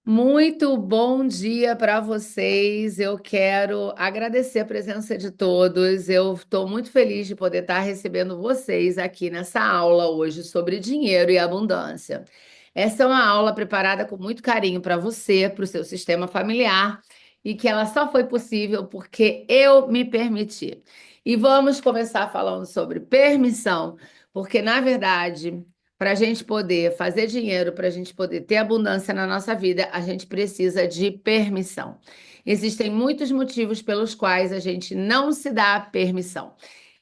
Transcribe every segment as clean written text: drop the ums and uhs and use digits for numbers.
Muito bom dia para vocês. Eu quero agradecer a presença de todos. Eu estou muito feliz de poder estar recebendo vocês aqui nessa aula hoje sobre dinheiro e abundância. Essa é uma aula preparada com muito carinho para você, para o seu sistema familiar, e que ela só foi possível porque eu me permiti. E vamos começar falando sobre permissão, porque na verdade para a gente poder fazer dinheiro, para a gente poder ter abundância na nossa vida, a gente precisa de permissão. Existem muitos motivos pelos quais a gente não se dá permissão.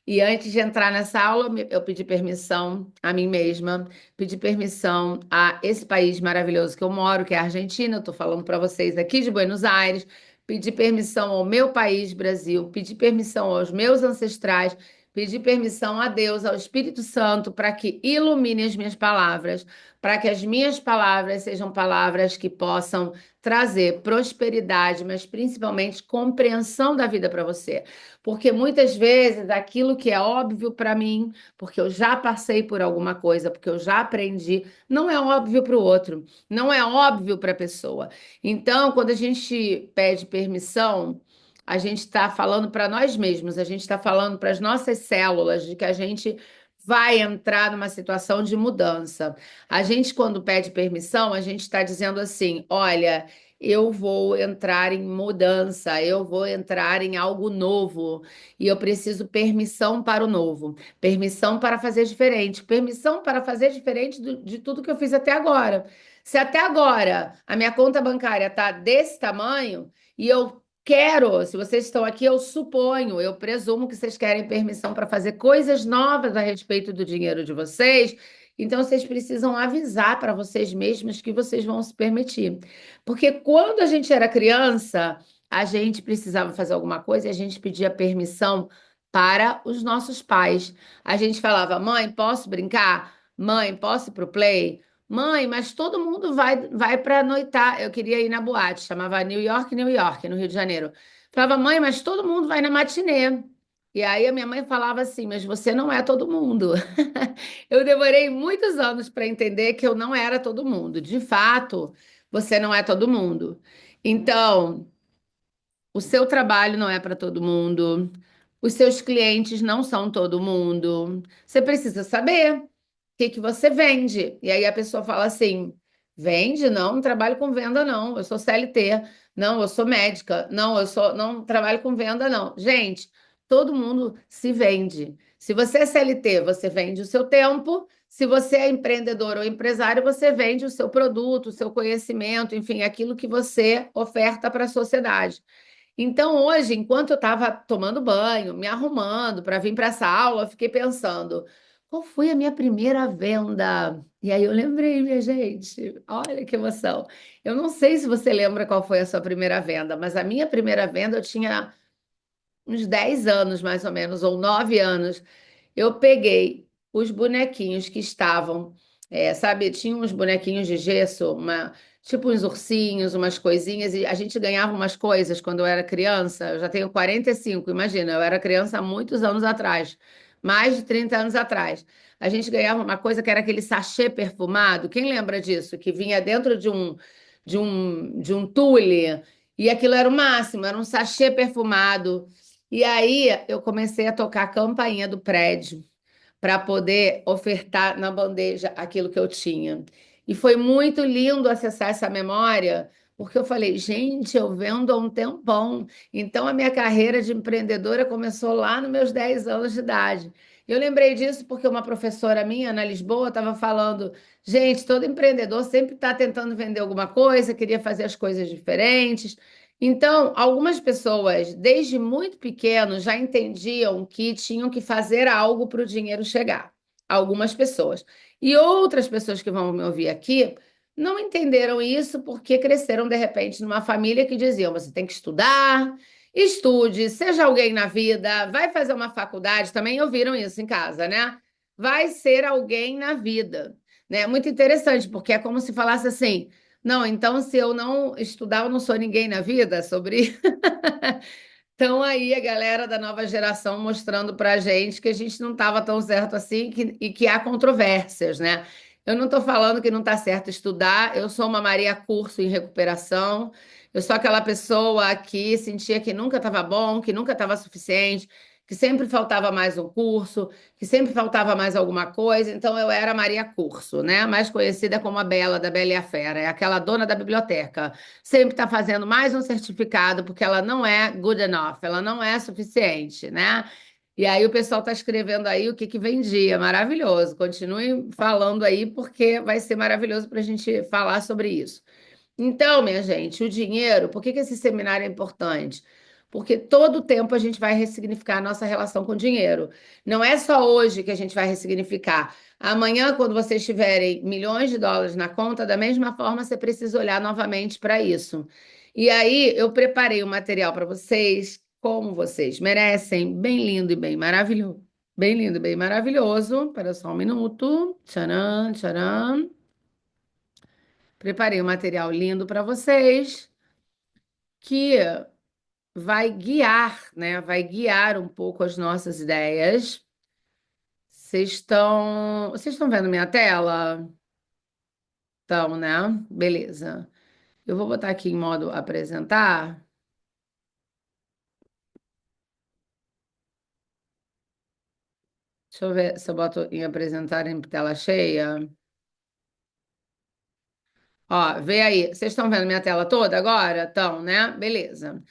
E antes de entrar nessa aula, eu pedi permissão a mim mesma, pedi permissão a esse país maravilhoso que eu moro, que é a Argentina. Eu estou falando para vocês aqui de Buenos Aires. Pedi permissão ao meu país, Brasil. Pedi permissão aos meus ancestrais. Pedi permissão a Deus, ao Espírito Santo, para que ilumine as minhas palavras, para que as minhas palavras sejam palavras que possam trazer prosperidade, mas principalmente compreensão da vida para você. Porque muitas vezes aquilo que é óbvio para mim, porque eu já passei por alguma coisa, porque eu já aprendi, não é óbvio para o outro, não é óbvio para a pessoa. Então, quando a gente pede permissão, a gente está falando para nós mesmos, a gente está falando para as nossas células de que a gente vai entrar numa situação de mudança. A gente, quando pede permissão, a gente está dizendo assim: olha, eu vou entrar em mudança, eu vou entrar em algo novo e eu preciso permissão para o novo, permissão para fazer diferente, permissão para fazer diferente de tudo que eu fiz até agora. Se até agora a minha conta bancária está desse tamanho e eu quero, se vocês estão aqui, eu suponho, eu presumo que vocês querem permissão para fazer coisas novas a respeito do dinheiro de vocês. Então, vocês precisam avisar para vocês mesmos que vocês vão se permitir. Porque quando a gente era criança, a gente precisava fazer alguma coisa e a gente pedia permissão para os nossos pais. A gente falava: mãe, posso brincar? Mãe, posso ir para o play? Mãe, mas todo mundo vai para noitar. Eu queria ir na boate, chamava New York, New York, no Rio de Janeiro. Falava: mãe, mas todo mundo vai na matinê. E aí a minha mãe falava assim: mas você não é todo mundo. Eu demorei muitos anos para entender que eu não era todo mundo. De fato, você não é todo mundo. Então, o seu trabalho não é para todo mundo. Os seus clientes não são todo mundo. Você precisa saber o que que você vende. E aí a pessoa fala assim: vende? Não, não trabalho com venda, não. Eu sou CLT. Não, eu sou médica. Não, eu sou, não trabalho com venda, não. Gente, todo mundo se vende. Se você é CLT, você vende o seu tempo. Se você é empreendedor ou empresário, você vende o seu produto, o seu conhecimento, enfim, aquilo que você oferta para a sociedade. Então, hoje, enquanto eu estava tomando banho, me arrumando para vir para essa aula, eu fiquei pensando: qual foi a minha primeira venda? E aí eu lembrei, minha gente, olha que emoção. Eu não sei se você lembra qual foi a sua primeira venda, mas a minha primeira venda eu tinha uns 10 anos, mais ou menos, ou 9 anos. Eu peguei os bonequinhos que estavam, sabe, tinha uns bonequinhos de gesso, tipo uns ursinhos, umas coisinhas, e a gente ganhava umas coisas quando eu era criança. Eu já tenho 45, imagina, eu era criança há muitos anos atrás, mais de 30 anos atrás. A gente ganhava uma coisa que era aquele sachê perfumado. Quem lembra disso? Que vinha dentro de um tule, e aquilo era o máximo, era um sachê perfumado. E aí eu comecei a tocar a campainha do prédio para poder ofertar na bandeja aquilo que eu tinha. E foi muito lindo acessar essa memória, porque eu falei: gente, eu vendo há um tempão. Então a minha carreira de empreendedora começou lá nos meus 10 anos de idade. Eu lembrei disso porque uma professora minha na Lisboa estava falando: gente, todo empreendedor sempre está tentando vender alguma coisa, queria fazer as coisas diferentes. Então, algumas pessoas, desde muito pequeno, já entendiam que tinham que fazer algo para o dinheiro chegar. Algumas pessoas. E outras pessoas que vão me ouvir aqui não entenderam isso porque cresceram, de repente, numa família que diziam: você tem que estudar, estude, seja alguém na vida, vai fazer uma faculdade. Também ouviram isso em casa, né? Vai ser alguém na vida. Né? Muito interessante, porque é como se falasse assim: não, então se eu não estudar, eu não sou ninguém na vida sobre. Então aí a galera da nova geração mostrando pra gente que a gente não estava tão certo assim e que há controvérsias, né? Eu não estou falando que não está certo estudar. Eu sou uma Maria Curso em recuperação. Eu sou aquela pessoa que sentia que nunca estava bom, que nunca estava suficiente, que sempre faltava mais um curso, que sempre faltava mais alguma coisa. Então eu era Maria Curso, né? Mais conhecida como a Bela da Bela e a Fera. É aquela dona da biblioteca. Sempre está fazendo mais um certificado porque ela não é good enough, ela não é suficiente, né? E aí o pessoal está escrevendo aí o que que vendia. Maravilhoso. Continue falando aí, porque vai ser maravilhoso para a gente falar sobre isso. Então, minha gente, o dinheiro, por que que esse seminário é importante? Porque todo tempo a gente vai ressignificar a nossa relação com o dinheiro. Não é só hoje que a gente vai ressignificar. Amanhã, quando vocês tiverem milhões de dólares na conta, da mesma forma, você precisa olhar novamente para isso. E aí, eu preparei um material para vocês, como vocês merecem, bem lindo e bem maravilhoso. Bem lindo e bem maravilhoso. Espera só um minuto. Tcharam, tcharam. Preparei um material lindo para vocês que vai guiar, né? Vai guiar um pouco as nossas ideias. Vocês estão vendo minha tela? Então, né? Beleza. Eu vou botar aqui em modo apresentar. Deixa eu ver se eu boto em apresentar em tela cheia. Ó, vê aí. Vocês estão vendo minha tela toda agora? Então, né? Beleza.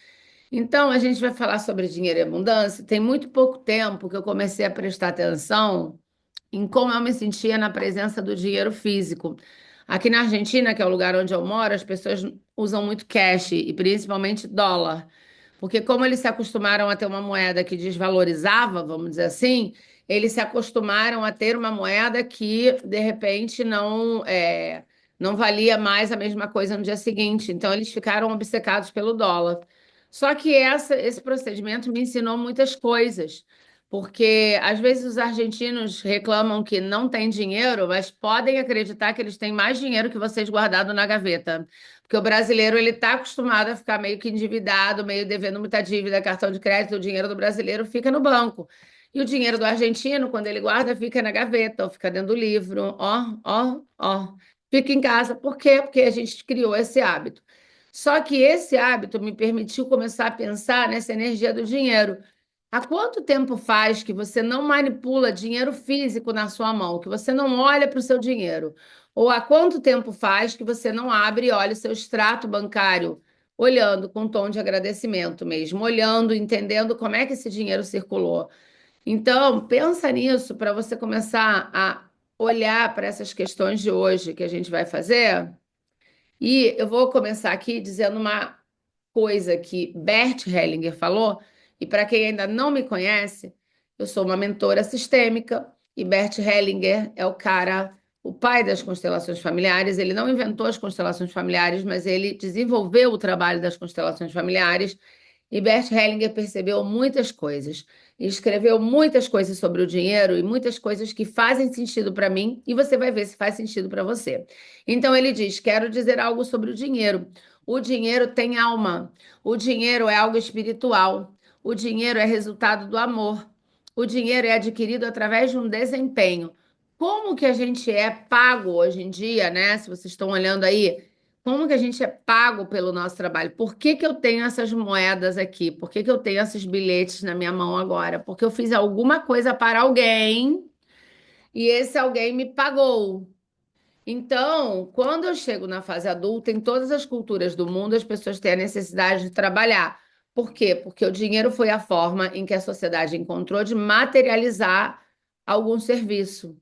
Então, a gente vai falar sobre dinheiro e abundância. Tem muito pouco tempo que eu comecei a prestar atenção em como eu me sentia na presença do dinheiro físico. Aqui na Argentina, que é o lugar onde eu moro, as pessoas usam muito cash e principalmente dólar. Porque como eles se acostumaram a ter uma moeda que desvalorizava, vamos dizer assim, eles se acostumaram a ter uma moeda que, de repente, não valia mais a mesma coisa no dia seguinte. Então, eles ficaram obcecados pelo dólar. Só que esse procedimento me ensinou muitas coisas. Porque às vezes os argentinos reclamam que não tem dinheiro, mas podem acreditar que eles têm mais dinheiro que vocês guardado na gaveta. Porque o brasileiro ele está acostumado a ficar meio que endividado, meio devendo muita dívida, cartão de crédito, o dinheiro do brasileiro fica no banco. E o dinheiro do argentino, quando ele guarda, fica na gaveta, ou fica dentro do livro, ó, ó, ó. Fica em casa. Por quê? Porque a gente criou esse hábito. Só que esse hábito me permitiu começar a pensar nessa energia do dinheiro. Há quanto tempo faz que você não manipula dinheiro físico na sua mão, que você não olha para o seu dinheiro? Ou há quanto tempo faz que você não abre e olha o seu extrato bancário, olhando com um tom de agradecimento mesmo, olhando, entendendo como é que esse dinheiro circulou? Então, pensa nisso para você começar a olhar para essas questões de hoje que a gente vai fazer. E eu vou começar aqui dizendo uma coisa que Bert Hellinger falou, e para quem ainda não me conhece, eu sou uma mentora sistêmica, e Bert Hellinger é o cara, o pai das constelações familiares. Ele não inventou as constelações familiares, mas ele desenvolveu o trabalho das constelações familiares. E Bert Hellinger percebeu muitas coisas, e escreveu muitas coisas sobre o dinheiro e muitas coisas que fazem sentido para mim, e você vai ver se faz sentido para você. Então ele diz: quero dizer algo sobre o dinheiro. O dinheiro tem alma. O dinheiro é algo espiritual. O dinheiro é resultado do amor. O dinheiro é adquirido através de um desempenho. Como que a gente é pago hoje em dia, né? Se vocês estão olhando aí, como que a gente é pago pelo nosso trabalho? Por que que eu tenho essas moedas aqui? Por que que eu tenho esses bilhetes na minha mão agora? Porque eu fiz alguma coisa para alguém e esse alguém me pagou. Então, quando eu chego na fase adulta, em todas as culturas do mundo, as pessoas têm a necessidade de trabalhar. Por quê? Porque o dinheiro foi a forma em que a sociedade encontrou de materializar algum serviço.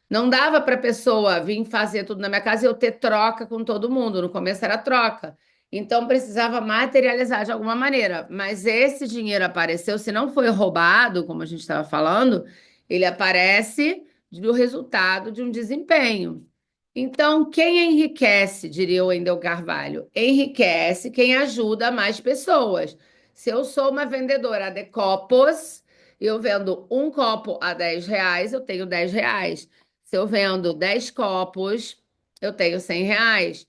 Não dava para a pessoa vir fazer tudo na minha casa e eu ter troca com todo mundo. No começo era troca. Então precisava materializar de alguma maneira. Mas esse dinheiro apareceu, se não foi roubado, como a gente estava falando, ele aparece do resultado de um desempenho. Então, quem enriquece, diria o Wendel Carvalho, enriquece quem ajuda mais pessoas. Se eu sou uma vendedora de copos, eu vendo um copo a R$ 10, eu tenho R$ 10. Se eu vendo 10 copos, eu tenho R$ 100.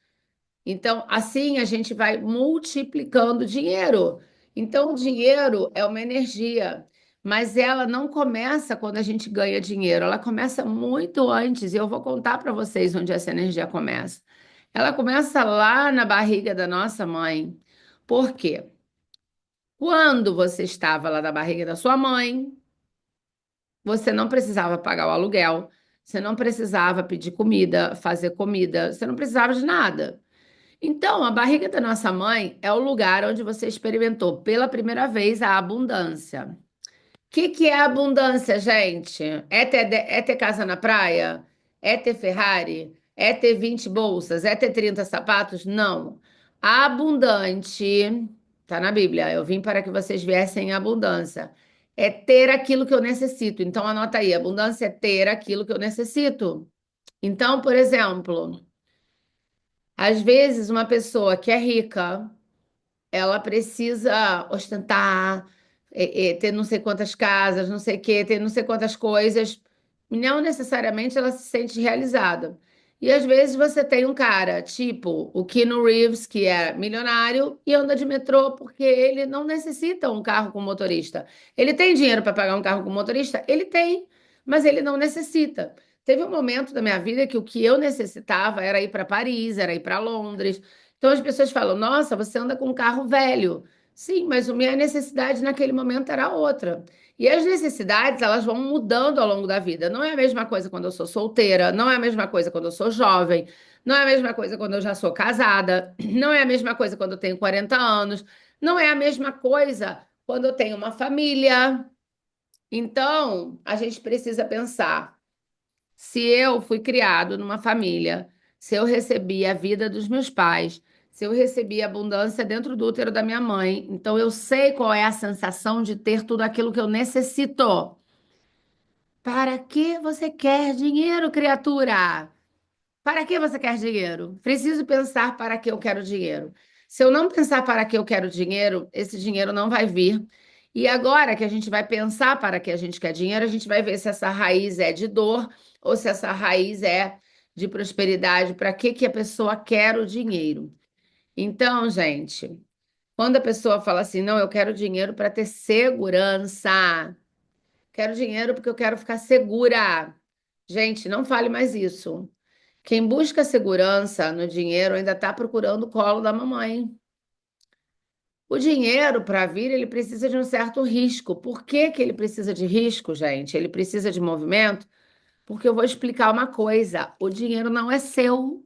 Então, assim a gente vai multiplicando dinheiro. Então, o dinheiro é uma energia. mas ela não começa quando a gente ganha dinheiro, ela começa muito antes, e eu vou contar para vocês onde essa energia começa. Ela começa lá na barriga da nossa mãe. Por quê? Quando você estava lá na barriga da sua mãe, você não precisava pagar o aluguel, você não precisava pedir comida, fazer comida, você não precisava de nada. Então, a barriga da nossa mãe é o lugar onde você experimentou pela primeira vez a abundância. Que é abundância, gente? É ter casa na praia? É ter Ferrari? É ter 20 bolsas? É ter 30 sapatos? Não. Abundante, tá na Bíblia. Eu vim para que vocês viessem em abundância. É ter aquilo que eu necessito. Então, anota aí: abundância é ter aquilo que eu necessito. Então, por exemplo, às vezes uma pessoa que é rica ela precisa ostentar, ter não sei quantas casas, não sei o quê, ter não sei quantas coisas. Não necessariamente ela se sente realizada. E às vezes você tem um cara, tipo o Keanu Reeves, que é milionário e anda de metrô porque ele não necessita um carro com motorista. Ele tem dinheiro para pagar um carro com motorista? Ele tem, mas ele não necessita. Teve um momento da minha vida que o que eu necessitava era ir para Paris, era ir para Londres. Então as pessoas falam: Nossa, você anda com um carro velho. Sim, mas a minha necessidade naquele momento era outra. E as necessidades, elas vão mudando ao longo da vida. Não é a mesma coisa quando eu sou solteira, não é a mesma coisa quando eu sou jovem, não é a mesma coisa quando eu já sou casada, não é a mesma coisa quando eu tenho 40 anos, não é a mesma coisa quando eu tenho uma família. Então, a gente precisa pensar. Se eu fui criado numa família, se eu recebi a vida dos meus pais, se eu recebi abundância dentro do útero da minha mãe, então eu sei qual é a sensação de ter tudo aquilo que eu necessito. Para que você quer dinheiro, criatura? Para que você quer dinheiro? Preciso pensar para que eu quero dinheiro. Se eu não pensar para que eu quero dinheiro, esse dinheiro não vai vir. E agora que a gente vai pensar para que a gente quer dinheiro, a gente vai ver se essa raiz é de dor ou se essa raiz é de prosperidade. Para que a pessoa quer o dinheiro? Então, gente, quando a pessoa fala assim, não, eu quero dinheiro para ter segurança. Quero dinheiro porque eu quero ficar segura. Gente, não fale mais isso. Quem busca segurança no dinheiro ainda está procurando o colo da mamãe. O dinheiro, para vir, ele precisa de um certo risco. Por que que ele precisa de risco, gente? Ele precisa de movimento? Porque eu vou explicar uma coisa: o dinheiro não é seu.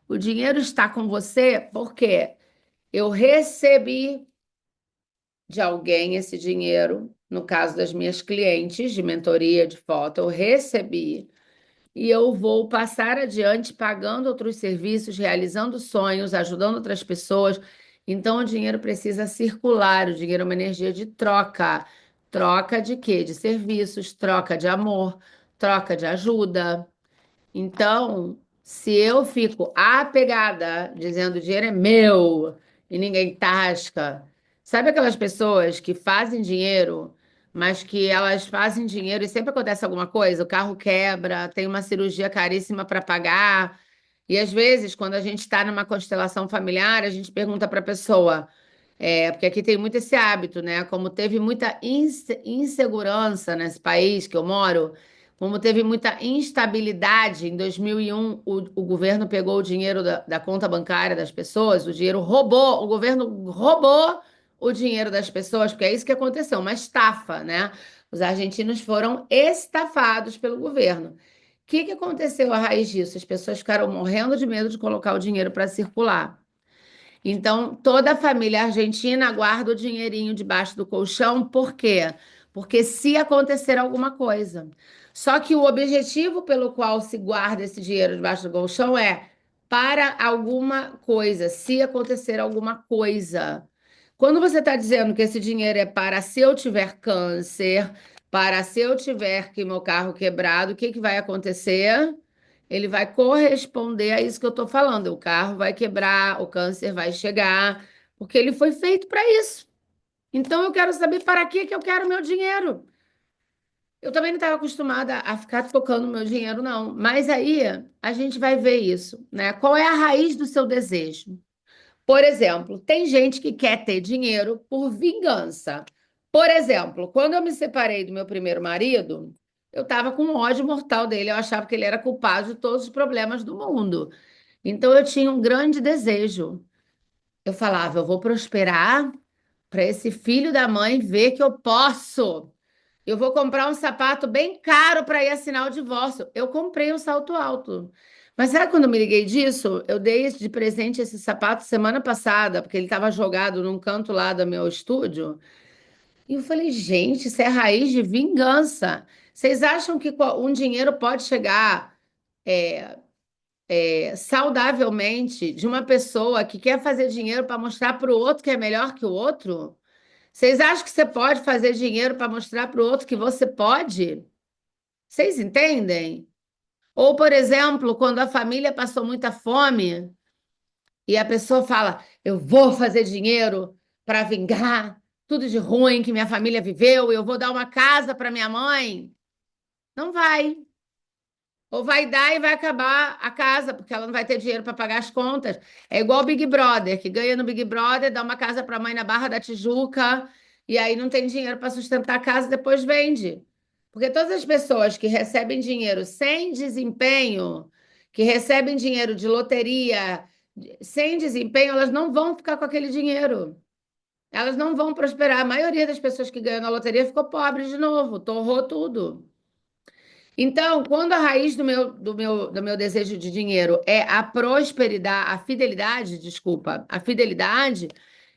O dinheiro está com você porque eu recebi de alguém esse dinheiro. No caso das minhas clientes de mentoria de foto, eu recebi. E eu vou passar adiante pagando outros serviços, realizando sonhos, ajudando outras pessoas. Então, o dinheiro precisa circular, o dinheiro é uma energia de troca. Troca de quê? De serviços, troca de amor, troca de ajuda. Então, se eu fico apegada, dizendo o dinheiro é meu e ninguém tasca, sabe aquelas pessoas que fazem dinheiro, mas que elas fazem dinheiro e sempre acontece alguma coisa, o carro quebra, tem uma cirurgia caríssima para pagar. E às vezes, quando a gente está numa constelação familiar, a gente pergunta para a pessoa, porque aqui tem muito esse hábito, né? Como teve muita insegurança nesse país que eu moro, como teve muita instabilidade, em 2001 o governo pegou o dinheiro da conta bancária das pessoas, o dinheiro roubou, o governo roubou o dinheiro das pessoas, porque é isso que aconteceu, uma estafa, né? Os argentinos foram estafados pelo governo. O que aconteceu à raiz disso? As pessoas ficaram morrendo de medo de colocar o dinheiro para circular. Então, toda a família argentina guarda o dinheirinho debaixo do colchão, por quê? Porque se acontecer alguma coisa. Só que o objetivo pelo qual se guarda esse dinheiro debaixo do colchão é para alguma coisa, se acontecer alguma coisa. Quando você está dizendo que esse dinheiro é para se eu tiver câncer, para se eu tiver que meu carro quebrado, o que que vai acontecer? Ele vai corresponder a isso que eu estou falando. O carro vai quebrar, o câncer vai chegar, porque ele foi feito para isso. Então eu quero saber para que eu quero meu dinheiro. Eu também não estava acostumada a ficar tocando meu dinheiro, não. Mas aí a gente vai ver isso, né? Qual é a raiz do seu desejo? Por exemplo, tem gente que quer ter dinheiro por vingança. Por exemplo, quando eu me separei do meu primeiro marido, eu estava com um ódio mortal dele. Eu achava que ele era culpado de todos os problemas do mundo. Então eu tinha um grande desejo. Eu falava, eu vou prosperar para esse filho da mãe ver que eu posso. Eu vou comprar um sapato bem caro para ir assinar o divórcio. Eu comprei um salto alto. Mas sabe quando eu me liguei disso? Eu dei de presente esse sapato semana passada, porque ele estava jogado num canto lá do meu estúdio. E eu falei, gente, isso é raiz de vingança. Vocês acham que um dinheiro pode chegar saudavelmente de uma pessoa que quer fazer dinheiro para mostrar para o outro que é melhor que o outro? Vocês acham que você pode fazer dinheiro para mostrar para o outro que você pode? Vocês entendem? Ou, por exemplo, quando a família passou muita fome e a pessoa fala: eu vou fazer dinheiro para vingar tudo de ruim que minha família viveu, eu vou dar uma casa para minha mãe. Não vai. Ou vai dar e vai acabar a casa, porque ela não vai ter dinheiro para pagar as contas. É igual o Big Brother, que ganha no Big Brother, dá uma casa para a mãe na Barra da Tijuca, e aí não tem dinheiro para sustentar a casa, depois vende. Porque todas as pessoas que recebem dinheiro sem desempenho, que recebem dinheiro de loteria, sem desempenho, elas não vão ficar com aquele dinheiro. Elas não vão prosperar. A maioria das pessoas que ganham na loteria ficou pobre de novo, torrou tudo. Então, quando a raiz do meu desejo de dinheiro é a prosperidade, a fidelidade, desculpa, a fidelidade,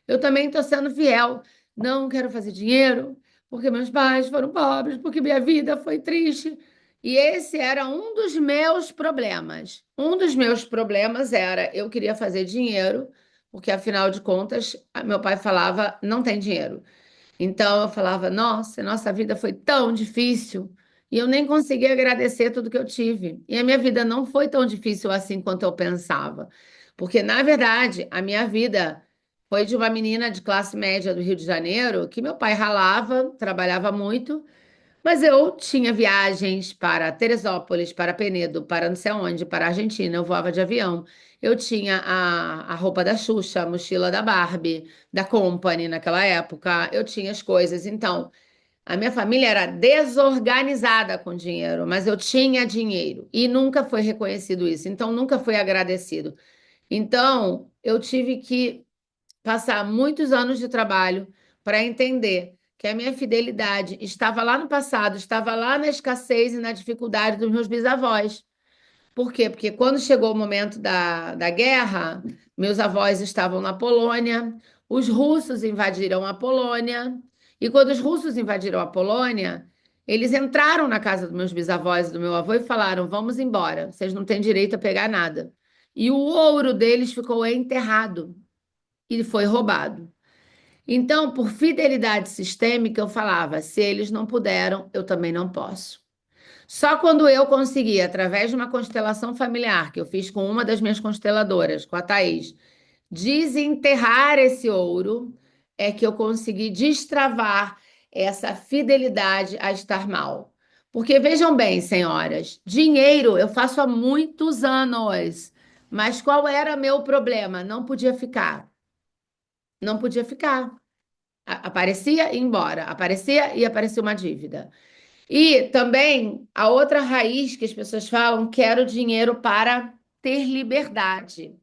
eu também estou sendo fiel. Não quero fazer dinheiro porque meus pais foram pobres, porque minha vida foi triste. E esse era um dos meus problemas. Um dos meus problemas era eu queria fazer dinheiro, porque afinal de contas, meu pai falava, não tem dinheiro. Então eu falava, nossa vida foi tão difícil e eu nem consegui agradecer tudo que eu tive. E a minha vida não foi tão difícil assim quanto eu pensava. Porque, na verdade, a minha vida foi de uma menina de classe média do Rio de Janeiro, que meu pai ralava, trabalhava muito, mas eu tinha viagens para Teresópolis, para Penedo, para não sei onde, para a Argentina, eu voava de avião. Eu tinha a roupa da Xuxa, a mochila da Barbie, da Company naquela época. Eu tinha as coisas. Então, a minha família era desorganizada com dinheiro, mas eu tinha dinheiro e nunca foi reconhecido isso. Então, nunca foi agradecido. Então, eu tive que passar muitos anos de trabalho para entender que a minha fidelidade estava lá no passado, estava lá na escassez e na dificuldade dos meus bisavós. Por quê? Porque quando chegou o momento da guerra, meus avós estavam na Polônia, os russos invadiram a Polônia, e quando os russos invadiram a Polônia, eles entraram na casa dos meus bisavós e do meu avô e falaram: vamos embora, vocês não têm direito a pegar nada. E o ouro deles ficou enterrado e foi roubado. Então, por fidelidade sistêmica, eu falava: se eles não puderam, eu também não posso. Só quando eu consegui, através de uma constelação familiar que eu fiz com uma das minhas consteladoras, com a Thaís, desenterrar esse ouro, é que eu consegui destravar essa fidelidade a estar mal. Porque vejam bem, senhoras, dinheiro eu faço há muitos anos, mas qual era meu problema? Não podia ficar. Não podia ficar. Aparecia e ia embora, aparecia e aparecia uma dívida. E também a outra raiz que as pessoas falam, quero dinheiro para ter liberdade.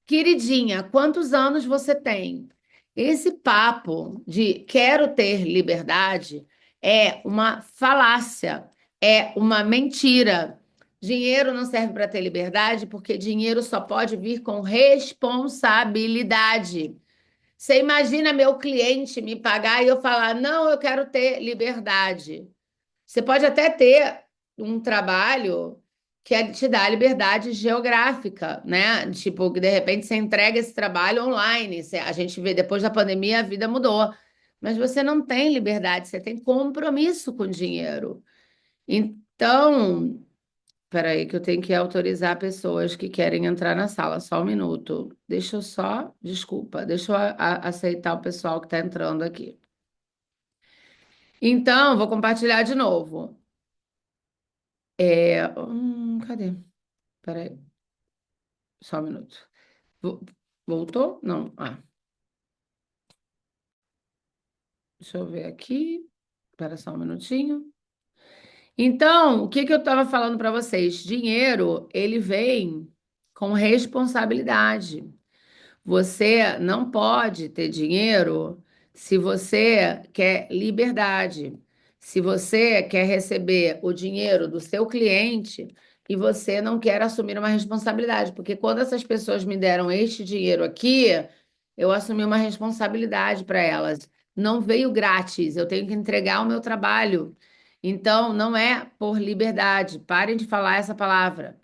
Queridinha, quantos anos você tem? Esse papo de quero ter liberdade é uma falácia, é uma mentira. Dinheiro não serve para ter liberdade porque dinheiro só pode vir com responsabilidade. Você imagina meu cliente me pagar e eu falar, não, eu quero ter liberdade. Você pode até ter um trabalho te dá liberdade geográfica, né? Tipo, que de repente você entrega esse trabalho online. A gente vê depois da pandemia a vida mudou. Mas você não tem liberdade, você tem compromisso com dinheiro. Então, peraí, que eu tenho que autorizar pessoas que querem entrar na sala. Só um minuto. Deixa eu só, desculpa, deixa eu aceitar o pessoal que está entrando aqui. Então, vou compartilhar de novo. Cadê? Peraí, só um minuto. Vo- Voltou? Não. Deixa eu ver aqui. Espera só um minutinho. Então, o que que eu estava falando para vocês? Dinheiro, ele vem com responsabilidade. Você não pode ter dinheiro se você quer liberdade. Se você quer receber o dinheiro do seu cliente e você não quer assumir uma responsabilidade, porque quando essas pessoas me deram este dinheiro aqui, eu assumi uma responsabilidade para elas. Não veio grátis, eu tenho que entregar o meu trabalho. Então, não é por liberdade. Parem de falar essa palavra.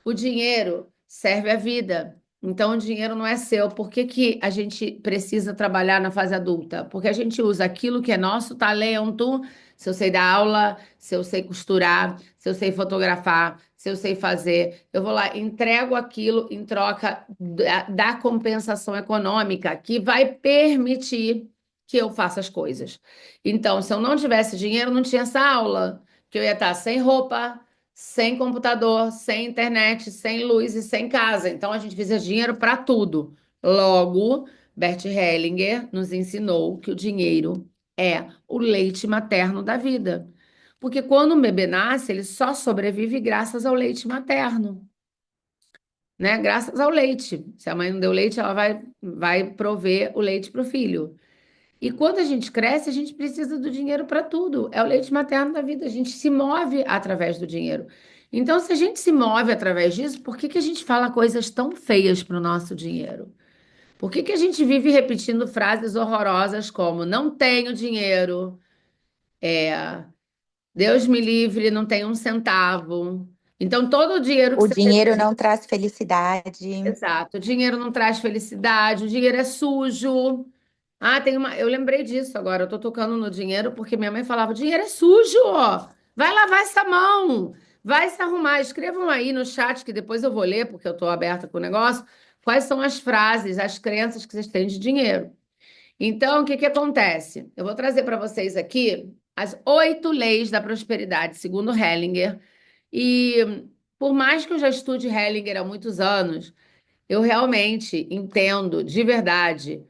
O dinheiro serve à vida. Então, o dinheiro não é seu. Por que que a gente precisa trabalhar na fase adulta? Porque a gente usa aquilo que é nosso talento. Se eu sei dar aula, se eu sei costurar, se eu sei fotografar, se eu sei fazer, eu vou lá, entrego aquilo em troca da compensação econômica que vai permitir que eu faça as coisas. Então, se eu não tivesse dinheiro, não tinha essa aula, que eu ia estar sem roupa, sem computador, sem internet, sem luz e sem casa. Então a gente precisa de dinheiro para tudo. Logo, Bert Hellinger nos ensinou que o dinheiro é o leite materno da vida. Porque quando um bebê nasce, ele só sobrevive graças ao leite materno, né? Graças ao leite. Se a mãe não deu leite, ela vai prover o leite para o filho. E quando a gente cresce, a gente precisa do dinheiro para tudo. É o leite materno da vida. A gente se move através do dinheiro. Então, se a gente se move através disso, por que que a gente fala coisas tão feias para o nosso dinheiro? Por que que a gente vive repetindo frases horrorosas como não tenho dinheiro, Deus me livre, não tenho um centavo. Então, todo o dinheiro que O você dinheiro não traz felicidade. Exato. O dinheiro não traz felicidade, o dinheiro é sujo. Ah, tem uma. Eu lembrei disso agora. Eu tô tocando no dinheiro porque minha mãe falava: dinheiro é sujo, ó. Vai lavar essa mão, vai se arrumar. Escrevam aí no chat que depois eu vou ler, porque eu tô aberta com o negócio. Quais são as frases, as crenças que vocês têm de dinheiro? Então, o que que acontece? Eu vou trazer para vocês aqui as 8 leis da prosperidade, segundo Hellinger. E por mais que eu já estude Hellinger há muitos anos, eu realmente entendo de verdade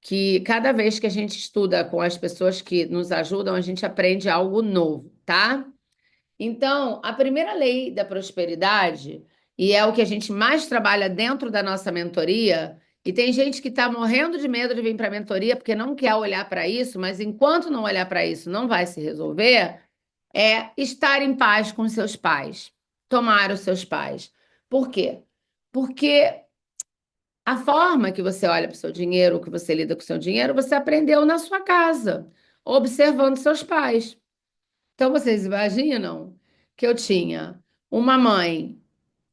que cada vez que a gente estuda com as pessoas que nos ajudam, a gente aprende algo novo, tá? Então, a primeira lei da prosperidade, e é o que a gente mais trabalha dentro da nossa mentoria, e tem gente que está morrendo de medo de vir para a mentoria porque não quer olhar para isso, mas enquanto não olhar para isso, não vai se resolver, é estar em paz com seus pais, tomar os seus pais. Por quê? Porque a forma que você olha para o seu dinheiro, que você lida com o seu dinheiro, você aprendeu na sua casa, observando seus pais. Então, vocês imaginam que eu tinha uma mãe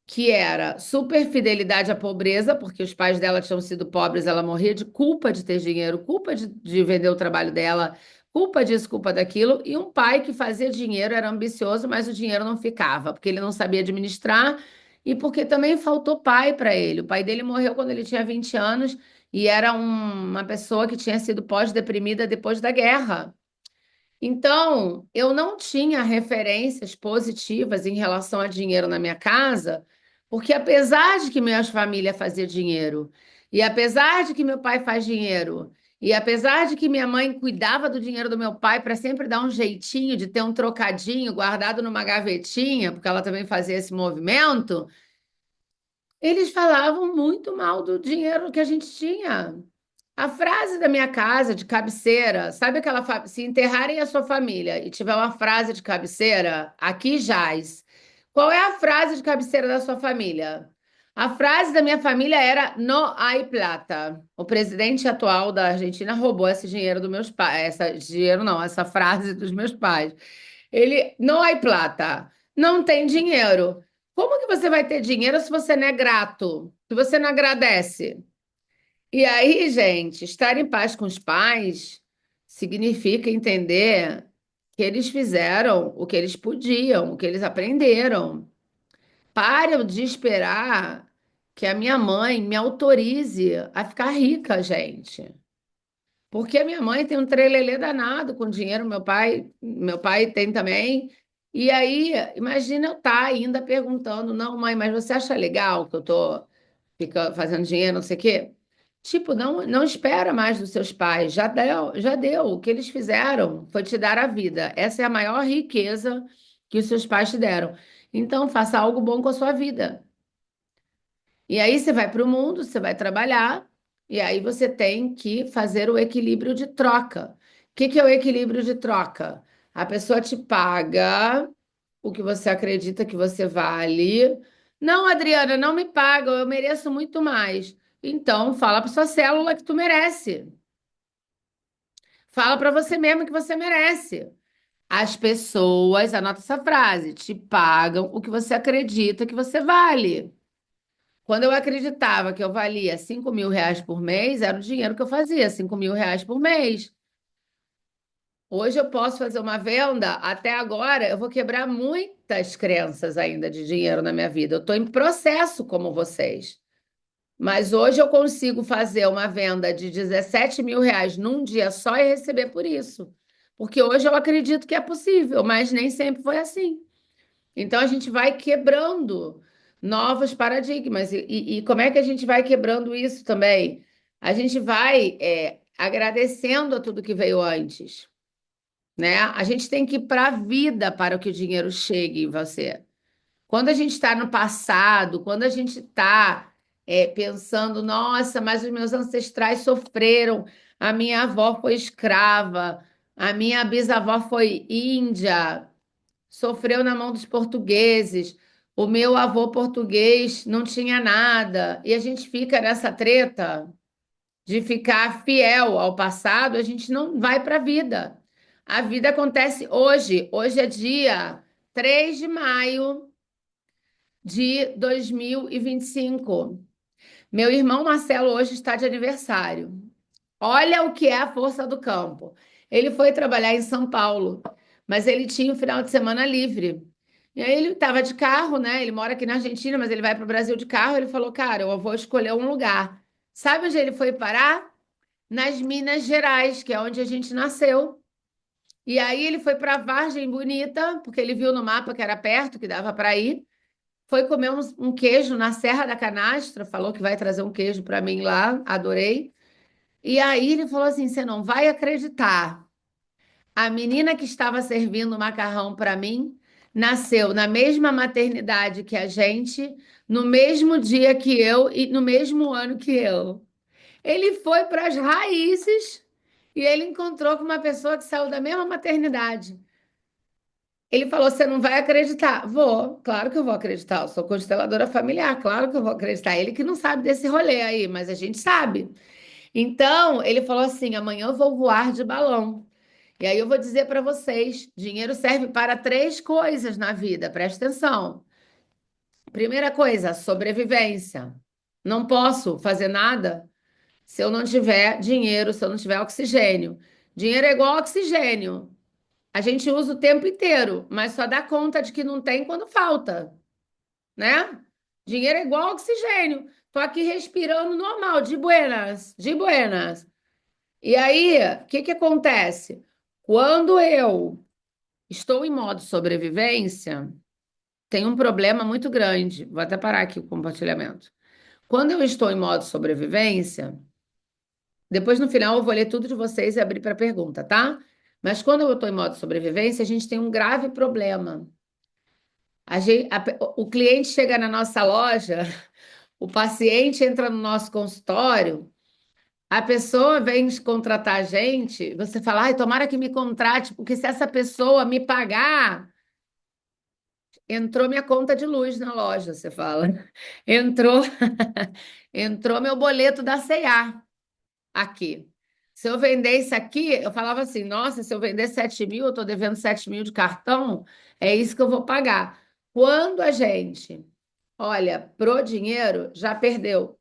que era super fidelidade à pobreza, porque os pais dela tinham sido pobres, ela morria de culpa de ter dinheiro, culpa de vender o trabalho dela, culpa disso, culpa daquilo, e um pai que fazia dinheiro, era ambicioso, mas o dinheiro não ficava, porque ele não sabia administrar e porque também faltou pai para ele. O pai dele morreu quando ele tinha 20 anos e era uma pessoa que tinha sido pós-deprimida depois da guerra. Então, eu não tinha referências positivas em relação a dinheiro na minha casa, porque apesar de que minha família fazia dinheiro, e apesar de que meu pai faz dinheiro, e apesar de que minha mãe cuidava do dinheiro do meu pai para sempre dar um jeitinho de ter um trocadinho guardado numa gavetinha, porque ela também fazia esse movimento, eles falavam muito mal do dinheiro que a gente tinha. A frase da minha casa de cabeceira, sabe aquela se enterrarem a sua família e tiver uma frase de cabeceira, aqui jaz. Qual é a frase de cabeceira da sua família? A frase da minha família era no hay plata. O presidente atual da Argentina roubou esse dinheiro dos meus pais, essa dinheiro não, essa frase dos meus pais. Ele, no hay plata, não tem dinheiro. Como que você vai ter dinheiro se você não é grato? Se você não agradece? E aí, gente, estar em paz com os pais significa entender que eles fizeram o que eles podiam, o que eles aprenderam. Parem de esperar que a minha mãe me autorize a ficar rica, gente. Porque a minha mãe tem um trelelê danado com dinheiro, meu pai tem também. E aí, imagina eu estar ainda perguntando, não, mãe, mas você acha legal que eu tô fazendo dinheiro, não sei o quê? Tipo, não espera mais dos seus pais. Já deu, já deu. O que eles fizeram foi te dar a vida. Essa é a maior riqueza que os seus pais te deram. Então, faça algo bom com a sua vida. E aí você vai para o mundo, você vai trabalhar, e aí você tem que fazer o equilíbrio de troca. O que que é o equilíbrio de troca? A pessoa te paga o que você acredita que você vale. Não, Adriana, não me paga, eu mereço muito mais. Então, fala para sua célula que tu merece. Fala para você mesmo que você merece. As pessoas, anota essa frase, te pagam o que você acredita que você vale. Quando eu acreditava que eu valia R$ 5.000 por mês, era o dinheiro que eu fazia, R$ 5.000 por mês. Hoje eu posso fazer uma venda, até agora eu vou quebrar muitas crenças ainda de dinheiro na minha vida. Eu estou em processo como vocês. Mas hoje eu consigo fazer uma venda de R$ 17.000 num dia só e receber por isso. Porque hoje eu acredito que é possível, mas nem sempre foi assim. Então a gente vai quebrando novos paradigmas. E como é que a gente vai quebrando isso também? A gente vai agradecendo a tudo que veio antes, né? A gente tem que ir para a vida para que o dinheiro chegue em você. Quando a gente está no passado, quando a gente está pensando, nossa, mas os meus ancestrais sofreram, a minha avó foi escrava, a minha bisavó foi índia, sofreu na mão dos portugueses. O meu avô português não tinha nada. E a gente fica nessa treta de ficar fiel ao passado, a gente não vai para a vida. A vida acontece hoje. Hoje é dia 3 de maio de 2025. Meu irmão Marcelo hoje está de aniversário. Olha o que é a força do campo. Ele foi trabalhar em São Paulo, mas ele tinha o final de semana livre. E aí ele estava de carro, né? Ele mora aqui na Argentina, mas ele vai para o Brasil de carro. Ele falou, cara, eu vou escolher um lugar. Sabe onde ele foi parar? Nas Minas Gerais, que é onde a gente nasceu. E aí ele foi para Vargem Bonita, porque ele viu no mapa que era perto, que dava para ir. Foi comer um queijo na Serra da Canastra, falou que vai trazer um queijo para mim lá, adorei. E aí ele falou assim: você não vai acreditar. A menina que estava servindo o macarrão para mim nasceu na mesma maternidade que a gente, no mesmo dia que eu e no mesmo ano que eu. Ele foi para as raízes e ele encontrou com uma pessoa que saiu da mesma maternidade. Ele falou: Você não vai acreditar? Vou, claro que eu vou acreditar. Eu sou consteladora familiar, claro que eu vou acreditar. Ele que não sabe desse rolê aí, mas a gente sabe. Então, ele falou assim: Amanhã eu vou voar de balão. E aí eu vou dizer para vocês: dinheiro serve para três coisas na vida, presta atenção. Primeira coisa, sobrevivência. Não posso fazer nada se eu não tiver dinheiro, se eu não tiver oxigênio. Dinheiro é igual oxigênio. A gente usa o tempo inteiro, mas só dá conta de que não tem quando falta, né? Dinheiro é igual oxigênio. Tô aqui respirando normal, de buenas, de buenas. E aí, o que que acontece? Quando eu estou em modo sobrevivência, tem um problema muito grande. Vou até parar aqui o compartilhamento. Quando eu estou em modo sobrevivência, depois no final eu vou ler tudo de vocês e abrir para pergunta, tá? Mas quando eu estou em modo sobrevivência, a gente tem um grave problema. O cliente chega na nossa loja, o paciente entra no nosso consultório, a pessoa vem contratar a gente, você fala, ai, tomara que me contrate, porque se essa pessoa me pagar, entrou minha conta de luz na loja, você fala. Entrou, entrou meu boleto da C&A aqui. Se eu vender isso aqui, eu falava assim, nossa, se eu vender 7.000, eu estou devendo 7.000 de cartão, é isso que eu vou pagar. Quando a gente olha pro dinheiro, já perdeu.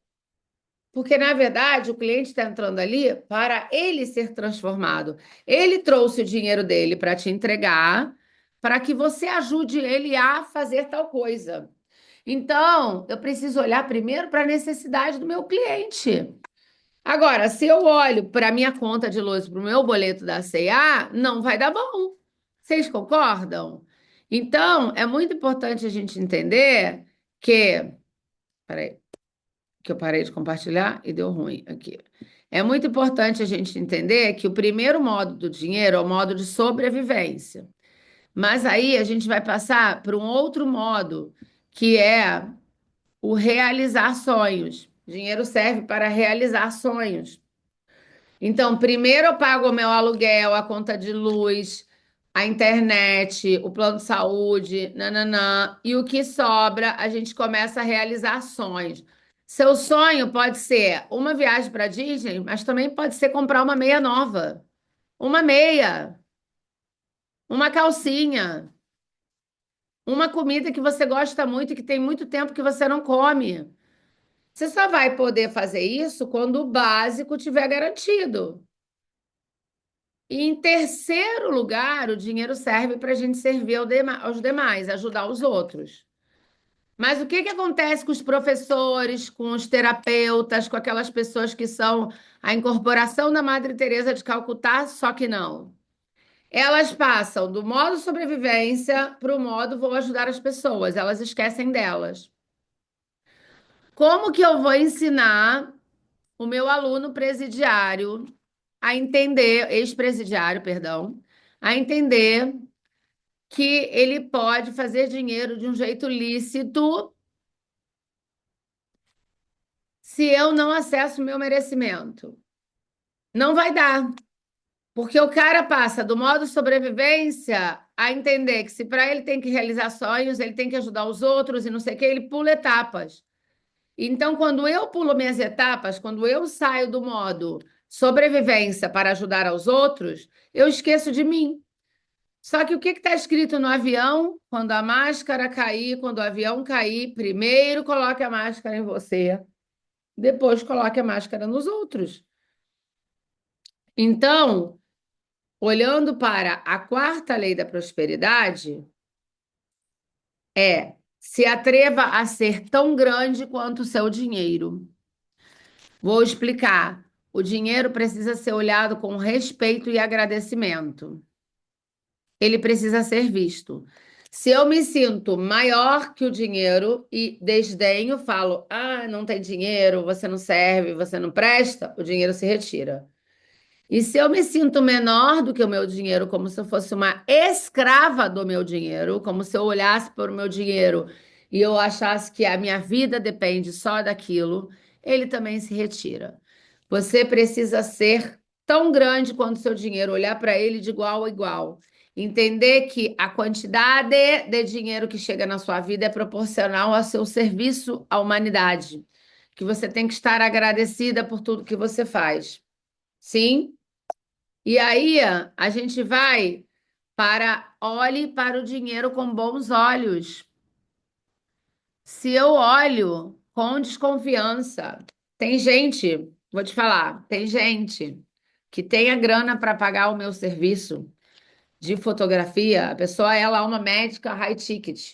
Porque, na verdade, o cliente está entrando ali para ele ser transformado. Ele trouxe o dinheiro dele para te entregar, para que você ajude ele a fazer tal coisa. Então, eu preciso olhar primeiro para a necessidade do meu cliente. Agora, se eu olho para a minha conta de luz, para o meu boleto da C&A, não vai dar bom. Vocês concordam? Então, é muito importante a gente entender que. Peraí. que eu parei de compartilhar e deu ruim aqui. É muito importante a gente entender que o primeiro modo do dinheiro é o modo de sobrevivência. Mas aí a gente vai passar para um outro modo, que é o realizar sonhos. Dinheiro serve para realizar sonhos. Então, primeiro eu pago o meu aluguel, a conta de luz, a internet, o plano de saúde, nananã, e o que sobra, a gente começa a realizar sonhos. Seu sonho pode ser uma viagem para Disney, mas também pode ser comprar uma meia nova, uma meia, uma calcinha, uma comida que você gosta muito e que tem muito tempo que você não come. Você só vai poder fazer isso quando o básico tiver garantido. E em terceiro lugar, o dinheiro serve para a gente servir aos demais, ajudar os outros. Mas o que que acontece com os professores, com os terapeutas, com aquelas pessoas que são a incorporação da Madre Teresa de Calcutá, só que não? Elas passam do modo sobrevivência para o modo vou ajudar as pessoas, elas esquecem delas. Como que eu vou ensinar o meu aluno presidiário a entender, ex-presidiário, perdão, a entender que ele pode fazer dinheiro de um jeito lícito se eu não acesso o meu merecimento? Não vai dar, porque o cara passa do modo sobrevivência a entender que se para ele tem que realizar sonhos, ele tem que ajudar os outros e não sei o que, ele pula etapas. Então, quando eu pulo minhas etapas, quando eu saio do modo sobrevivência para ajudar aos outros, eu esqueço de mim. Só que o que está escrito no avião? Quando a máscara cair, quando o avião cair, primeiro coloque a máscara em você, depois coloque a máscara nos outros. Então, olhando para a quarta lei da prosperidade, se atreva a ser tão grande quanto o seu dinheiro. Vou explicar. O dinheiro precisa ser olhado com respeito e agradecimento. Ele precisa ser visto. Se eu me sinto maior que o dinheiro e desdenho, falo: ah, não tem dinheiro, você não serve, você não presta, o dinheiro se retira. E se eu me sinto menor do que o meu dinheiro, como se eu fosse uma escrava do meu dinheiro, como se eu olhasse para o meu dinheiro e eu achasse que a minha vida depende só daquilo, ele também se retira. Você precisa ser tão grande quanto o seu dinheiro, olhar para ele de igual a igual. Entender que a quantidade de dinheiro que chega na sua vida é proporcional ao seu serviço à humanidade. Que você tem que estar agradecida por tudo que você faz. Sim? E aí a gente vai para olhe para o dinheiro com bons olhos. Se eu olho com desconfiança, tem gente, vou te falar, tem gente que tem a grana para pagar o meu serviço de fotografia. A pessoa, ela é uma médica high ticket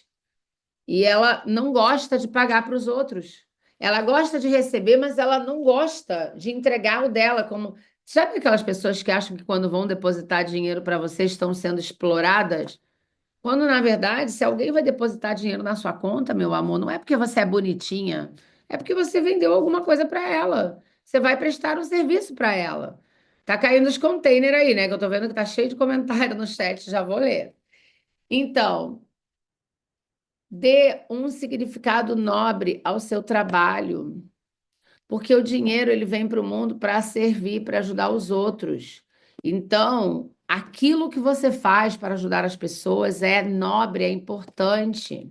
e ela não gosta de pagar para os outros. Ela gosta de receber, mas ela não gosta de entregar o dela como. Sabe aquelas pessoas que acham que quando vão depositar dinheiro para você estão sendo exploradas? Quando, na verdade, se alguém vai depositar dinheiro na sua conta, meu amor, não é porque você é bonitinha, é porque você vendeu alguma coisa para ela. Você vai prestar um serviço para ela. Tá caindo os containers aí, né? Que eu tô vendo que tá cheio de comentário no chat, já vou ler. Então, dê um significado nobre ao seu trabalho, porque o dinheiro ele vem para o mundo para servir, para ajudar os outros. Então, aquilo que você faz para ajudar as pessoas é nobre, é importante.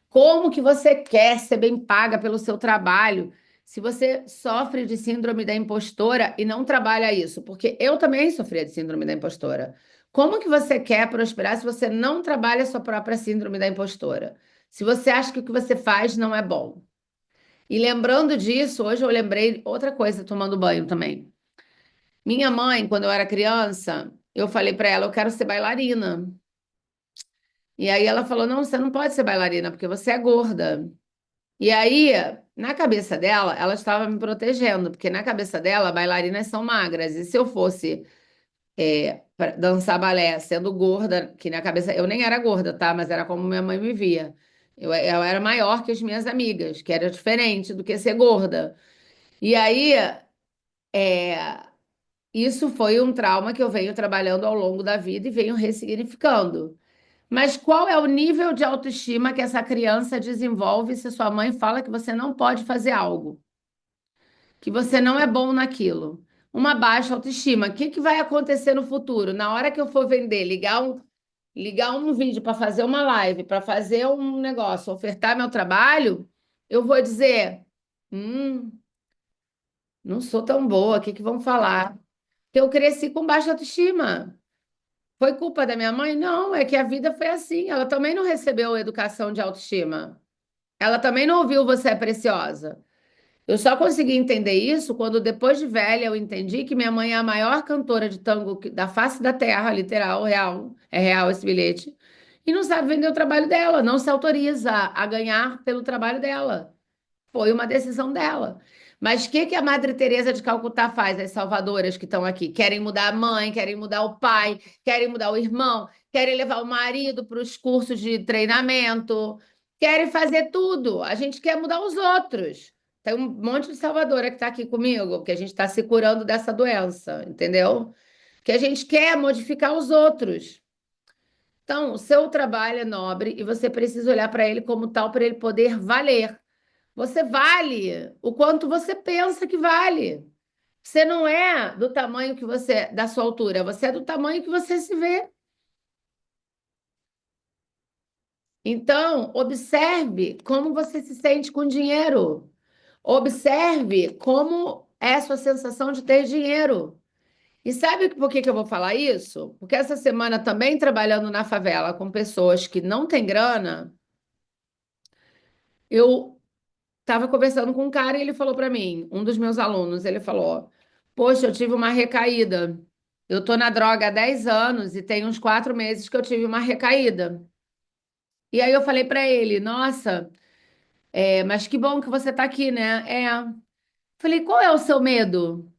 Como que você quer ser bem paga pelo seu trabalho? Se você sofre de síndrome da impostora e não trabalha isso, porque eu também sofria de síndrome da impostora. Como que você quer prosperar se você não trabalha a sua própria síndrome da impostora? Se você acha que o que você faz não é bom. E lembrando disso, hoje eu lembrei outra coisa tomando banho também. Minha mãe, quando eu era criança, eu falei para ela, eu quero ser bailarina. E aí ela falou, não, você não pode ser bailarina porque você é gorda. E aí, na cabeça dela, ela estava me protegendo, porque na cabeça dela, bailarinas são magras. E se eu fosse pra dançar balé sendo gorda, que na cabeça eu nem era gorda, tá? Mas era como minha mãe me via. Eu era maior que as minhas amigas, que era diferente do que ser gorda. E aí, isso foi um trauma que eu venho trabalhando ao longo da vida e venho ressignificando. Mas qual é o nível de autoestima que essa criança desenvolve se sua mãe fala que você não pode fazer algo, que você não é bom naquilo? Uma baixa autoestima. O que que vai acontecer no futuro? Na hora que eu for vender, ligar um vídeo para fazer uma live, para fazer um negócio, ofertar meu trabalho, eu vou dizer: Hum, não sou tão boa, o que que vão falar? Que eu cresci com baixa autoestima. Foi culpa da minha mãe? Não, é que a vida foi assim. Ela também não recebeu educação de autoestima. Ela também não ouviu você é preciosa. Eu só consegui entender isso quando, depois de velha, eu entendi que minha mãe é a maior cantora de tango da face da terra, literal, real, é real esse bilhete, e não sabe vender o trabalho dela, não se autoriza a ganhar pelo trabalho dela. Foi uma decisão dela. Mas o que que a Madre Teresa de Calcutá faz, as salvadoras que estão aqui? Querem mudar a mãe, querem mudar o pai, querem mudar o irmão, querem levar o marido para os cursos de treinamento, querem fazer tudo. A gente quer mudar os outros. Tem um monte de salvadora que está aqui comigo, que a gente está se curando dessa doença, entendeu? Que a gente quer modificar os outros. Então, o seu trabalho é nobre e você precisa olhar para ele como tal para ele poder valer. Você vale o quanto você pensa que vale. Você não é do tamanho que você, da sua altura, você é do tamanho que você se vê. Então, observe como você se sente com dinheiro. Observe como é a sua sensação de ter dinheiro. E sabe por que que eu vou falar isso? Porque essa semana também trabalhando na favela com pessoas que não têm grana, eu estava conversando com um cara e ele falou para mim, um dos meus alunos, ele falou: Poxa, eu tive uma recaída. Eu tô na droga há 10 anos e tem uns 4 meses que eu tive uma recaída. E aí eu falei para ele: Nossa, mas que bom que você tá aqui, né? Falei: Qual é o seu medo?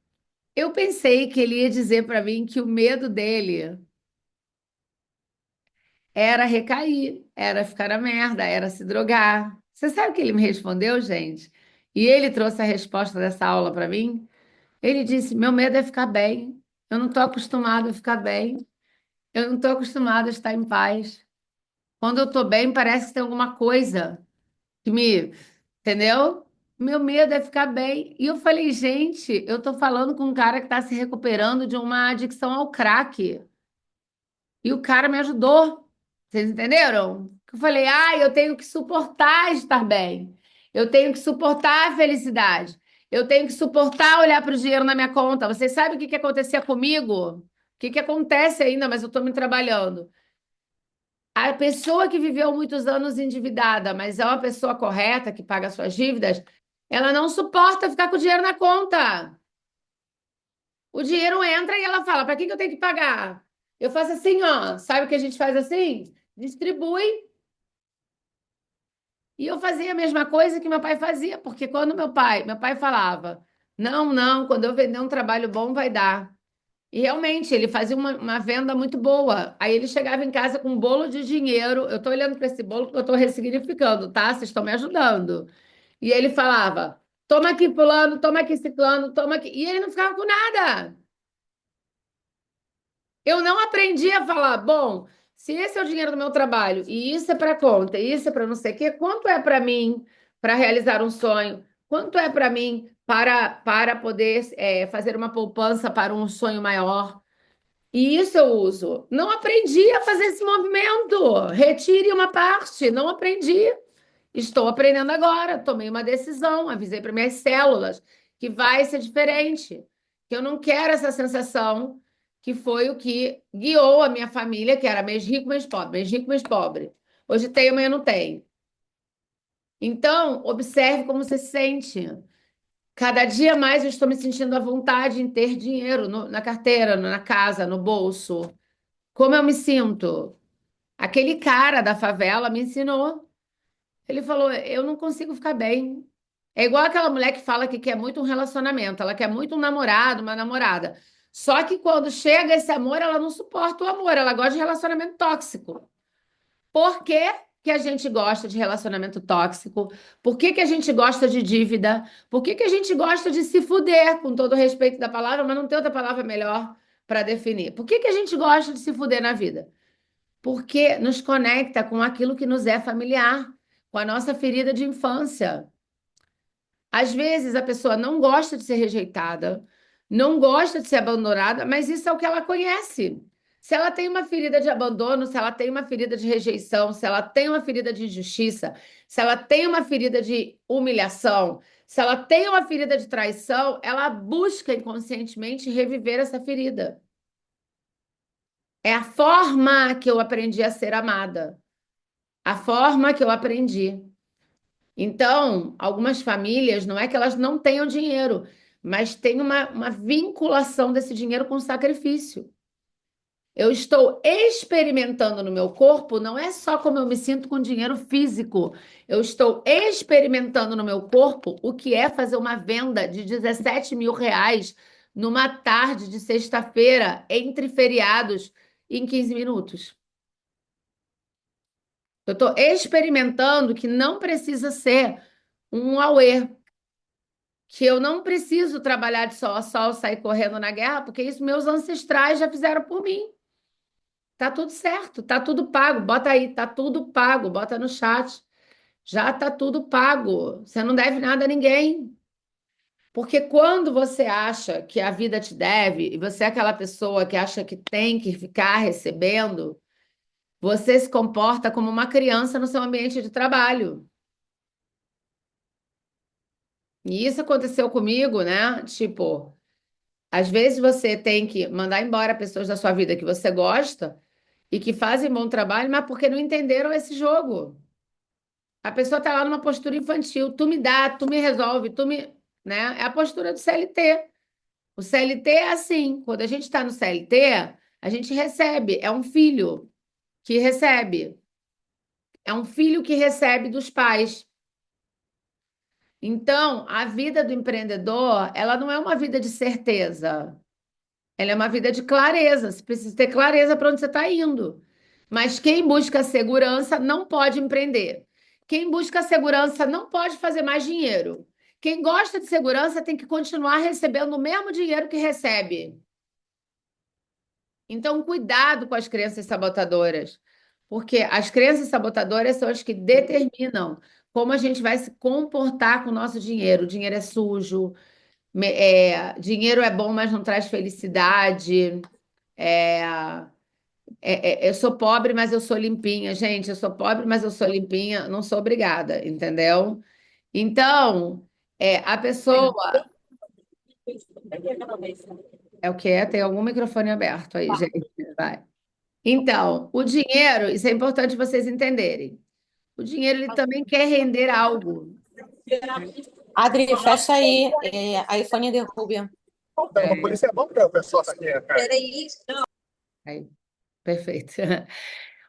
Eu pensei que ele ia dizer para mim que o medo dele era recair, era ficar na merda, era se drogar. Você sabe o que ele me respondeu, gente? E ele trouxe a resposta dessa aula para mim. Ele disse: Meu medo é ficar bem. Eu não estou acostumado a ficar bem. Eu não estou acostumado a estar em paz. Quando eu estou bem, parece que tem alguma coisa que me. Entendeu? Meu medo é ficar bem. E eu falei: Gente, eu estou falando com um cara que está se recuperando de uma adicção ao crack. E o cara me ajudou. Vocês entenderam? Eu falei: Eu tenho que suportar estar bem. Eu tenho que suportar a felicidade. Eu tenho que suportar olhar para o dinheiro na minha conta. Vocês sabem o que que acontecia comigo? O que que acontece ainda, mas eu estou me trabalhando. A pessoa que viveu muitos anos endividada, mas é uma pessoa correta, que paga suas dívidas, ela não suporta ficar com o dinheiro na conta. O dinheiro entra e ela fala: para que que eu tenho que pagar? Eu faço assim, ó. Sabe o que a gente faz assim? Distribui. E eu fazia a mesma coisa que meu pai fazia, porque quando meu pai falava: Não, não, quando eu vender um trabalho bom vai dar. E realmente, ele fazia uma venda muito boa. Aí ele chegava em casa com um bolo de dinheiro. Eu estou olhando para esse bolo porque eu estou ressignificando, tá? Vocês estão me ajudando. E ele falava: Toma aqui, fulano, toma aqui, ciclano, toma aqui. E ele não ficava com nada. Eu não aprendi a falar: Bom, se esse é o dinheiro do meu trabalho e isso é para conta, e isso é para não sei o quê, quanto é para mim para realizar um sonho? Quanto é para mim para poder fazer uma poupança para um sonho maior? E isso eu uso. Não aprendi a fazer esse movimento. Retire uma parte. Não aprendi. Estou aprendendo agora. Tomei uma decisão. Avisei para minhas células que vai ser diferente. Que eu não quero essa sensação que foi o que guiou a minha família, que era mês rico, mês pobre, mês rico, mês pobre. Hoje tem, amanhã não tem. Então, observe como você se sente. Cada dia mais eu estou me sentindo à vontade em ter dinheiro na carteira, na casa, no bolso. Como eu me sinto? Aquele cara da favela me ensinou. Ele falou: Eu não consigo ficar bem. É igual aquela mulher que fala que quer muito um relacionamento, ela quer muito um namorado, uma namorada. Só que quando chega esse amor, ela não suporta o amor, ela gosta de relacionamento tóxico. Por quê? que a gente gosta de relacionamento tóxico? Por que que a gente gosta de dívida? Por que que a gente gosta de se fuder, com todo o respeito da palavra, mas não tem outra palavra melhor para definir? Por que que a gente gosta de se fuder na vida? Porque nos conecta com aquilo que nos é familiar, com a nossa ferida de infância. Às vezes a pessoa não gosta de ser rejeitada, não gosta de ser abandonada, mas isso é o que ela conhece. Se ela tem uma ferida de abandono, se ela tem uma ferida de rejeição, se ela tem uma ferida de injustiça, se ela tem uma ferida de humilhação, se ela tem uma ferida de traição, ela busca inconscientemente reviver essa ferida. É a forma que eu aprendi a ser amada, a forma que eu aprendi. Então, algumas famílias, não é que elas não tenham dinheiro, mas tem uma vinculação desse dinheiro com sacrifício. Eu estou experimentando no meu corpo, não é só como eu me sinto com dinheiro físico. Eu estou experimentando no meu corpo o que é fazer uma venda de 17 mil reais numa tarde de sexta-feira, entre feriados, em 15 minutos. Eu estou experimentando que não precisa ser um auê, que eu não preciso trabalhar de sol a sol, sair correndo na guerra, porque isso meus ancestrais já fizeram por mim. Tá tudo certo, tá tudo pago. Bota aí, tá tudo pago, bota no chat. Já tá tudo pago. Você não deve nada a ninguém. Porque quando você acha que a vida te deve, e você é aquela pessoa que acha que tem que ficar recebendo, você se comporta como uma criança no seu ambiente de trabalho. E isso aconteceu comigo, né? Tipo, às vezes você tem que mandar embora pessoas da sua vida que você gosta e que fazem bom trabalho, mas porque não entenderam esse jogo. A pessoa está lá numa postura infantil. Tu me dá, tu me resolve, tu me. Né? É a postura do CLT. O CLT é assim. Quando a gente está no CLT, a gente recebe. É um filho que recebe. É um filho que recebe dos pais. Então, a vida do empreendedor, ela não é uma vida de certeza. Ela é uma vida de clareza. Você precisa ter clareza para onde você está indo. Mas quem busca segurança não pode empreender. Quem busca segurança não pode fazer mais dinheiro. Quem gosta de segurança tem que continuar recebendo o mesmo dinheiro que recebe. Então, cuidado com as crenças sabotadoras, porque as crenças sabotadoras são as que determinam como a gente vai se comportar com o nosso dinheiro. O dinheiro é sujo, dinheiro é bom, mas não traz felicidade. É, eu sou pobre, mas eu sou limpinha. Gente, eu sou pobre, mas eu sou limpinha. Não sou obrigada, entendeu? Então, a pessoa. É o quê? Tem algum microfone aberto aí, gente. Vai. Então, o dinheiro, isso é importante vocês entenderem. O dinheiro, ele também quer render algo. Adri, fecha aí. iPhone derruba. É, Por isso é bom para o pessoal aqui, cara. aí, perfeito.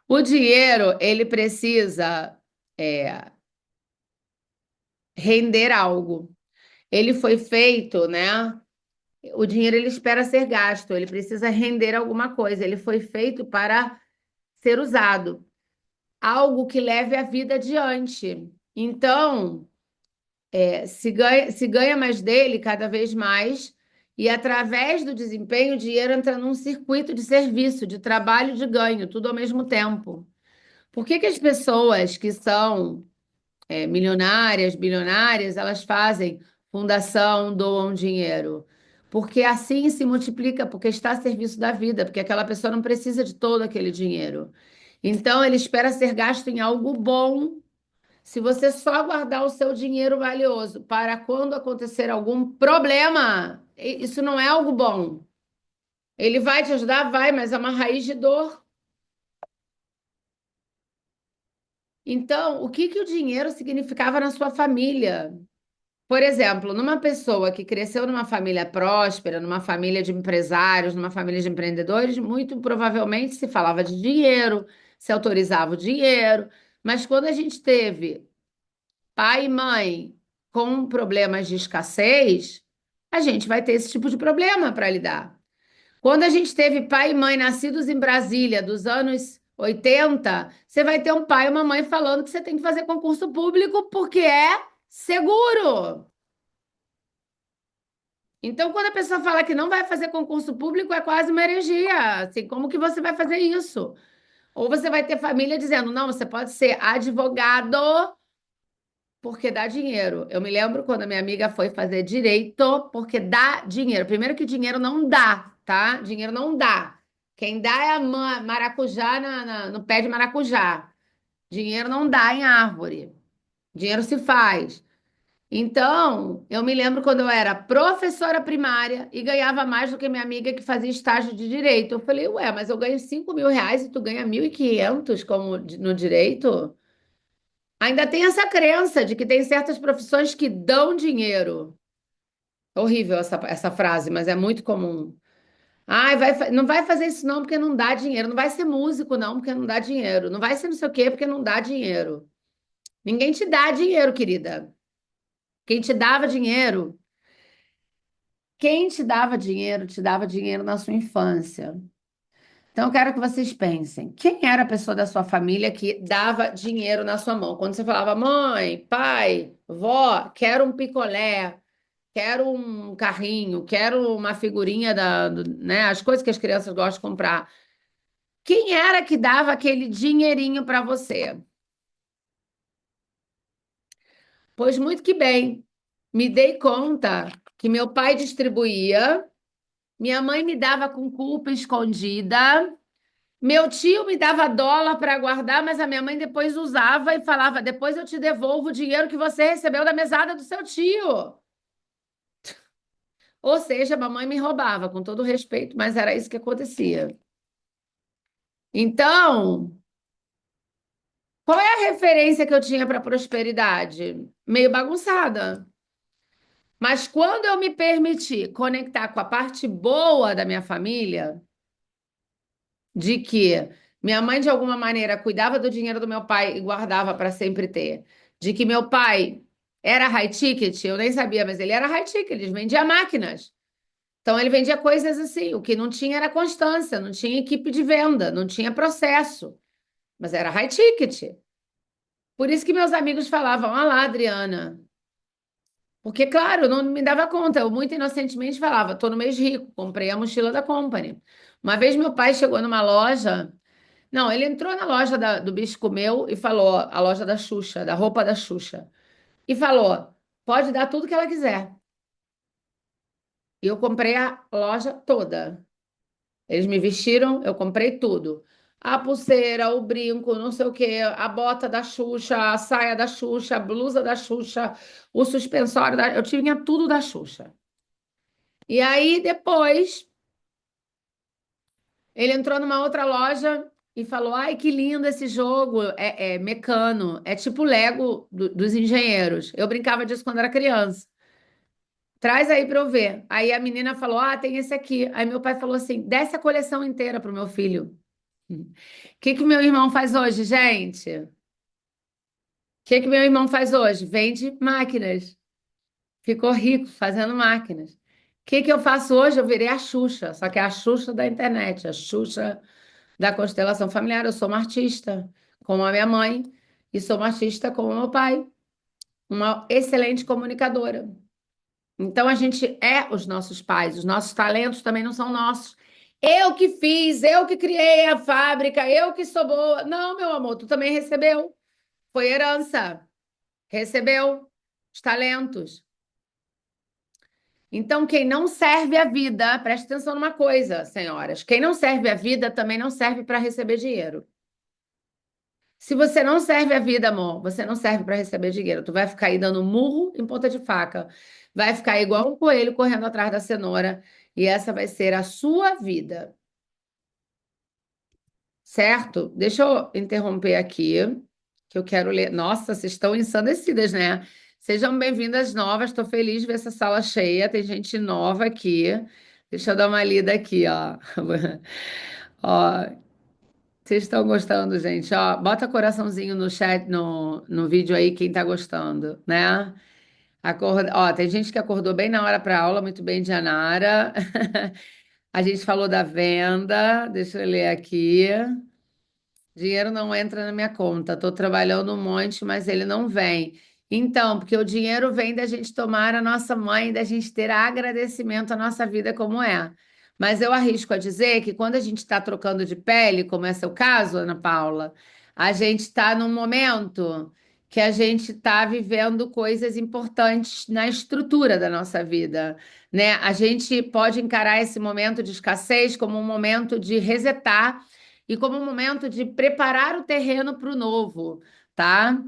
O dinheiro, ele precisa render algo. Ele foi feito, né? O dinheiro ele espera ser gasto, ele precisa render alguma coisa, ele foi feito para ser usado, algo que leve a vida adiante. Então, se ganha mais dele cada vez mais, e através do desempenho, o dinheiro entra num circuito de serviço, de trabalho, de ganho, tudo ao mesmo tempo. Por que que as pessoas que são milionárias, bilionárias, elas fazem fundação, doam dinheiro. Porque assim se multiplica, porque está a serviço da vida, porque aquela pessoa não precisa de todo aquele dinheiro. Então, ele espera ser gasto em algo bom. Se você só guardar o seu dinheiro valioso para quando acontecer algum problema, isso não é algo bom. Ele vai te ajudar? Vai, mas é uma raiz de dor. Então, o que que o dinheiro significava na sua família? Por exemplo, numa pessoa que cresceu numa família próspera, numa família de empresários, numa família de empreendedores, muito provavelmente se falava de dinheiro, se autorizava o dinheiro. Mas quando a gente teve pai e mãe com problemas de escassez, a gente vai ter esse tipo de problema para lidar. Quando a gente teve pai e mãe nascidos em Brasília, dos anos 80, você vai ter um pai e uma mãe falando que você tem que fazer concurso público porque é seguro. Então, quando a pessoa fala que não vai fazer concurso público, é quase uma heresia. Assim, como que você vai fazer isso? Ou você vai ter família dizendo, não, você pode ser advogado porque dá dinheiro. Eu me lembro quando a minha amiga foi fazer direito porque dá dinheiro. Primeiro que dinheiro não dá, tá? Dinheiro não dá. Quem dá é a maracujá no pé de maracujá. Dinheiro não dá em árvore. Dinheiro se faz. Então, eu me lembro quando eu era professora primária e ganhava mais do que minha amiga que fazia estágio de direito. Eu falei, ué, mas eu ganho R$ 5.000 e tu ganha 1.500 como no direito? Ainda tem essa crença de que tem certas profissões que dão dinheiro. Horrível essa frase, mas é muito comum. Ai, não vai fazer isso não porque não dá dinheiro. Não vai ser músico não porque não dá dinheiro. Não vai ser não sei o quê porque não dá dinheiro. Ninguém te dá dinheiro, querida. Quem te dava dinheiro, quem te dava dinheiro na sua infância. Então, eu quero que vocês pensem, quem era a pessoa da sua família que dava dinheiro na sua mão? Quando você falava, mãe, pai, vó, quero um picolé, quero um carrinho, quero uma figurinha né, as coisas que as crianças gostam de comprar. Quem era que dava aquele dinheirinho para você? Pois muito que bem, me dei conta que meu pai distribuía, minha mãe me dava com culpa escondida, meu tio me dava dólar para guardar, mas a minha mãe depois usava e falava: depois eu te devolvo o dinheiro que você recebeu da mesada do seu tio. Ou seja, a mamãe me roubava, com todo respeito, mas era isso que acontecia. Então, qual é a referência que eu tinha para prosperidade? Meio bagunçada. Mas quando eu me permiti conectar com a parte boa da minha família, de que minha mãe, de alguma maneira, cuidava do dinheiro do meu pai e guardava para sempre ter, de que meu pai era high ticket, eu nem sabia, mas ele era high ticket, ele vendia máquinas. Então, ele vendia coisas assim, o que não tinha era constância, não tinha equipe de venda, não tinha processo, mas era high ticket. Por isso que meus amigos falavam, ah lá, Adriana. Porque, claro, eu não me dava conta. Eu muito inocentemente falava, tô no mês rico, comprei a mochila da Company. Uma vez meu pai chegou numa loja. Não, ele entrou na loja do Bicho Comeu e falou, a loja da Xuxa, da roupa da Xuxa, e falou: pode dar tudo que ela quiser. E eu comprei a loja toda. Eles me vestiram, eu comprei tudo. A pulseira, o brinco, não sei o quê, a bota da Xuxa, a saia da Xuxa, a blusa da Xuxa, o suspensório da. Eu tinha tudo da Xuxa. E aí depois ele entrou numa outra loja e falou: ai, que lindo esse jogo, é Mecano, é tipo Lego dos engenheiros. Eu brincava disso quando era criança. Traz aí para eu ver. Aí a menina falou: ah, tem esse aqui. Aí meu pai falou assim: desce a coleção inteira pro meu filho. O que meu irmão faz hoje, gente? O que meu irmão faz hoje? Vende máquinas. Ficou rico fazendo máquinas. O que eu faço hoje? Eu virei a Xuxa, só que é a Xuxa da internet, a Xuxa da constelação familiar. Eu sou uma artista, como a minha mãe, e sou uma artista como o meu pai, uma excelente comunicadora. Então a gente é os nossos pais, os nossos talentos também não são nossos. Eu que fiz, eu que criei a fábrica, eu que sou boa. Não, meu amor, tu também recebeu. Foi herança. Recebeu os talentos. Então, quem não serve a vida, preste atenção numa coisa, senhoras. Quem não serve a vida também não serve para receber dinheiro. Se você não serve a vida, amor, você não serve para receber dinheiro. Tu vai ficar aí dando murro em ponta de faca. Vai ficar igual um coelho correndo atrás da cenoura. E essa vai ser a sua vida. Certo? Deixa eu interromper aqui, que eu quero ler. Nossa, vocês estão ensandecidas, né? Sejam bem-vindas novas. Estou feliz de ver essa sala cheia. Tem gente nova aqui. Deixa eu dar uma lida aqui, ó. Ó, vocês estão gostando, gente? Ó, bota coraçãozinho no chat, no vídeo aí, quem tá gostando, né? Ó, tem gente que acordou bem na hora para aula, muito bem, Dianara. A gente falou da venda, deixa eu ler aqui. Dinheiro não entra na minha conta. Estou trabalhando um monte, mas ele não vem. Então, porque o dinheiro vem da gente tomar a nossa mãe, da gente ter agradecimento à nossa vida como é. Mas eu arrisco a dizer que quando a gente está trocando de pele, como é seu caso, Ana Paula, a gente está num momento que a gente está vivendo coisas importantes na estrutura da nossa vida, né? A gente pode encarar esse momento de escassez como um momento de resetar e como um momento de preparar o terreno para o novo, tá?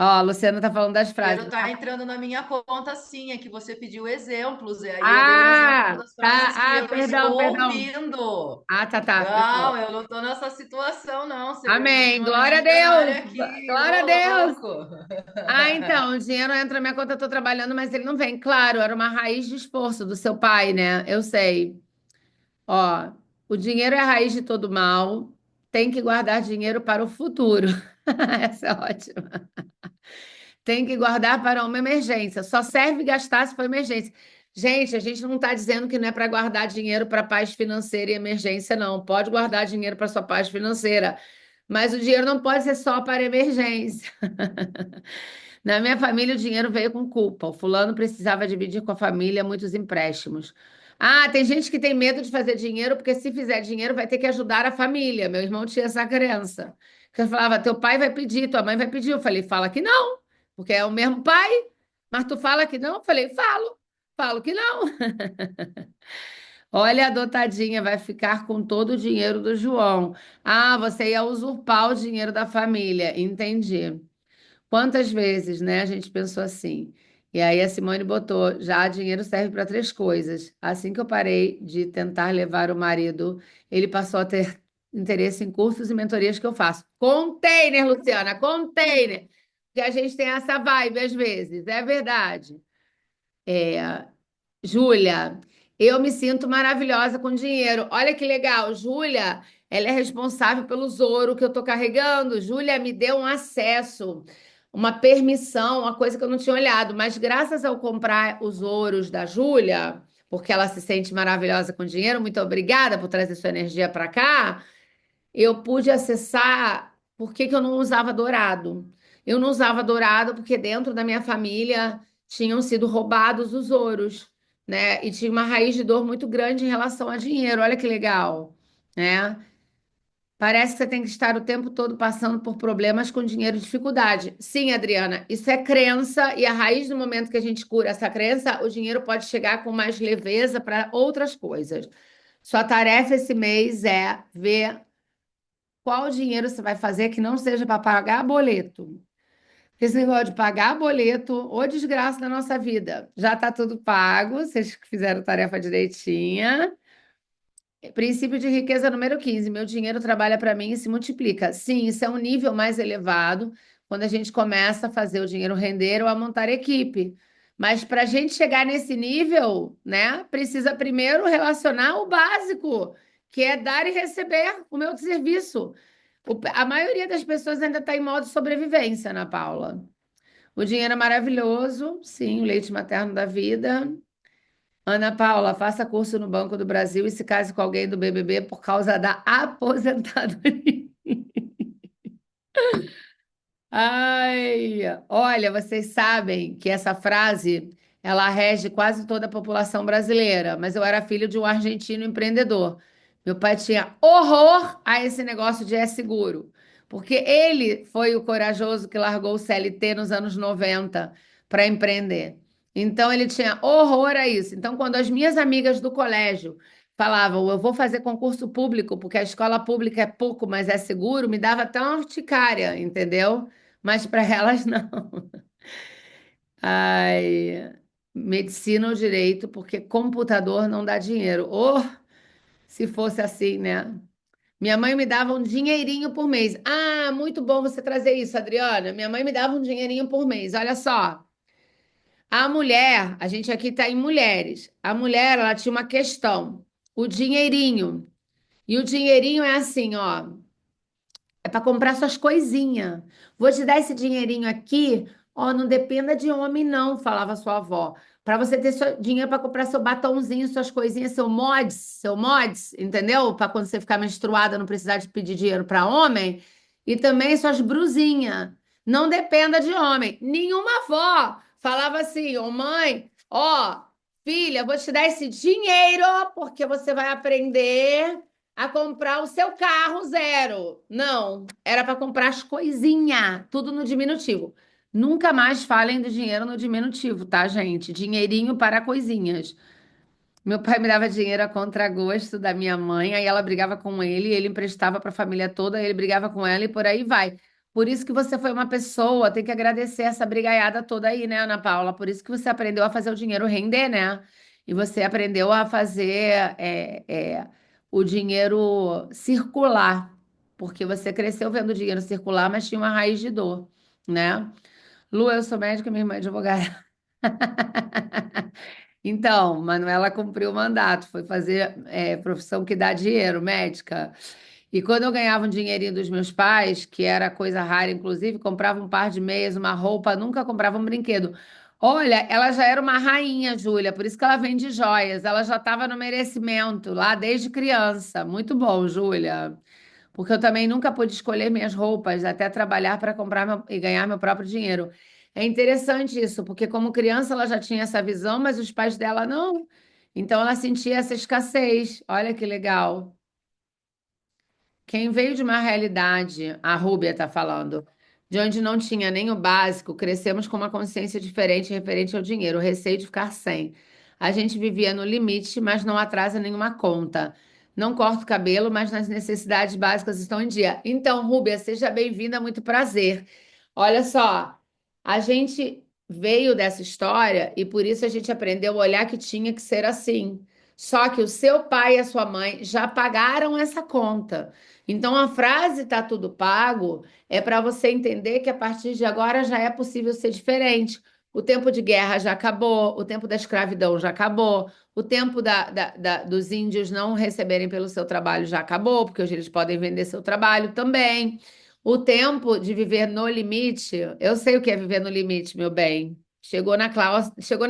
Ó, a Luciana tá falando das Dinheiro frases. está entrando na minha conta, sim. É que você pediu exemplos, e aí eu dei um exemplo Ah, das tá. frases que Ah, eu perdão, estou perdão. ouvindo. Ah, tá. Não, Pessoal. eu não estou nessa situação, não. Você veio pedir Amém. uma Glória a milionária Deus. aqui, Glória a ô Deus. louco. Ah, então, o dinheiro entra na minha conta, eu tô trabalhando, mas ele não vem. Claro, era uma raiz de esforço do seu pai, né? Eu sei. Ó, o dinheiro é a raiz de todo mal. Tem que guardar dinheiro para o futuro. Essa é ótima. Tem que guardar para uma emergência. Só serve gastar se for emergência. Gente, a gente não está dizendo que não é para guardar dinheiro para paz financeira e emergência, não. Pode guardar dinheiro para sua paz financeira, mas o dinheiro não pode ser só para emergência. Na minha família, o dinheiro veio com culpa. O fulano precisava dividir com a família muitos empréstimos. Ah, tem gente que tem medo de fazer dinheiro porque se fizer dinheiro vai ter que ajudar a família. Meu irmão tinha essa crença. Porque eu falava, teu pai vai pedir, tua mãe vai pedir. Eu falei, fala que não, porque é o mesmo pai. Mas tu fala que não? Eu falei, falo que não. Olha, a dotadinha vai ficar com todo o dinheiro do João. Ah, você ia usurpar o dinheiro da família. Entendi. Quantas vezes, né, a gente pensou assim. E aí a Simone botou, já dinheiro serve para três coisas. Assim que eu parei de tentar levar o marido, ele passou a ter interesse em cursos e mentorias que eu faço. Container, Luciana, container. Que a gente tem essa vibe às vezes, é verdade. Júlia, eu me sinto maravilhosa com dinheiro. Olha que legal, Júlia, ela é responsável pelo Zoro que eu estou carregando. Júlia me deu um acesso, uma permissão, uma coisa que eu não tinha olhado. Mas graças ao comprar os Zoros da Júlia, porque ela se sente maravilhosa com dinheiro, muito obrigada por trazer sua energia para cá. Eu pude acessar. Por que que eu não usava dourado? Eu não usava dourado porque dentro da minha família tinham sido roubados os ouros, né? E tinha uma raiz de dor muito grande em relação a dinheiro. Olha que legal, né? Parece que você tem que estar o tempo todo passando por problemas com dinheiro e dificuldade. Sim, Adriana, isso é crença e a raiz do momento que a gente cura essa crença, o dinheiro pode chegar com mais leveza para outras coisas. Sua tarefa esse mês é ver qual dinheiro você vai fazer que não seja para pagar boleto. Porque esse negócio de pagar boleto, ô desgraça da nossa vida. Já está tudo pago, vocês que fizeram tarefa direitinha. Princípio de riqueza número 15. Meu dinheiro trabalha para mim e se multiplica. Sim, isso é um nível mais elevado quando a gente começa a fazer o dinheiro render ou a montar equipe. Mas para a gente chegar nesse nível, né, precisa primeiro relacionar o básico, que é dar e receber o meu serviço. A maioria das pessoas ainda está em modo sobrevivência, Ana Paula. O dinheiro é maravilhoso, sim, o leite materno da vida. Ana Paula, faça curso no Banco do Brasil e se case com alguém do BBB por causa da aposentadoria. Ai, olha, vocês sabem que essa frase ela rege quase toda a população brasileira, mas eu era filho de um argentino empreendedor. Meu pai tinha horror a esse negócio de seguro, porque ele foi o corajoso que largou o CLT nos anos 90 para empreender. Então ele tinha horror a isso. Então, quando as minhas amigas do colégio falavam, eu vou fazer concurso público, porque a escola pública é pouco, mas é seguro, me dava até uma urticária, entendeu? Mas para elas não. Ai, medicina ou direito, porque computador não dá dinheiro. Ou se fosse assim, né? Minha mãe me dava um dinheirinho por mês. Ah, muito bom você trazer isso, Adriana. Minha mãe me dava um dinheirinho por mês. Olha só. A mulher, a gente aqui está em mulheres. A mulher, ela tinha uma questão. O dinheirinho. E o dinheirinho é assim, ó. É para comprar suas coisinhas. Vou te dar esse dinheirinho aqui, ó, não dependa de homem não, falava sua avó. Para você ter seu dinheiro para comprar seu batonzinho, suas coisinhas, seu mods, entendeu? Para quando você ficar menstruada não precisar de pedir dinheiro para homem. E também suas brusinhas. Não dependa de homem. Nenhuma avó falava assim, ô mãe, ó, filha, vou te dar esse dinheiro porque você vai aprender a comprar o seu carro zero. Não, era para comprar as coisinhas, tudo no diminutivo. Nunca mais falem do dinheiro no diminutivo, tá, gente? Dinheirinho para coisinhas. Meu pai me dava dinheiro a contragosto da minha mãe, aí ela brigava com ele emprestava para a família toda, ele brigava com ela e por aí vai. Por isso que você foi uma pessoa, tem que agradecer essa brigaiada toda aí, né, Ana Paula? Por isso que você aprendeu a fazer o dinheiro render, né? E você aprendeu a fazer o dinheiro circular, porque você cresceu vendo o dinheiro circular, mas tinha uma raiz de dor, né? Lu, eu sou médica e minha irmã é advogada. Então, Manuela cumpriu o mandato, foi fazer profissão que dá dinheiro, médica. E quando eu ganhava um dinheirinho dos meus pais, que era coisa rara, inclusive, comprava um par de meias, uma roupa, nunca comprava um brinquedo. Olha, ela já era uma rainha, Júlia, por isso que ela vende joias. Ela já estava no merecimento lá desde criança. Muito bom, Júlia. Porque eu também nunca pude escolher minhas roupas, até trabalhar para comprar e ganhar meu próprio dinheiro. É interessante isso, porque como criança ela já tinha essa visão, mas os pais dela não. Então ela sentia essa escassez. Olha que legal. Quem veio de uma realidade, a Rúbia está falando, de onde não tinha nem o básico, crescemos com uma consciência diferente referente ao dinheiro, o receio de ficar sem. A gente vivia no limite, mas não atrasa nenhuma conta. Não corta o cabelo, mas nas necessidades básicas estão em dia. Então, Rúbia, seja bem-vinda, muito prazer. Olha só, a gente veio dessa história e por isso a gente aprendeu a olhar que tinha que ser assim. Só que o seu pai e a sua mãe já pagaram essa conta. Então a frase "tá tudo pago" é para você entender que a partir de agora já é possível ser diferente. O tempo de guerra já acabou, o tempo da escravidão já acabou, o tempo dos índios não receberem pelo seu trabalho já acabou, porque hoje eles podem vender seu trabalho também. O tempo de viver no limite, eu sei o que é viver no limite, meu bem. Chegou na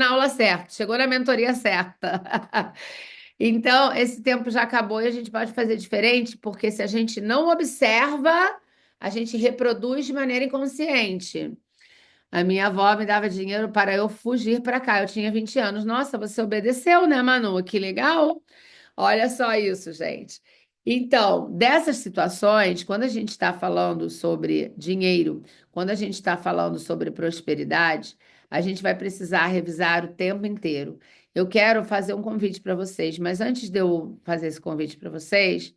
aula certa, chegou na mentoria certa. Então, esse tempo já acabou e a gente pode fazer diferente, porque se a gente não observa, a gente reproduz de maneira inconsciente. A minha avó me dava dinheiro para eu fugir para cá. Eu tinha 20 anos. Nossa, você obedeceu, né, Manu? Que legal. Olha só isso, gente. Então, dessas situações, quando a gente está falando sobre dinheiro, quando a gente está falando sobre prosperidade, a gente vai precisar revisar o tempo inteiro. Eu quero fazer um convite para vocês, mas antes de eu fazer esse convite para vocês,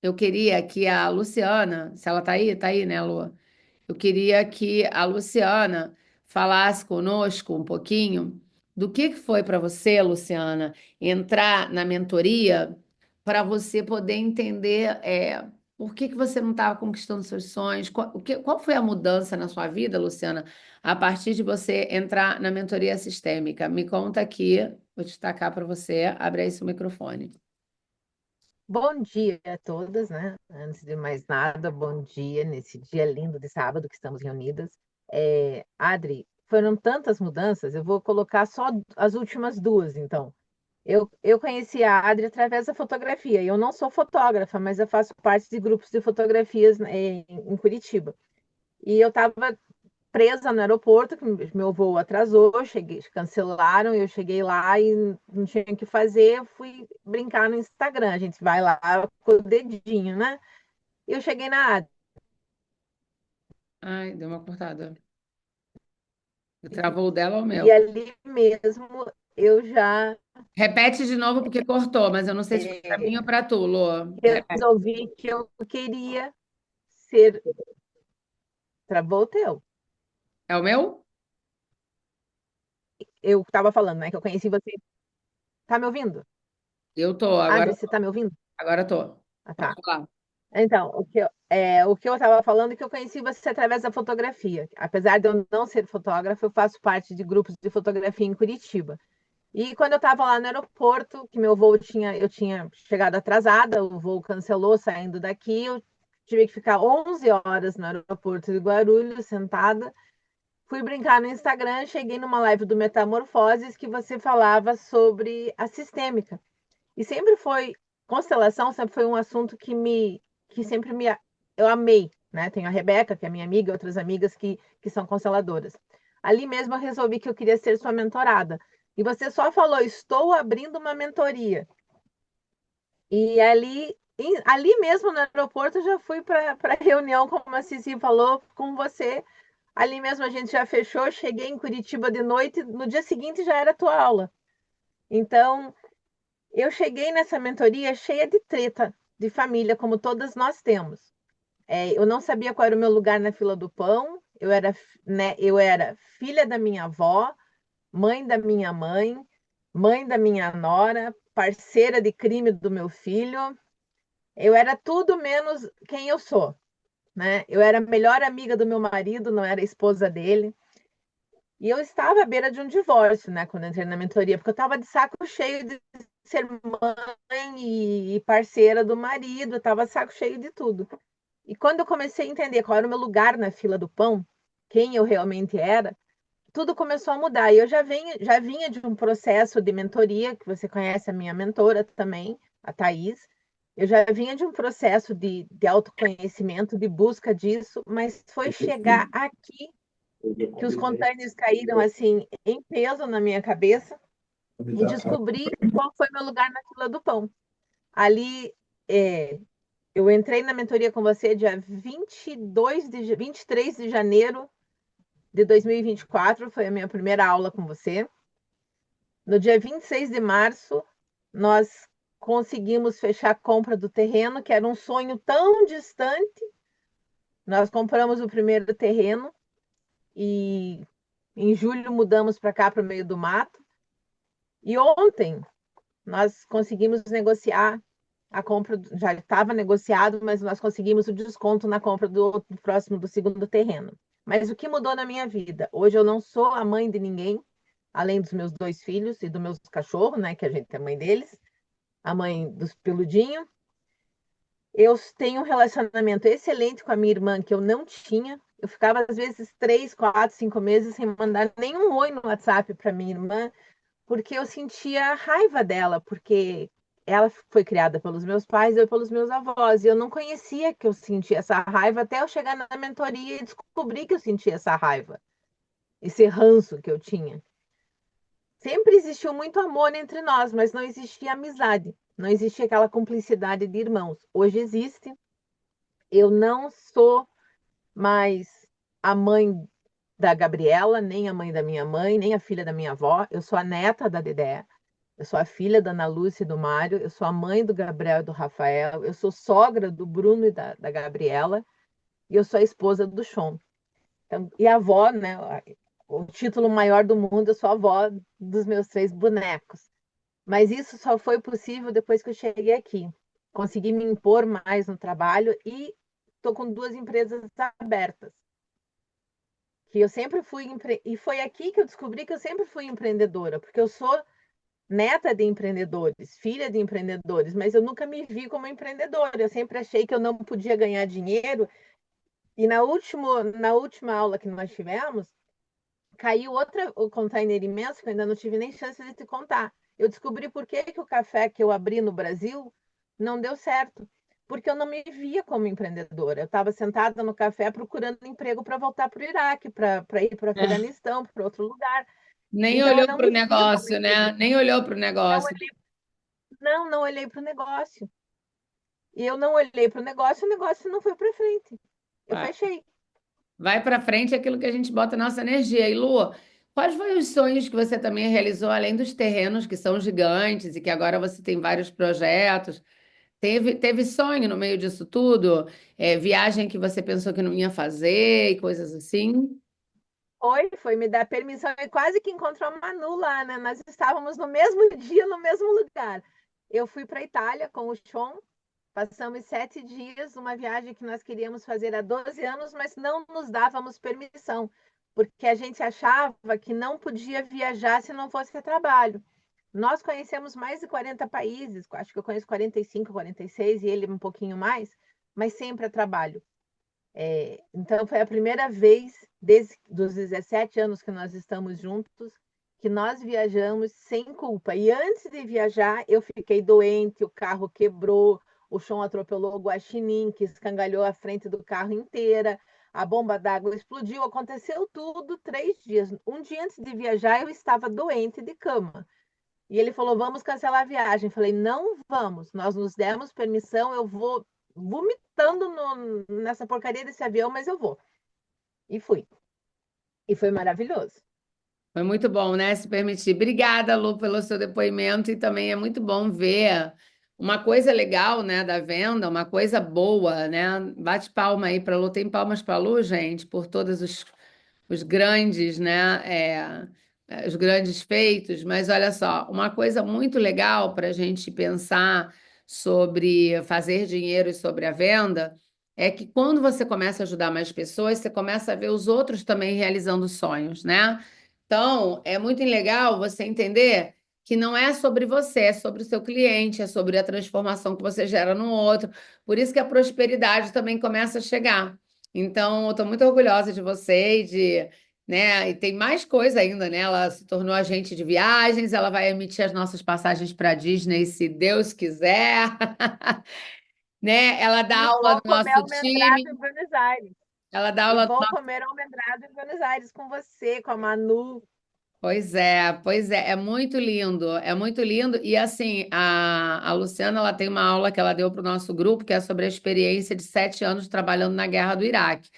eu queria que a Luciana, se ela tá aí, né, Lu? Eu queria que a Luciana falasse conosco um pouquinho do que foi para você, Luciana, entrar na mentoria para você poder entender por que você não estava conquistando seus sonhos, qual foi a mudança na sua vida, Luciana, a partir de você entrar na mentoria sistêmica. Me conta aqui, vou destacar para você, abre aí seu microfone. Bom dia a todas, né? Antes de mais nada, bom dia nesse dia lindo de sábado que estamos reunidas. Adri, foram tantas mudanças, eu vou colocar só as últimas duas, então. Eu conheci a Adri através da fotografia. Eu não sou fotógrafa, mas eu faço parte de grupos de fotografias, em Curitiba. E eu estava presa no aeroporto, que meu voo atrasou, cheguei, cancelaram, eu cheguei lá e não tinha o que fazer, eu fui brincar no Instagram. A gente vai lá com o dedinho, né? E eu cheguei na área. Ai, deu uma cortada. Travou o dela ou o E meu? ali mesmo eu já Repete de novo porque cortou, mas eu não sei se foi para mim ou para tu, Lô. Repete. resolvi que eu queria ser. Travou o teu. É o meu? Eu estava falando, né? Que eu conheci você. Tá me ouvindo? Eu tô, Adri, você tá me ouvindo? agora tô. Ah, Pode tá. falar. Então, o que eu estava falando é que eu conheci você através da fotografia. Apesar de eu não ser fotógrafa, eu faço parte de grupos de fotografia em Curitiba. E quando eu estava lá no aeroporto, que meu voo eu tinha chegado atrasada, o voo cancelou saindo daqui, eu tive que ficar 11 horas no aeroporto de Guarulhos, sentada. Fui brincar no Instagram, cheguei numa live do Metamorfoses que você falava sobre a sistêmica. E sempre foi, constelação sempre foi um assunto que sempre eu amei, né? Tenho a Rebeca, que é minha amiga, e outras amigas que são consteladoras. Ali mesmo eu resolvi que eu queria ser sua mentorada. E você só falou, estou abrindo uma mentoria. E ali mesmo no aeroporto eu já fui para a reunião, como a Cici falou, com você. Ali mesmo a gente já fechou, cheguei em Curitiba de noite, no dia seguinte já era a tua aula. Então, eu cheguei nessa mentoria cheia de treta de família, como todas nós temos. Eu não sabia qual era o meu lugar na fila do pão, eu era filha da minha avó, mãe da minha mãe, mãe da minha nora, parceira de crime do meu filho. Eu era tudo menos quem eu sou, né? Eu era a melhor amiga do meu marido, não era a esposa dele. E eu estava à beira de um divórcio, né, quando entrei na mentoria, porque eu estava de saco cheio de ser mãe e parceira do marido, eu estava de saco cheio de tudo. E quando eu comecei a entender qual era o meu lugar na fila do pão, quem eu realmente era, tudo começou a mudar. E eu já vinha de um processo de mentoria, que você conhece a minha mentora também, a Thaís. Eu já vinha de um processo de autoconhecimento, de busca disso, mas foi chegar aqui que os containers caíram assim em peso na minha cabeça e descobri qual foi meu lugar na fila do pão. Ali, eu entrei na mentoria com você dia 23 de janeiro de 2024, foi a minha primeira aula com você. No dia 26 de março, nós conseguimos fechar a compra do terreno, que era um sonho tão distante. Nós compramos o primeiro terreno e em julho mudamos para cá, para o meio do mato. E ontem nós conseguimos negociar a compra, já estava negociado, mas nós conseguimos o desconto na compra do próximo, do segundo terreno. Mas o que mudou na minha vida? Hoje eu não sou a mãe de ninguém, além dos meus 2 filhos e dos meus cachorros, né, que a gente é mãe deles, a mãe dos peludinhos. Eu tenho um relacionamento excelente com a minha irmã, que eu não tinha. Eu ficava, às vezes, 3, 4, 5 meses sem mandar nenhum oi no WhatsApp para minha irmã, porque eu sentia raiva dela, porque ela foi criada pelos meus pais, eu pelos meus avós, e eu não conhecia que eu sentia essa raiva até eu chegar na mentoria e descobrir que eu sentia essa raiva, esse ranço que eu tinha. Sempre existiu muito amor entre nós, mas não existia amizade, não existia aquela cumplicidade de irmãos. Hoje existe. Eu não sou mais a mãe da Gabriela, nem a mãe da minha mãe, nem a filha da minha avó. Eu sou a neta da Dedé. Eu sou a filha da Ana Lúcia e do Mário. Eu sou a mãe do Gabriel e do Rafael. Eu sou sogra do Bruno e da Gabriela. E eu sou a esposa do Sean. Então, e a avó, né? O título maior do mundo, eu sou a avó dos meus 3 bonecos. Mas isso só foi possível depois que eu cheguei aqui. Consegui me impor mais no trabalho e estou com 2 empresas abertas. Que eu sempre fui e foi aqui que eu descobri que eu sempre fui empreendedora, porque eu sou neta de empreendedores, filha de empreendedores, mas eu nunca me vi como empreendedora. Eu sempre achei que eu não podia ganhar dinheiro. E na última aula que nós tivemos, caiu o container imenso, que eu ainda não tive nem chance de te contar. Eu descobri por que o café que eu abri no Brasil não deu certo. Porque eu não me via como empreendedora. Eu estava sentada no café procurando emprego para voltar para o Iraque, para ir para o Afeganistão, para outro lugar. Nem Então, eu olhou não para o me via como negócio, né? empreendedora. Nem olhou para o Não negócio. olhei, não olhei para o negócio. E eu não olhei para o negócio não foi para frente. Eu Vai, fechei. vai para frente aquilo que a gente bota nossa energia. E Lu, quais foram os sonhos que você também realizou, além dos terrenos que são gigantes e que agora você tem vários projetos? Teve sonho no meio disso tudo? Viagem que você pensou que não ia fazer e coisas assim? Foi me dar permissão e quase que encontrou a Manu lá, né? Nós estávamos no mesmo dia, no mesmo lugar. Eu fui para a Itália com o Sean, passamos 7 dias, uma viagem que nós queríamos fazer há 12 anos, mas não nos dávamos permissão, porque a gente achava que não podia viajar se não fosse a trabalho. Nós conhecemos mais de 40 países, acho que eu conheço 45, 46 e ele um pouquinho mais, mas sempre a trabalho. Então, foi a primeira vez, desde os 17 anos que nós estamos juntos, que nós viajamos sem culpa. E antes de viajar, eu fiquei doente, o carro quebrou, o chão atropelou o guaxinim, que escangalhou a frente do carro inteira, a bomba d'água explodiu, aconteceu tudo 3 dias. Um dia antes de viajar, eu estava doente de cama. E ele falou: vamos cancelar a viagem. Falei: não vamos, nós nos demos permissão, eu vou vomitando nessa porcaria desse avião, mas eu vou. E fui. E foi maravilhoso. Foi muito bom, né? Se permitir. Obrigada, Lu, pelo seu depoimento. E também é muito bom ver uma coisa legal, né, da venda, uma coisa boa, né? Bate palma aí para Lu. Tem palmas para Lu, gente, por todos os grandes, né? Os grandes feitos. Mas olha só, uma coisa muito legal para a gente pensar sobre fazer dinheiro e sobre a venda é que quando você começa a ajudar mais pessoas, você começa a ver os outros também realizando sonhos, né? Então, é muito legal você entender que não é sobre você, é sobre o seu cliente, é sobre a transformação que você gera no outro. Por isso que a prosperidade também começa a chegar. Então, eu estou muito orgulhosa de você e de, né? E tem mais coisa ainda, né? Ela se tornou agente de viagens, ela vai emitir as nossas passagens para a Disney, se Deus quiser, né? Ela dá E aula vou no comer nosso almendrado time, em Buenos Aires. ela dá E aula. vou comer almendrado em Buenos Aires com você, com a Manu. Pois é muito lindo, é muito lindo. E assim, a Luciana, ela tem uma aula que ela deu para o nosso grupo, que é sobre a experiência de 7 anos trabalhando na guerra do Iraque.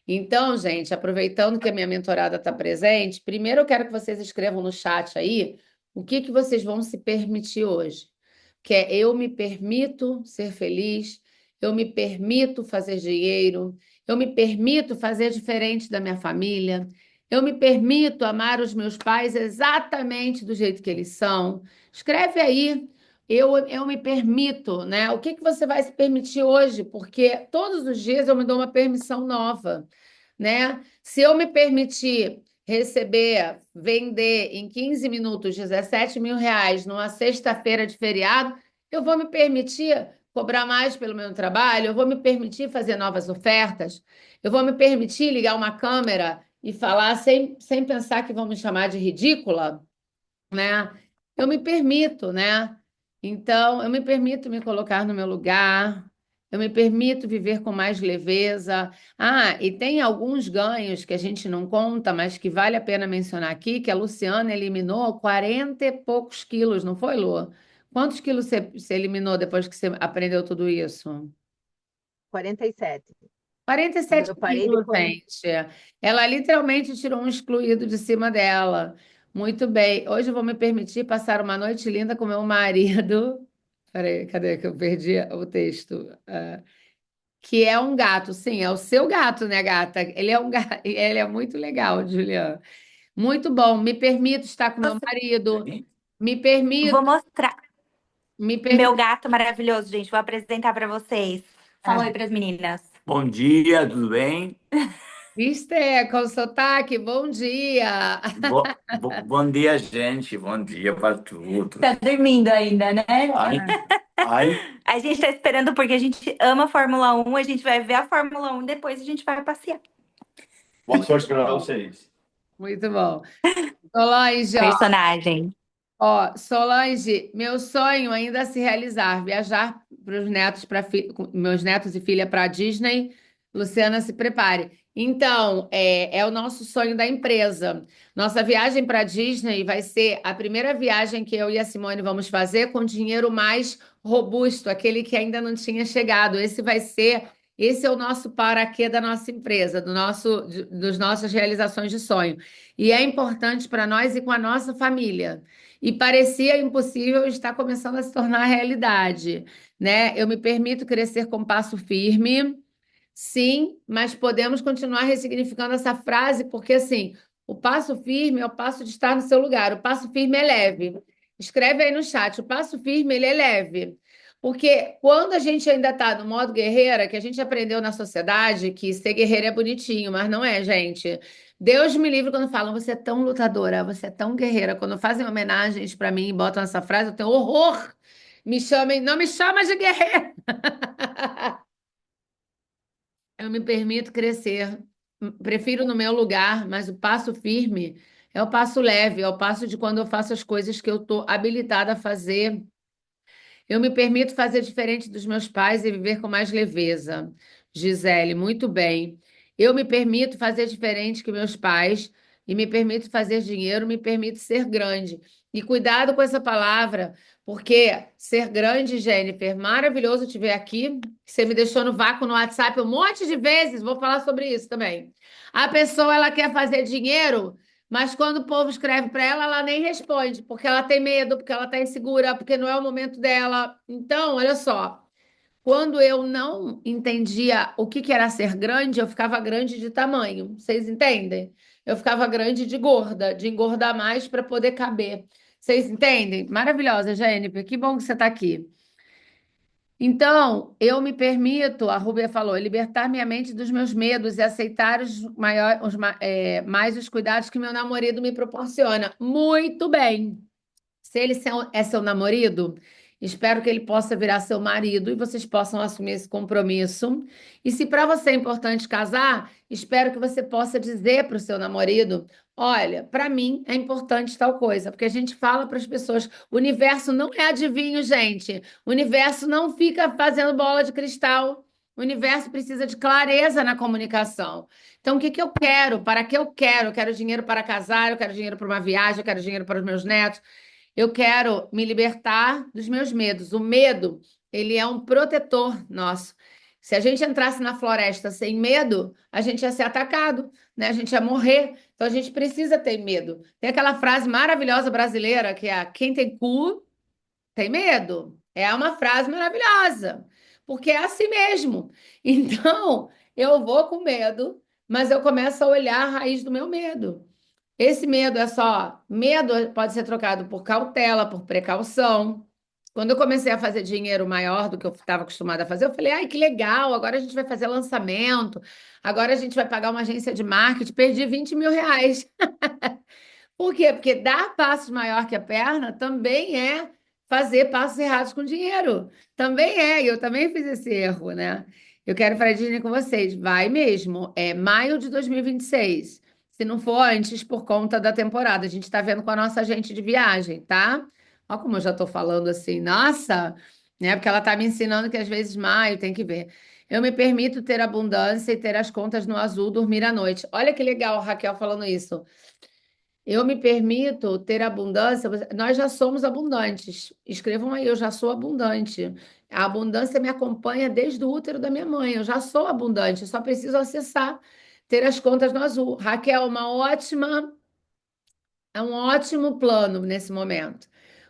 Então, gente, aproveitando que a minha mentorada está presente, primeiro eu quero que vocês escrevam no chat aí o que que vocês vão se permitir hoje. Que é eu me permito ser feliz, eu me permito fazer dinheiro, eu me permito fazer diferente da minha família. Eu me permito amar os meus pais exatamente do jeito que eles são. Escreve aí. Eu me permito, né? O que que você vai se permitir hoje? Porque todos os dias eu me dou uma permissão nova, né? Se eu me permitir receber, vender em 15 minutos 17 mil reais numa sexta-feira de feriado, eu vou me permitir cobrar mais pelo meu trabalho, eu vou me permitir fazer novas ofertas, eu vou me permitir ligar uma câmera e falar sem pensar que vão me chamar de ridícula, né? Eu me permito, né? Então, eu me permito me colocar no meu lugar, eu me permito viver com mais leveza. Ah, e tem alguns ganhos que a gente não conta, mas que vale a pena mencionar aqui, que a Luciana eliminou 40 e poucos quilos, não foi, Lu? Quantos quilos você eliminou depois que você aprendeu tudo isso? 47. quarenta e Quando sete eu parei de quilos, comer. gente. Ela literalmente tirou um excluído de cima dela. Muito bem. Hoje eu vou me permitir passar uma noite linda com meu marido. Peraí, cadê que eu perdi o texto? Que é um gato. Sim, é o seu gato, né, gata? Ele é um gato. Ele é muito legal, Juliana. Muito bom. Me permito estar com meu Nossa, marido. Me permito, vou mostrar me meu permito. gato maravilhoso, gente. Vou apresentar para vocês. Fala oi para as meninas. Bom dia, tudo bem? Viste, com sotaque, bom dia. Bom dia, gente. Bom dia para tudo. Tá dormindo ainda, né? Ai, ai, A gente tá esperando porque a gente ama a Fórmula 1. A gente vai ver a Fórmula 1 depois a gente vai passear. boa sorte para vocês. Muito bom. Solange, Personagem. Solange, meu sonho ainda a se realizar, viajar para os netos, com meus netos e filha para a Disney. Luciana, se prepare. Então, é o nosso sonho da empresa. Nossa viagem para a Disney vai ser a primeira viagem que eu e a Simone vamos fazer com dinheiro mais robusto, aquele que ainda não tinha chegado. Esse é o nosso paraquê da nossa empresa, dos nossas realizações de sonho. E é importante para nós e com a nossa família. E parecia impossível, está começando a se tornar realidade, né? Eu me permito crescer com passo firme, sim, mas podemos continuar ressignificando essa frase, porque assim, o passo firme é o passo de estar no seu lugar, o passo firme é leve. Escreve aí no chat, o passo firme ele é leve. Porque quando a gente ainda está no modo guerreira, que a gente aprendeu na sociedade que ser guerreira é bonitinho, mas não é, gente. Deus me livre quando falam, você é tão lutadora, você é tão guerreira. Quando fazem homenagens para mim e botam essa frase, eu tenho horror. Me chamem, não me chama de guerreira. Eu me permito crescer. Prefiro no meu lugar, mas o passo firme é o passo leve, é o passo de quando eu faço as coisas que eu estou habilitada a fazer. Eu me permito fazer diferente dos meus pais e viver com mais leveza. Gisele, muito bem. Eu me permito fazer diferente que meus pais e me permito fazer dinheiro, me permito ser grande. E cuidado com essa palavra, porque ser grande, Jennifer, maravilhoso te ver aqui. Você me deixou no vácuo no WhatsApp um monte de vezes, vou falar sobre isso também. A pessoa, ela quer fazer dinheiro, mas quando o povo escreve para ela, ela nem responde, porque ela tem medo, porque ela está insegura, porque não é o momento dela. Então, olha só. Quando eu não entendia o que era ser grande, eu ficava grande de tamanho. Vocês entendem? Eu ficava grande de gorda, de engordar mais para poder caber. Vocês entendem? Maravilhosa, Jennifer. Que bom que você está aqui. Então, eu me permito, a Rúbia falou, libertar minha mente dos meus medos e aceitar mais os cuidados que meu namorado me proporciona. Muito bem. Se ele é seu namorado, espero que ele possa virar seu marido e vocês possam assumir esse compromisso. E se para você é importante casar, espero que você possa dizer para o seu namorado: olha, para mim é importante tal coisa, porque a gente fala para as pessoas, o universo não é adivinho, gente. O universo não fica fazendo bola de cristal. O universo precisa de clareza na comunicação. Então, o que que eu quero? Para que eu quero? Eu quero dinheiro para casar, eu quero dinheiro para uma viagem, eu quero dinheiro para os meus netos. Eu quero me libertar dos meus medos. O medo, ele é um protetor nosso. Se a gente entrasse na floresta sem medo, a gente ia ser atacado, né? A gente ia morrer. Então a gente precisa ter medo. Tem aquela frase maravilhosa brasileira que é: quem tem cu tem medo. É uma frase maravilhosa, porque é assim mesmo. Então, eu vou com medo, mas eu começo a olhar a raiz do meu medo. Esse medo é só. Medo pode ser trocado por cautela, por precaução. Quando eu comecei a fazer dinheiro maior do que eu estava acostumada a fazer, eu falei: ai, que legal, agora a gente vai fazer lançamento, agora a gente vai pagar uma agência de marketing, perdi 20 mil reais. Por quê? Porque dar passos maior que a perna também é fazer passos errados com dinheiro. Também é, e eu também fiz esse erro, né? Eu quero falar de com vocês. Vai mesmo, é maio de 2026. Se não for antes, por conta da temporada. A gente está vendo com a nossa agente de viagem, tá? Olha como eu já estou falando assim, nossa, né? Porque ela está me ensinando que às vezes maio tem que ver. Eu me permito ter abundância e ter as contas no azul, dormir à noite. Olha que legal, Raquel, falando isso. Eu me permito ter abundância. Nós já somos abundantes. Escrevam aí, eu já sou abundante. A abundância me acompanha desde o útero da minha mãe. Eu já sou abundante, eu só preciso acessar, ter as contas no azul. Raquel, é um ótimo plano nesse momento,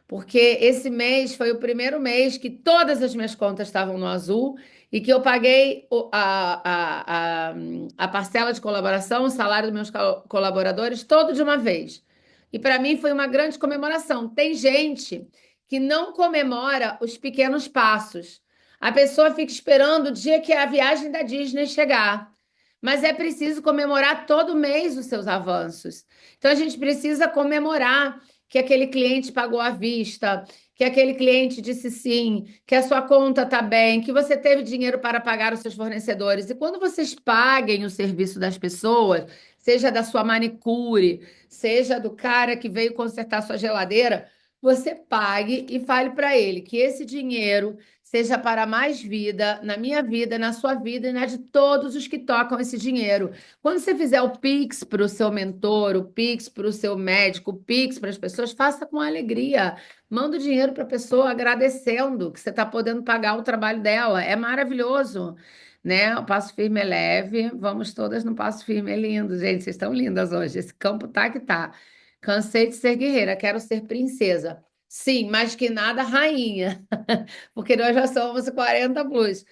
porque esse mês foi o primeiro mês que todas as minhas contas estavam no azul e que eu paguei a parcela de colaboração, o salário dos meus colaboradores, todo de uma vez. E para mim foi uma grande comemoração. Tem gente que não comemora os pequenos passos. A pessoa fica esperando o dia que a viagem da Disney chegar. Mas é preciso comemorar todo mês os seus avanços. Então a gente precisa comemorar que aquele cliente pagou à vista, que aquele cliente disse sim, que a sua conta está bem, que você teve dinheiro para pagar os seus fornecedores. E quando vocês paguem o serviço das pessoas, seja da sua manicure, seja do cara que veio consertar sua geladeira, você pague e fale para ele que esse dinheiro seja para mais vida, na minha vida, na sua vida e na de todos os que tocam esse dinheiro. Quando você fizer o Pix para o seu mentor, o Pix para o seu médico, o Pix para as pessoas, faça com alegria. Manda o dinheiro para a pessoa agradecendo que você está podendo pagar o trabalho dela. É maravilhoso, né? O Passo Firme é leve. Vamos todas no Passo Firme. É lindo, gente. Vocês estão lindas hoje. Esse campo tá que tá. Cansei de ser guerreira, quero ser princesa. Sim, mais que nada, rainha. Porque nós já somos 40 plus. O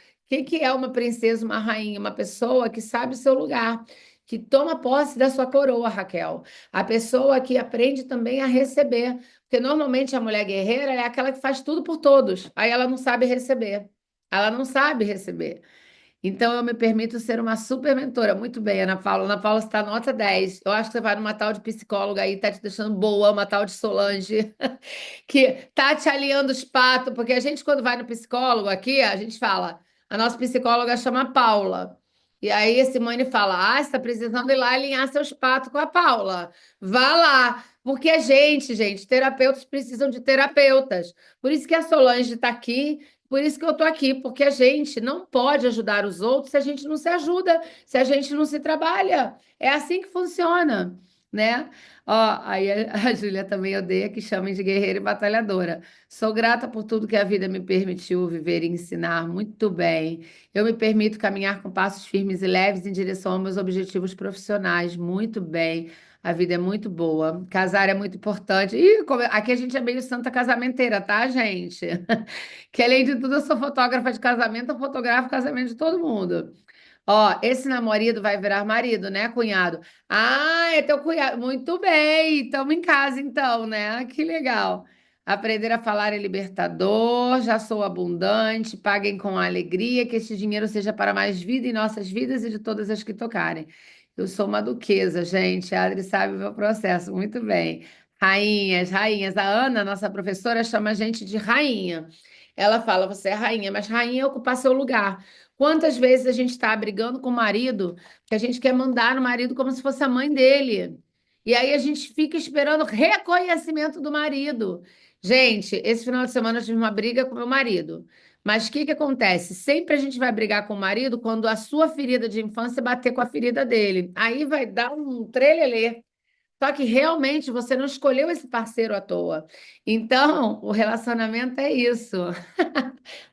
que é uma princesa, uma rainha? Uma pessoa que sabe o seu lugar, que toma posse da sua coroa, Raquel. A pessoa que aprende também a receber. Porque normalmente a mulher guerreira é aquela que faz tudo por todos. Aí ela não sabe receber. Ela não sabe receber. Então, eu me permito ser uma super mentora. Muito bem, Ana Paula. Ana Paula está nota 10. Eu acho que você vai numa tal de psicóloga aí, tá te deixando boa, uma tal de Solange, que tá te alinhando os patos, porque a gente, quando vai no psicólogo aqui, a gente fala, a nossa psicóloga chama Paula. E aí a Simone fala: você está precisando ir lá alinhar seus patos com a Paula. Vá lá. Porque a gente, terapeutas precisam de terapeutas. Por isso que a Solange está aqui, por isso que eu estou aqui, porque a gente não pode ajudar os outros se a gente não se ajuda, se a gente não se trabalha. É assim que funciona, né? Ó, aí a Júlia também odeia que chamem de guerreira e batalhadora. Sou grata por tudo que a vida me permitiu viver e ensinar. Muito bem. Eu me permito caminhar com passos firmes e leves em direção aos meus objetivos profissionais. Muito bem. A vida é muito boa. Casar é muito importante. Aqui a gente é meio santa casamenteira, tá, gente? Que além de tudo, eu sou fotógrafa de casamento, eu fotografo o casamento de todo mundo. Ó, esse namorado vai virar marido, né, cunhado? Ah, é teu cunhado. Muito bem, estamos em casa então, né? Que legal. Aprender a falar é libertador, já sou abundante, paguem com alegria, que este dinheiro seja para mais vida em nossas vidas e de todas as que tocarem. Eu sou uma duquesa, gente. A Adri sabe o meu processo, muito bem. Rainhas, rainhas. A Ana, nossa professora, chama a gente de rainha. Ela fala, você é rainha, mas rainha é ocupar seu lugar. Quantas vezes a gente está brigando com o marido, que a gente quer mandar no marido como se fosse a mãe dele. E aí a gente fica esperando reconhecimento do marido. Gente, esse final de semana eu tive uma briga com meu marido. Mas o que que acontece? Sempre a gente vai brigar com o marido quando a sua ferida de infância bater com a ferida dele. Aí vai dar um trelelê. Só que realmente você não escolheu esse parceiro à toa. Então, o relacionamento é isso.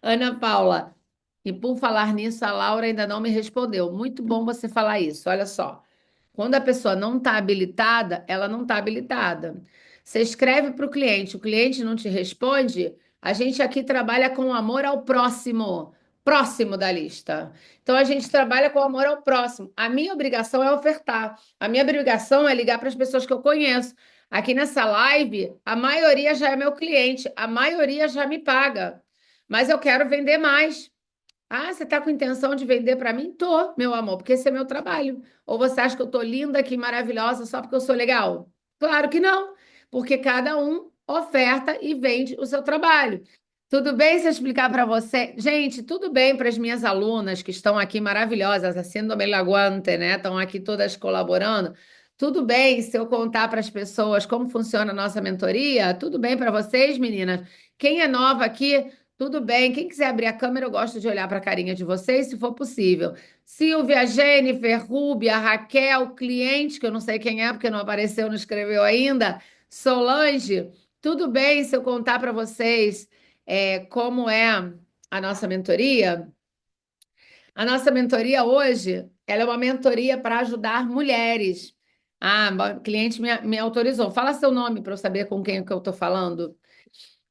Ana Paula, e por falar nisso, a Laura ainda não me respondeu. Muito bom você falar isso. Olha só. Quando a pessoa não está habilitada, ela não está habilitada. Você escreve para o cliente não te responde, a gente aqui trabalha com amor ao próximo, próximo da lista. Então a gente trabalha com amor ao próximo. A minha obrigação é ofertar, a minha obrigação é ligar para as pessoas que eu conheço. Aqui nessa live, a maioria já é meu cliente, a maioria já me paga, mas eu quero vender mais. Ah, você está com intenção de vender para mim? Tô, meu amor, porque esse é meu trabalho. Ou você acha que eu tô linda aqui, maravilhosa, só porque eu sou legal? Claro que não, porque cada um oferta e vende o seu trabalho. Tudo bem se eu explicar para você? Gente, tudo bem para as minhas alunas que estão aqui maravilhosas, haciendo-me el aguante, né? Estão aqui todas colaborando. Tudo bem se eu contar para as pessoas como funciona a nossa mentoria? Tudo bem para vocês, meninas? Quem é nova aqui? Tudo bem. Quem quiser abrir a câmera, eu gosto de olhar para a carinha de vocês, se for possível. Silvia, Jennifer, Rúbia, Raquel, cliente, que eu não sei quem é, porque não apareceu, não escreveu ainda. Solange, tudo bem se eu contar para vocês como é a nossa mentoria? A nossa mentoria hoje, ela é uma mentoria para ajudar mulheres. Ah, o cliente me autorizou. Fala seu nome para eu saber com quem que eu estou falando.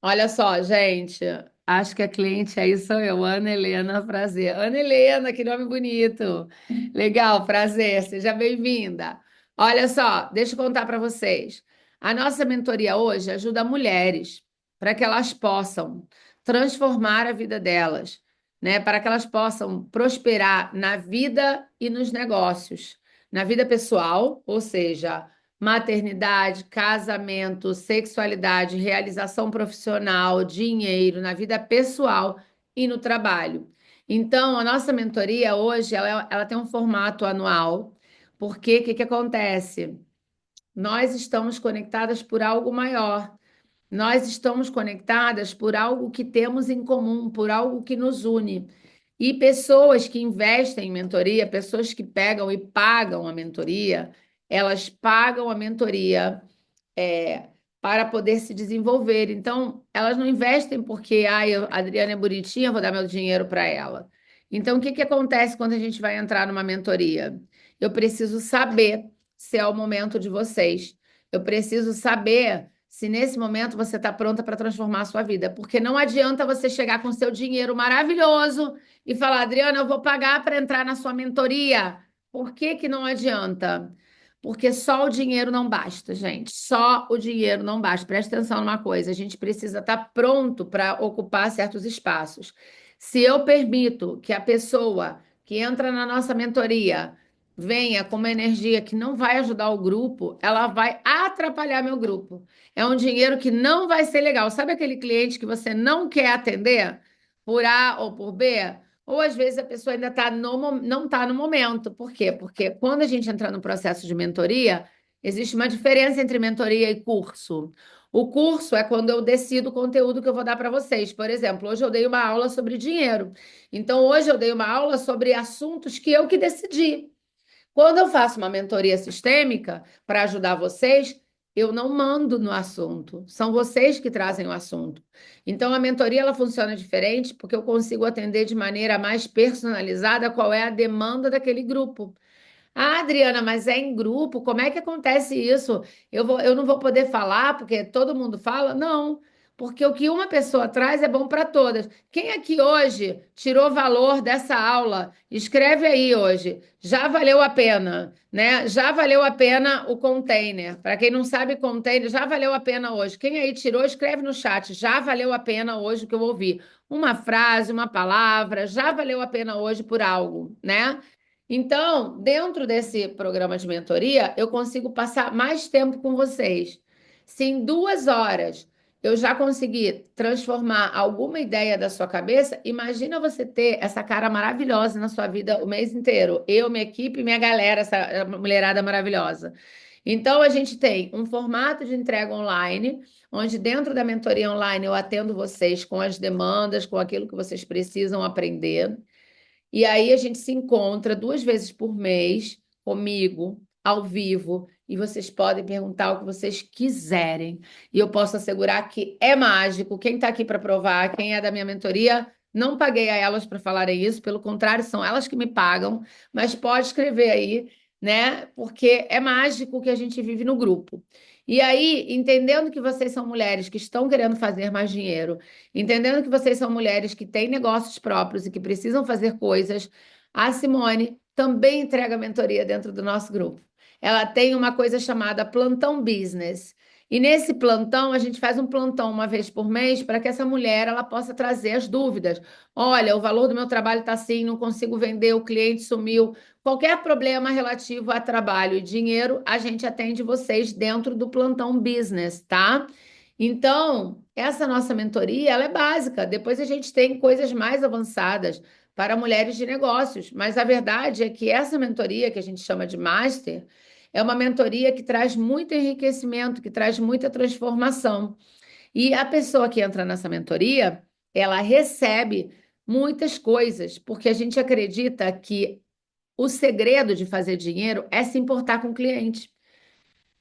Olha só, gente, acho que a cliente aí sou eu, Ana Helena, prazer. Ana Helena, que nome bonito. Legal, prazer, seja bem-vinda. Olha só, deixa eu contar para vocês. A nossa mentoria hoje ajuda mulheres para que elas possam transformar a vida delas, né? Para que elas possam prosperar na vida e nos negócios. Na vida pessoal, ou seja, maternidade, casamento, sexualidade, realização profissional, dinheiro, na vida pessoal e no trabalho. Então, a nossa mentoria hoje, ela tem um formato anual, porque o que que acontece? Nós estamos conectadas por algo maior. Nós estamos conectadas por algo que temos em comum, por algo que nos une. E pessoas que investem em mentoria, pessoas que pegam e pagam a mentoria, elas pagam a mentoria é, para poder se desenvolver. Então, elas não investem porque a Adriana é bonitinha, vou dar meu dinheiro para ela. Então, o que que acontece quando a gente vai entrar numa mentoria? Eu preciso saber se é o momento de vocês. Eu preciso saber se nesse momento você está pronta para transformar a sua vida. Porque não adianta você chegar com seu dinheiro maravilhoso e falar, Adriana, eu vou pagar para entrar na sua mentoria. Por que que não adianta? Porque só o dinheiro não basta, gente. Só o dinheiro não basta. Presta atenção numa coisa: a gente precisa estar pronto para ocupar certos espaços. Se eu permito que a pessoa que entra na nossa mentoria venha com uma energia que não vai ajudar o grupo, ela vai atrapalhar meu grupo. É um dinheiro que não vai ser legal. Sabe aquele cliente que você não quer atender por A ou por B? ou às vezes a pessoa ainda não está no momento. Por quê? Porque quando a gente entra no processo de mentoria, existe uma diferença entre mentoria e curso. O curso é quando eu decido o conteúdo que eu vou dar para vocês. Por exemplo, hoje eu dei uma aula sobre dinheiro. Então, hoje eu dei uma aula sobre assuntos que eu que decidi. Quando eu faço uma mentoria sistêmica para ajudar vocês, eu não mando no assunto, são vocês que trazem o assunto. Então, a mentoria ela funciona diferente porque eu consigo atender de maneira mais personalizada qual é a demanda daquele grupo. Ah, Adriana, mas é em grupo, como é que acontece isso? Eu não vou poder falar porque todo mundo fala? Não, porque o que uma pessoa traz é bom para todas. Quem aqui hoje tirou valor dessa aula? Escreve aí hoje. Já valeu a pena, né? Já valeu a pena o container. Para quem não sabe, container já valeu a pena hoje. Quem aí tirou, escreve no chat. Já valeu a pena hoje o que eu ouvi. Uma frase, uma palavra, já valeu a pena hoje por algo, né? Então, dentro desse programa de mentoria, eu consigo passar mais tempo com vocês. Se em 2 horas eu já consegui transformar alguma ideia da sua cabeça, imagina você ter essa cara maravilhosa na sua vida o mês inteiro. Eu, minha equipe, minha galera, essa mulherada maravilhosa. Então, a gente tem um formato de entrega online, onde dentro da mentoria online eu atendo vocês com as demandas, com aquilo que vocês precisam aprender. E aí a gente se encontra 2 vezes por mês comigo, ao vivo, e vocês podem perguntar o que vocês quiserem. E eu posso assegurar que é mágico. Quem está aqui para provar, quem é da minha mentoria, não paguei a elas para falarem isso, pelo contrário, são elas que me pagam, mas pode escrever aí, né? Porque é mágico o que a gente vive no grupo. E aí, entendendo que vocês são mulheres que estão querendo fazer mais dinheiro, entendendo que vocês são mulheres que têm negócios próprios e que precisam fazer coisas, a Simone também entrega mentoria dentro do nosso grupo. Ela tem uma coisa chamada plantão business. E nesse plantão, a gente faz um plantão 1 vez por mês para que essa mulher ela possa trazer as dúvidas. Olha, o valor do meu trabalho está assim, não consigo vender, o cliente sumiu. Qualquer problema relativo a trabalho e dinheiro, a gente atende vocês dentro do plantão business, tá? Então, essa nossa mentoria, ela é básica. Depois a gente tem coisas mais avançadas para mulheres de negócios. Mas a verdade é que essa mentoria, que a gente chama de Master, é uma mentoria que traz muito enriquecimento, que traz muita transformação. E a pessoa que entra nessa mentoria, ela recebe muitas coisas, porque a gente acredita que o segredo de fazer dinheiro é se importar com o cliente.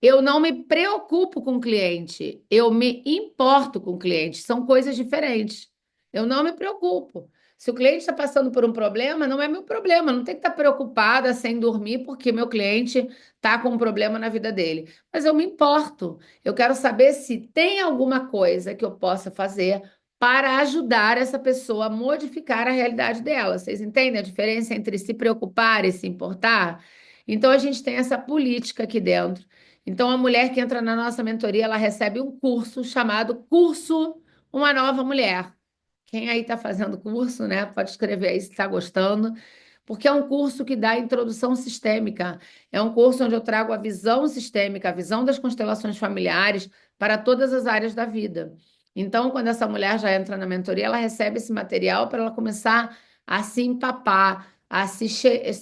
Eu não me preocupo com o cliente, eu me importo com o cliente. São coisas diferentes. Eu não me preocupo. Se o cliente está passando por um problema, não é meu problema. Não tem que estar preocupada sem dormir porque meu cliente está com um problema na vida dele. Mas eu me importo. Eu quero saber se tem alguma coisa que eu possa fazer para ajudar essa pessoa a modificar a realidade dela. Vocês entendem a diferença entre se preocupar e se importar? Então, a gente tem essa política aqui dentro. Então, a mulher que entra na nossa mentoria, ela recebe um curso chamado Curso Uma Nova Mulher. Quem aí está fazendo curso, né? Pode escrever aí se está gostando, porque é um curso que dá introdução sistêmica. É um curso onde eu trago a visão sistêmica, a visão das constelações familiares para todas as áreas da vida. Então, quando essa mulher já entra na mentoria, ela recebe esse material para ela começar a se empapar, a se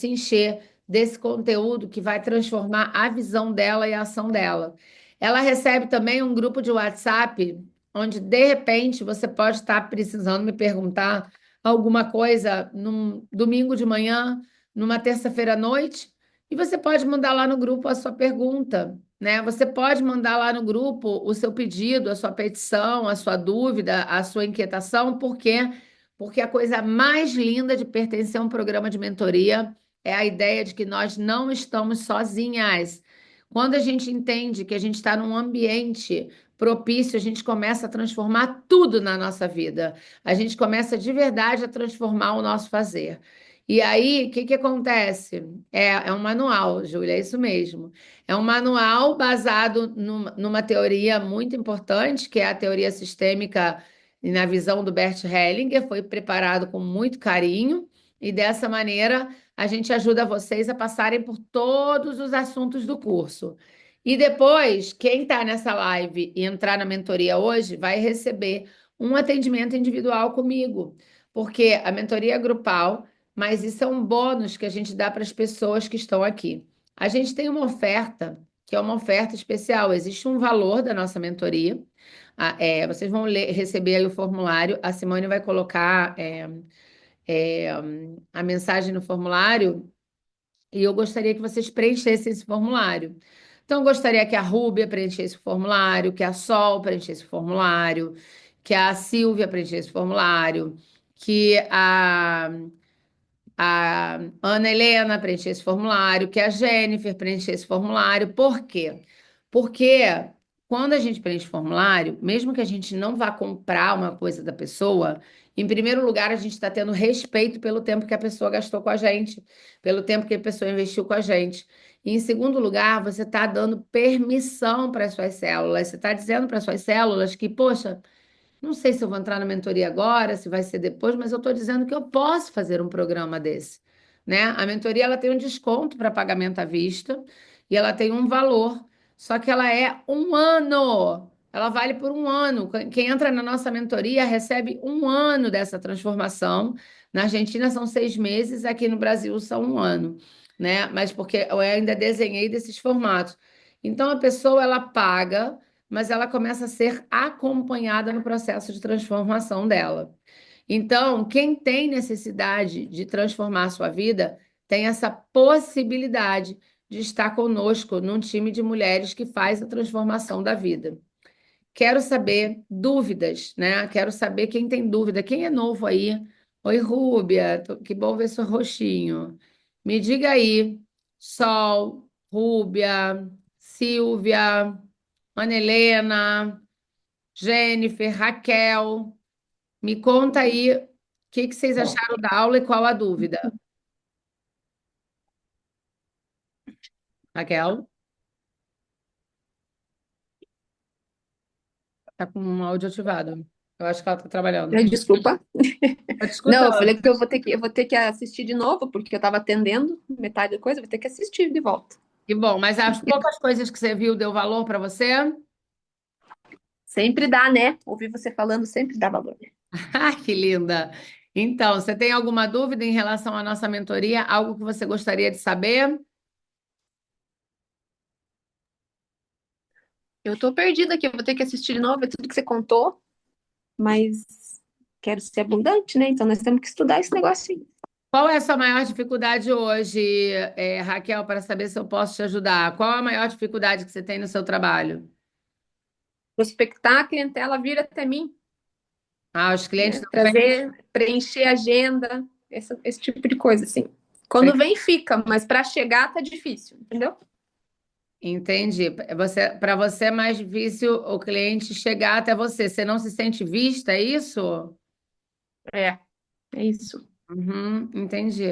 encher desse conteúdo que vai transformar a visão dela e a ação dela. Ela recebe também um grupo de WhatsApp, onde de repente você pode estar precisando me perguntar alguma coisa num domingo de manhã, numa terça-feira à noite, e você pode mandar lá no grupo a sua pergunta, né? Você pode mandar lá no grupo o seu pedido, a sua petição, a sua dúvida, a sua inquietação, por quê? Porque a coisa mais linda de pertencer a um programa de mentoria é a ideia de que nós não estamos sozinhas. Quando a gente entende que a gente está num ambiente propício, a gente começa a transformar tudo na nossa vida. A gente começa de verdade a transformar o nosso fazer. E aí, o que que acontece? É um manual, Júlia, é isso mesmo. É um manual baseado numa teoria muito importante, que é a teoria sistêmica e na visão do Bert Hellinger, foi preparado com muito carinho, e dessa maneira a gente ajuda vocês a passarem por todos os assuntos do curso. E depois, quem está nessa live e entrar na mentoria hoje vai receber um atendimento individual comigo. porque a mentoria é grupal, mas isso é um bônus que a gente dá para as pessoas que estão aqui. A gente tem uma oferta, que é uma oferta especial. Existe um valor da nossa mentoria. Vocês vão receber aí o formulário. A Simone vai colocar é, a mensagem no formulário e eu gostaria que vocês preenchessem esse formulário. Então, eu gostaria que a Rúbia preenchesse o formulário, que a Sol preenchesse o formulário, que a Silvia preenchesse o formulário, que a Ana Helena preencher esse formulário, que a Jennifer preencher esse formulário. Por quê? Porque quando a gente preenche o formulário, mesmo que a gente não vá comprar uma coisa da pessoa, em primeiro lugar, a gente está tendo respeito pelo tempo que a pessoa gastou com a gente, pelo tempo que a pessoa investiu com a gente. E em segundo lugar, você está dando permissão para as suas células. Você está dizendo para as suas células que, poxa, não sei se eu vou entrar na mentoria agora, se vai ser depois, mas eu estou dizendo que eu posso fazer um programa desse, né? A mentoria ela tem um desconto para pagamento à vista e ela tem um valor, só que ela é 1 ano. Ela vale por 1 ano. Quem entra na nossa mentoria recebe 1 ano dessa transformação. Na Argentina são 6 meses, aqui no Brasil são 1 ano, né? Mas porque eu ainda desenhei desses formatos. Então a pessoa ela paga, mas ela começa a ser acompanhada no processo de transformação dela. Então, quem tem necessidade de transformar a sua vida, tem essa possibilidade de estar conosco num time de mulheres que faz a transformação da vida. Quero saber dúvidas, né? Quero saber quem tem dúvida. Quem é novo aí? Oi, Rúbia, que bom ver seu rostinho. Me diga aí, Sol, Rúbia, Silvia, Ana Helena, Jennifer, Raquel, me conta aí o que vocês acharam da aula e qual a dúvida. Raquel, tá com o áudio ativado. Eu acho que ela tá trabalhando. Desculpa. Tô te Não, eu escutando. falei que eu vou ter que assistir de novo, porque eu estava atendendo metade da coisa, eu vou ter que assistir de volta. Que bom, mas as poucas coisas que você viu deu valor para você? Sempre dá, né? Ouvir você falando sempre dá valor. Ah, que linda! Então, você tem alguma dúvida em relação à nossa mentoria? Algo que você gostaria de saber? Eu tô perdida aqui, eu vou ter que assistir de novo, é tudo que você contou, mas quero ser abundante, né? Então nós temos que estudar esse negócio aí. Qual é a sua maior dificuldade hoje, Raquel, para saber se eu posso te ajudar? Qual a maior dificuldade que você tem no seu trabalho? Prospectar, a clientela vir até mim, Ah, os clientes né? não vêm? Trazer, preencher agenda, esse tipo de coisa, assim. Quando vem, fica, mas para chegar tá difícil, entendeu? Entendi. Para você é mais difícil o cliente chegar até você. Você não se sente vista, é isso? É isso. Uhum, entendi.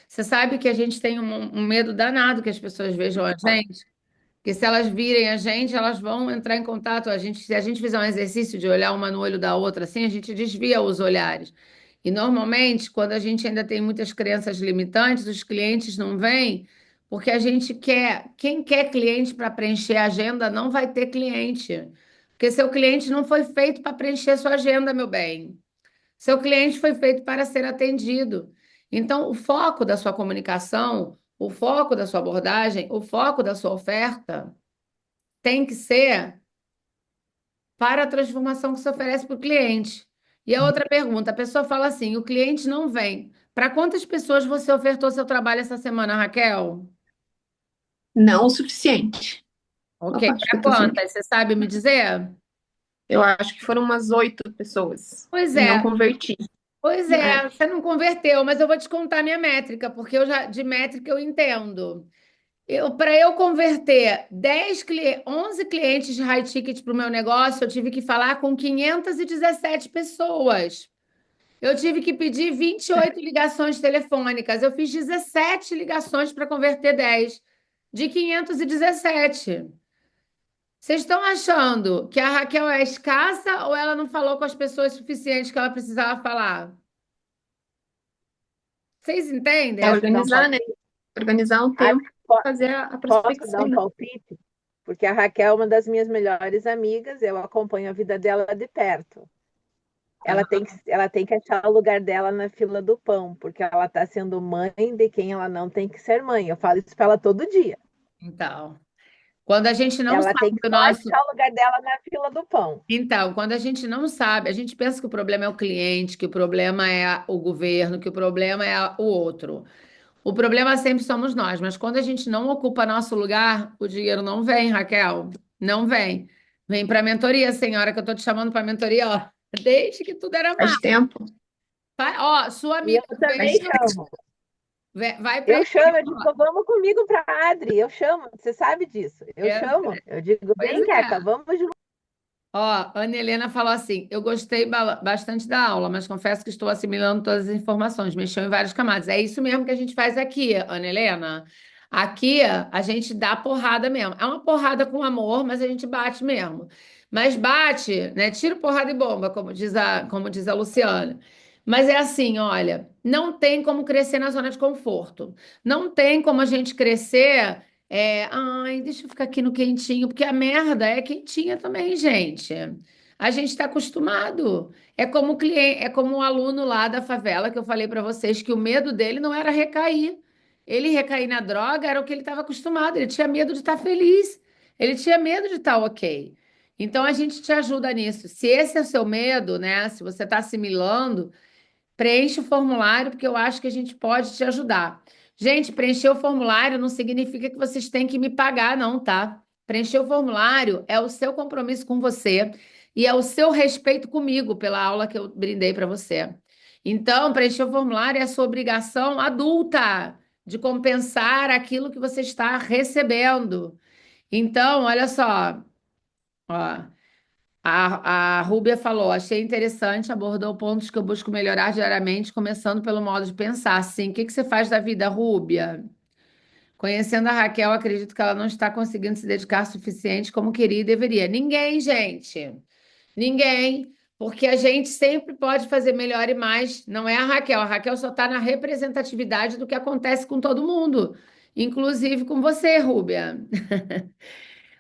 Você sabe que a gente tem um medo danado que as pessoas vejam a gente, porque se elas virem a gente, elas vão entrar em contato. Se a gente fizer um exercício de olhar uma no olho da outra, assim, a gente desvia os olhares. E normalmente, quando a gente ainda tem muitas crenças limitantes, os clientes não vêm, porque a gente quer. Quem quer cliente para preencher a agenda não vai ter cliente. Porque seu cliente não foi feito para preencher sua agenda, meu bem. Seu cliente foi feito para ser atendido. Então, o foco da sua comunicação, o foco da sua abordagem, o foco da sua oferta tem que ser para a transformação que você oferece para o cliente. E a outra pergunta, a pessoa fala assim: o cliente não vem. Para quantas pessoas você ofertou seu trabalho essa semana, Raquel? Não o suficiente. Ok, Opa, acho que para eu tô sem... quantas? Você sabe me dizer? Eu acho que foram umas 8 pessoas. Pois E não é. converti. Pois É. é, você não converteu, mas eu vou te contar a minha métrica, porque eu já de métrica eu entendo. Para eu converter 11 clientes de high ticket para o meu negócio, eu tive que falar com 517 pessoas. Eu tive que pedir 28 ligações telefônicas. Eu fiz 17 ligações para converter 10 de 517. Vocês estão achando que a Raquel é escassa ou ela não falou com as pessoas suficientes que ela precisava falar? Vocês entendem? É organizar, né? Organizar um tempo Po- para fazer a Posso prospecção, dar um né? palpite? Porque a Raquel é uma das minhas melhores amigas, eu acompanho a vida dela de perto. ela tem que achar o lugar dela na fila do pão, porque ela está sendo mãe de quem ela não tem que ser mãe. Eu falo isso para ela todo dia. Então, quando a gente não Ela sabe tem que o só nosso. achar o lugar dela na fila do pão. Então, quando a gente não sabe, a gente pensa que o problema é o cliente, que o problema é o governo, que o problema é o outro. O problema sempre somos nós, mas quando a gente não ocupa nosso lugar, o dinheiro não vem, Raquel. Não vem. Vem para a mentoria, senhora, que eu estou te chamando para a mentoria, ó. Desde que tudo era Faz mato. tempo. Ó, sua E amiga eu do também Bentinho, chamo. vai para Eu chamo, eu digo, vamos comigo para Adri. Eu chamo, você sabe disso. Eu chamo, eu digo, Pois vem, Queca, é. vamos junto. Ó, a Ana Helena falou assim: eu gostei bastante da aula, mas confesso que estou assimilando todas as informações, mexeu em várias camadas. É isso mesmo que a gente faz aqui, Ana Helena. Aqui a gente dá porrada mesmo. É uma porrada com amor, mas a gente bate mesmo. Mas bate, né? Tiro, porrada e bomba, como diz a Luciana. Mas é assim, olha, não tem como crescer na zona de conforto. Não tem como a gente crescer. Ai, deixa eu ficar aqui no quentinho, porque a merda é quentinha também, gente. A gente está acostumado. É como o cliente, é como o aluno lá da favela que eu falei para vocês que o medo dele não era recair. Ele recair na droga era o que ele estava acostumado. Ele tinha medo de estar feliz. Ele tinha medo de estar ok. Então a gente te ajuda nisso. Se esse é o seu medo, né? Se você está assimilando, preenche o formulário, porque eu acho que a gente pode te ajudar. Gente, preencher o formulário não significa que vocês têm que me pagar, não, tá? Preencher o formulário é o seu compromisso com você e é o seu respeito comigo pela aula que eu brindei para você. Então, preencher o formulário é a sua obrigação adulta de compensar aquilo que você está recebendo. Então, olha só, ó. A Rúbia falou, achei interessante, abordou pontos que eu busco melhorar diariamente, começando pelo modo de pensar. Assim, o que que você faz da vida, Rúbia? Conhecendo a Raquel, acredito que ela não está conseguindo se dedicar o suficiente como queria e deveria. Ninguém, gente. Ninguém. Porque a gente sempre pode fazer melhor e mais. Não é a Raquel. A Raquel só está na representatividade do que acontece com todo mundo, inclusive com você, Rúbia.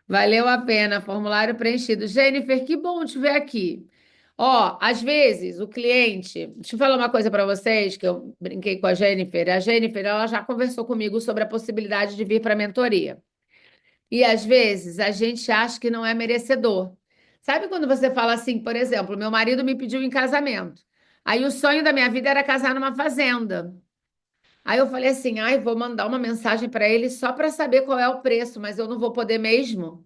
Valeu a pena, formulário preenchido. Jennifer, que bom te ver aqui. Ó, às vezes o cliente, deixa eu falar uma coisa para vocês que eu brinquei com a Jennifer. A Jennifer, ela já conversou comigo sobre a possibilidade de vir para a mentoria. E às vezes a gente acha que não é merecedor. Sabe quando você fala assim, por exemplo, meu marido me pediu em casamento. Aí o sonho da minha vida era casar numa fazenda. Aí eu falei assim, ai, vou mandar uma mensagem para ele só para saber qual é o preço, mas eu não vou poder mesmo.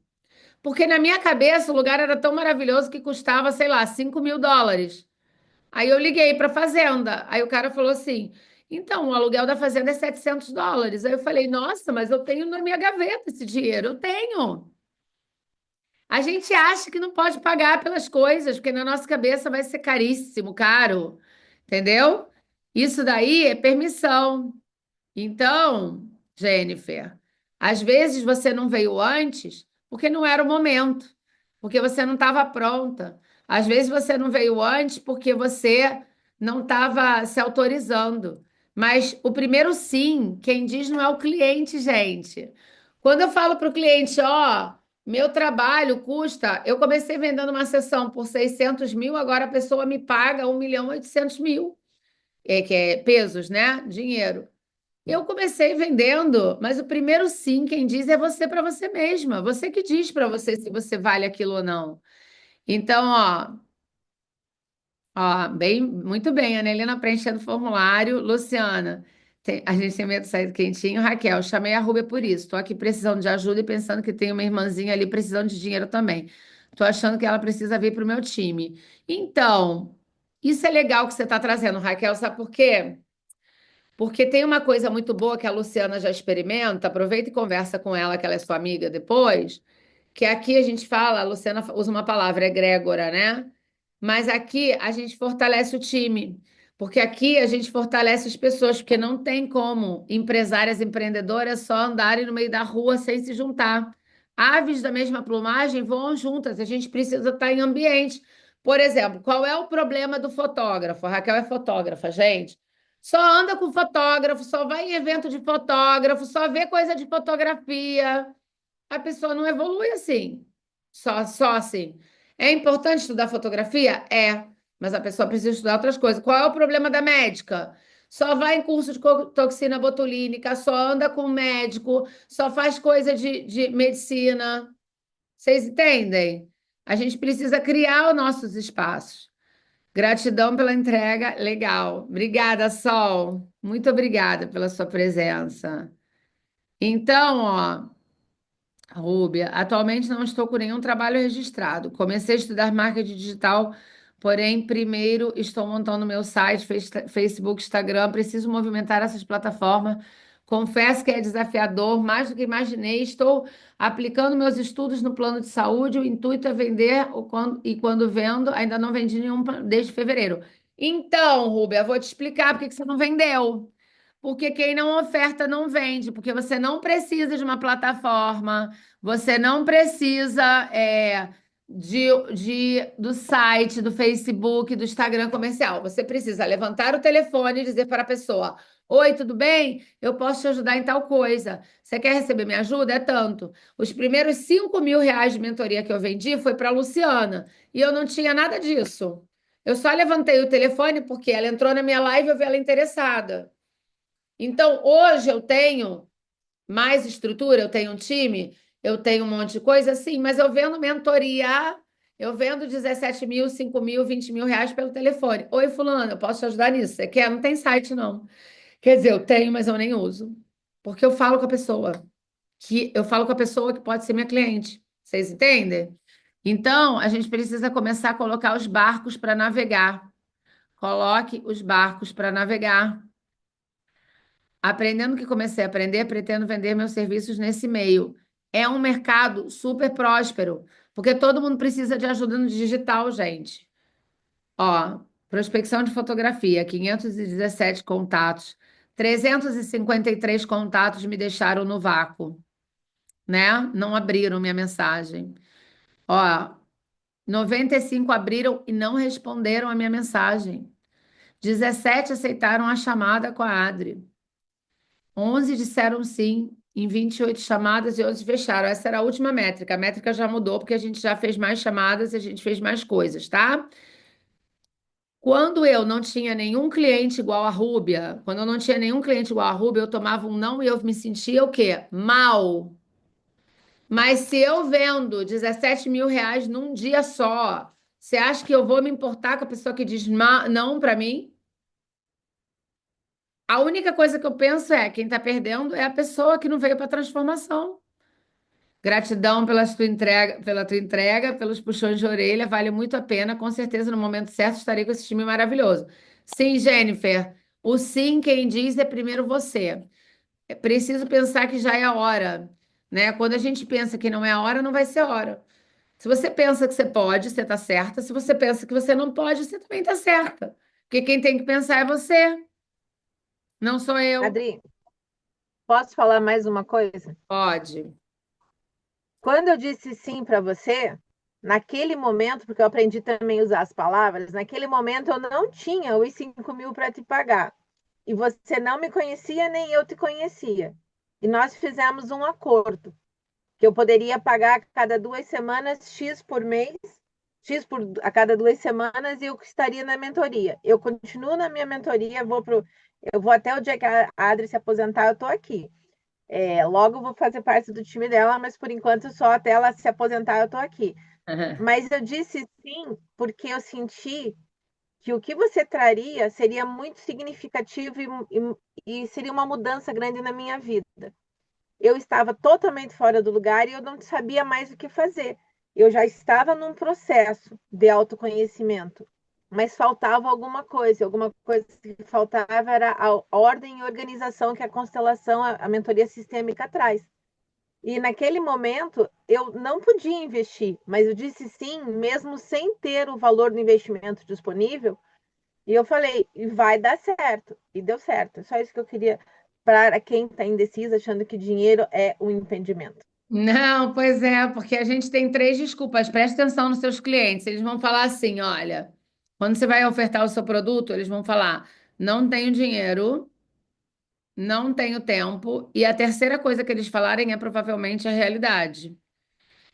Porque na minha cabeça o lugar era tão maravilhoso que custava, sei lá, US$ 5.000. Aí eu liguei para a fazenda. Aí o cara falou assim: então, o aluguel da fazenda é US$ 700. Aí eu falei: nossa, mas eu tenho na minha gaveta esse dinheiro. Eu tenho. A gente acha que não pode pagar pelas coisas, porque na nossa cabeça vai ser caríssimo, caro. Entendeu? Isso daí é permissão. Então, Jennifer, às vezes você não veio antes porque não era o momento, porque você não estava pronta. Às vezes você não veio antes porque você não estava se autorizando. Mas o primeiro sim, quem diz não é o cliente, gente. Quando eu falo para o cliente, ó, meu trabalho custa. Eu comecei vendendo uma sessão por 600 mil, agora a pessoa me paga 1.800.000, que é pesos, né? Dinheiro. Eu comecei vendendo, mas o primeiro sim, quem diz é você para você mesma. Você que diz para você se você vale aquilo ou não. Então, ó, bem, muito bem, Ana Helena preenchendo o formulário. Luciana, a gente tem medo de sair do quentinho. Raquel, chamei a Rúbia por isso. Estou aqui precisando de ajuda e pensando que tem uma irmãzinha ali precisando de dinheiro também. Estou achando que ela precisa vir para o meu time. Então, isso é legal que você está trazendo, Raquel, sabe por quê? Porque tem uma coisa muito boa que a Luciana já experimenta, aproveita e conversa com ela, que ela é sua amiga depois, que aqui a gente fala, a Luciana usa uma palavra, egrégora, né? Mas aqui a gente fortalece o time, porque aqui a gente fortalece as pessoas, porque não tem como empresárias, empreendedoras só andarem no meio da rua sem se juntar. Aves da mesma plumagem voam juntas, a gente precisa estar em ambiente. Por exemplo, qual é o problema do fotógrafo? A Raquel é fotógrafa, gente. Só anda com fotógrafo, só vai em evento de fotógrafo, só vê coisa de fotografia. A pessoa não evolui assim. Só assim. É importante estudar fotografia? É. mas a pessoa precisa estudar outras coisas. Qual é o problema da médica? Só vai em curso de toxina botulínica, só anda com médico, só faz coisa de medicina. Vocês entendem? A gente precisa criar os nossos espaços. Gratidão pela entrega, legal. Obrigada, Sol. Muito obrigada pela sua presença. Então, ó, Rúbia, atualmente não estou com nenhum trabalho registrado. Comecei a estudar marketing digital, porém, primeiro estou montando meu site, Facebook, Instagram. Preciso movimentar essas plataformas. Confesso que é desafiador, mais do que imaginei. Estou aplicando meus estudos no plano de saúde. O intuito é vender, e quando vendo, ainda não vendi nenhum desde fevereiro. Então, Rúbia, eu vou te explicar por que que você não vendeu. Porque quem não oferta não vende, porque você não precisa de uma plataforma, você não precisa do site, do Facebook, do Instagram comercial. Você precisa levantar o telefone e dizer para a pessoa: Oi, tudo bem? Eu posso te ajudar em tal coisa. Você quer receber minha ajuda? É tanto. Os primeiros 5.000 reais de mentoria que eu vendi foi para a Luciana, e eu não tinha nada disso. Eu só levantei o telefone porque ela entrou na minha live e eu vi ela interessada. Então, hoje eu tenho mais estrutura, eu tenho um time, eu tenho um monte de coisa, sim, mas eu vendo mentoria, eu vendo 17 mil, 5 mil, 20 mil reais pelo telefone. Oi, fulano, eu posso te ajudar nisso? Você quer? Não tem site, não. Quer dizer, eu tenho, mas eu nem uso. Porque eu falo com a pessoa, que pode ser minha cliente. Vocês entendem? Então, a gente precisa começar a colocar os barcos para navegar. Coloque os barcos para navegar. Aprendendo que comecei a aprender, pretendo vender meus serviços nesse meio. É um mercado super próspero, porque todo mundo precisa de ajuda no digital, gente. Ó, prospecção de fotografia, 517 contatos, 353 contatos me deixaram no vácuo, né? Não abriram minha mensagem. Ó, 95 abriram e não responderam a minha mensagem. 17 aceitaram a chamada com a Adri. 11 disseram sim em 28 chamadas e 11 fecharam. Essa era a última métrica. A métrica já mudou porque a gente já fez mais chamadas e a gente fez mais coisas, tá? Quando eu não tinha nenhum cliente igual a Rúbia, quando eu não tinha nenhum cliente igual a Rúbia, eu tomava um não e eu me sentia o quê? Mal. Mas se eu vendo 17.000 reais num dia só, você acha que eu vou me importar com a pessoa que diz não para mim? A única coisa que eu penso é quem está perdendo é a pessoa que não veio para a transformação. Gratidão pela tua entrega, pelos puxões de orelha, vale muito a pena. Com certeza, no momento certo, estarei com esse time maravilhoso. Sim, Jennifer, o sim, quem diz é primeiro você. É preciso pensar que já é a hora, né? Quando a gente pensa que não é a hora, não vai ser a hora. Se você pensa que você pode, você está certa. Se você pensa que você não pode, você também está certa. Porque quem tem que pensar é você, não sou eu. Adri, posso falar mais uma coisa? Pode. Quando eu disse sim para você, naquele momento, porque eu aprendi também a usar as palavras, naquele momento eu não tinha os 5.000 para te pagar. E você não me conhecia, nem eu te conhecia. E nós fizemos um acordo, que eu poderia pagar a cada 2 semanas, X por mês, a cada 2 semanas, e eu estaria na mentoria. Eu continuo na minha mentoria, eu vou até o dia que a Adri se aposentar, eu estou aqui. Logo vou fazer parte do time dela, mas por enquanto só até ela se aposentar eu estou aqui. Mas eu disse sim porque eu senti que o que você traria seria muito significativo e seria uma mudança grande na minha vida. Eu estava totalmente fora do lugar e eu não sabia mais o que fazer. Eu já estava num processo de autoconhecimento, mas faltava alguma coisa que faltava era a ordem e organização que a constelação, a mentoria sistêmica traz. E naquele momento eu não podia investir, mas eu disse sim, mesmo sem ter o valor do investimento disponível. E eu falei, e vai dar certo. E deu certo. Só isso que eu queria para quem está indeciso, achando que dinheiro é um impedimento. Não, pois é, porque a gente tem três desculpas. Preste atenção nos seus clientes. Eles vão falar assim: olha, quando você vai ofertar o seu produto, eles vão falar: não tenho dinheiro, não tenho tempo. E a terceira coisa que eles falarem é provavelmente a realidade.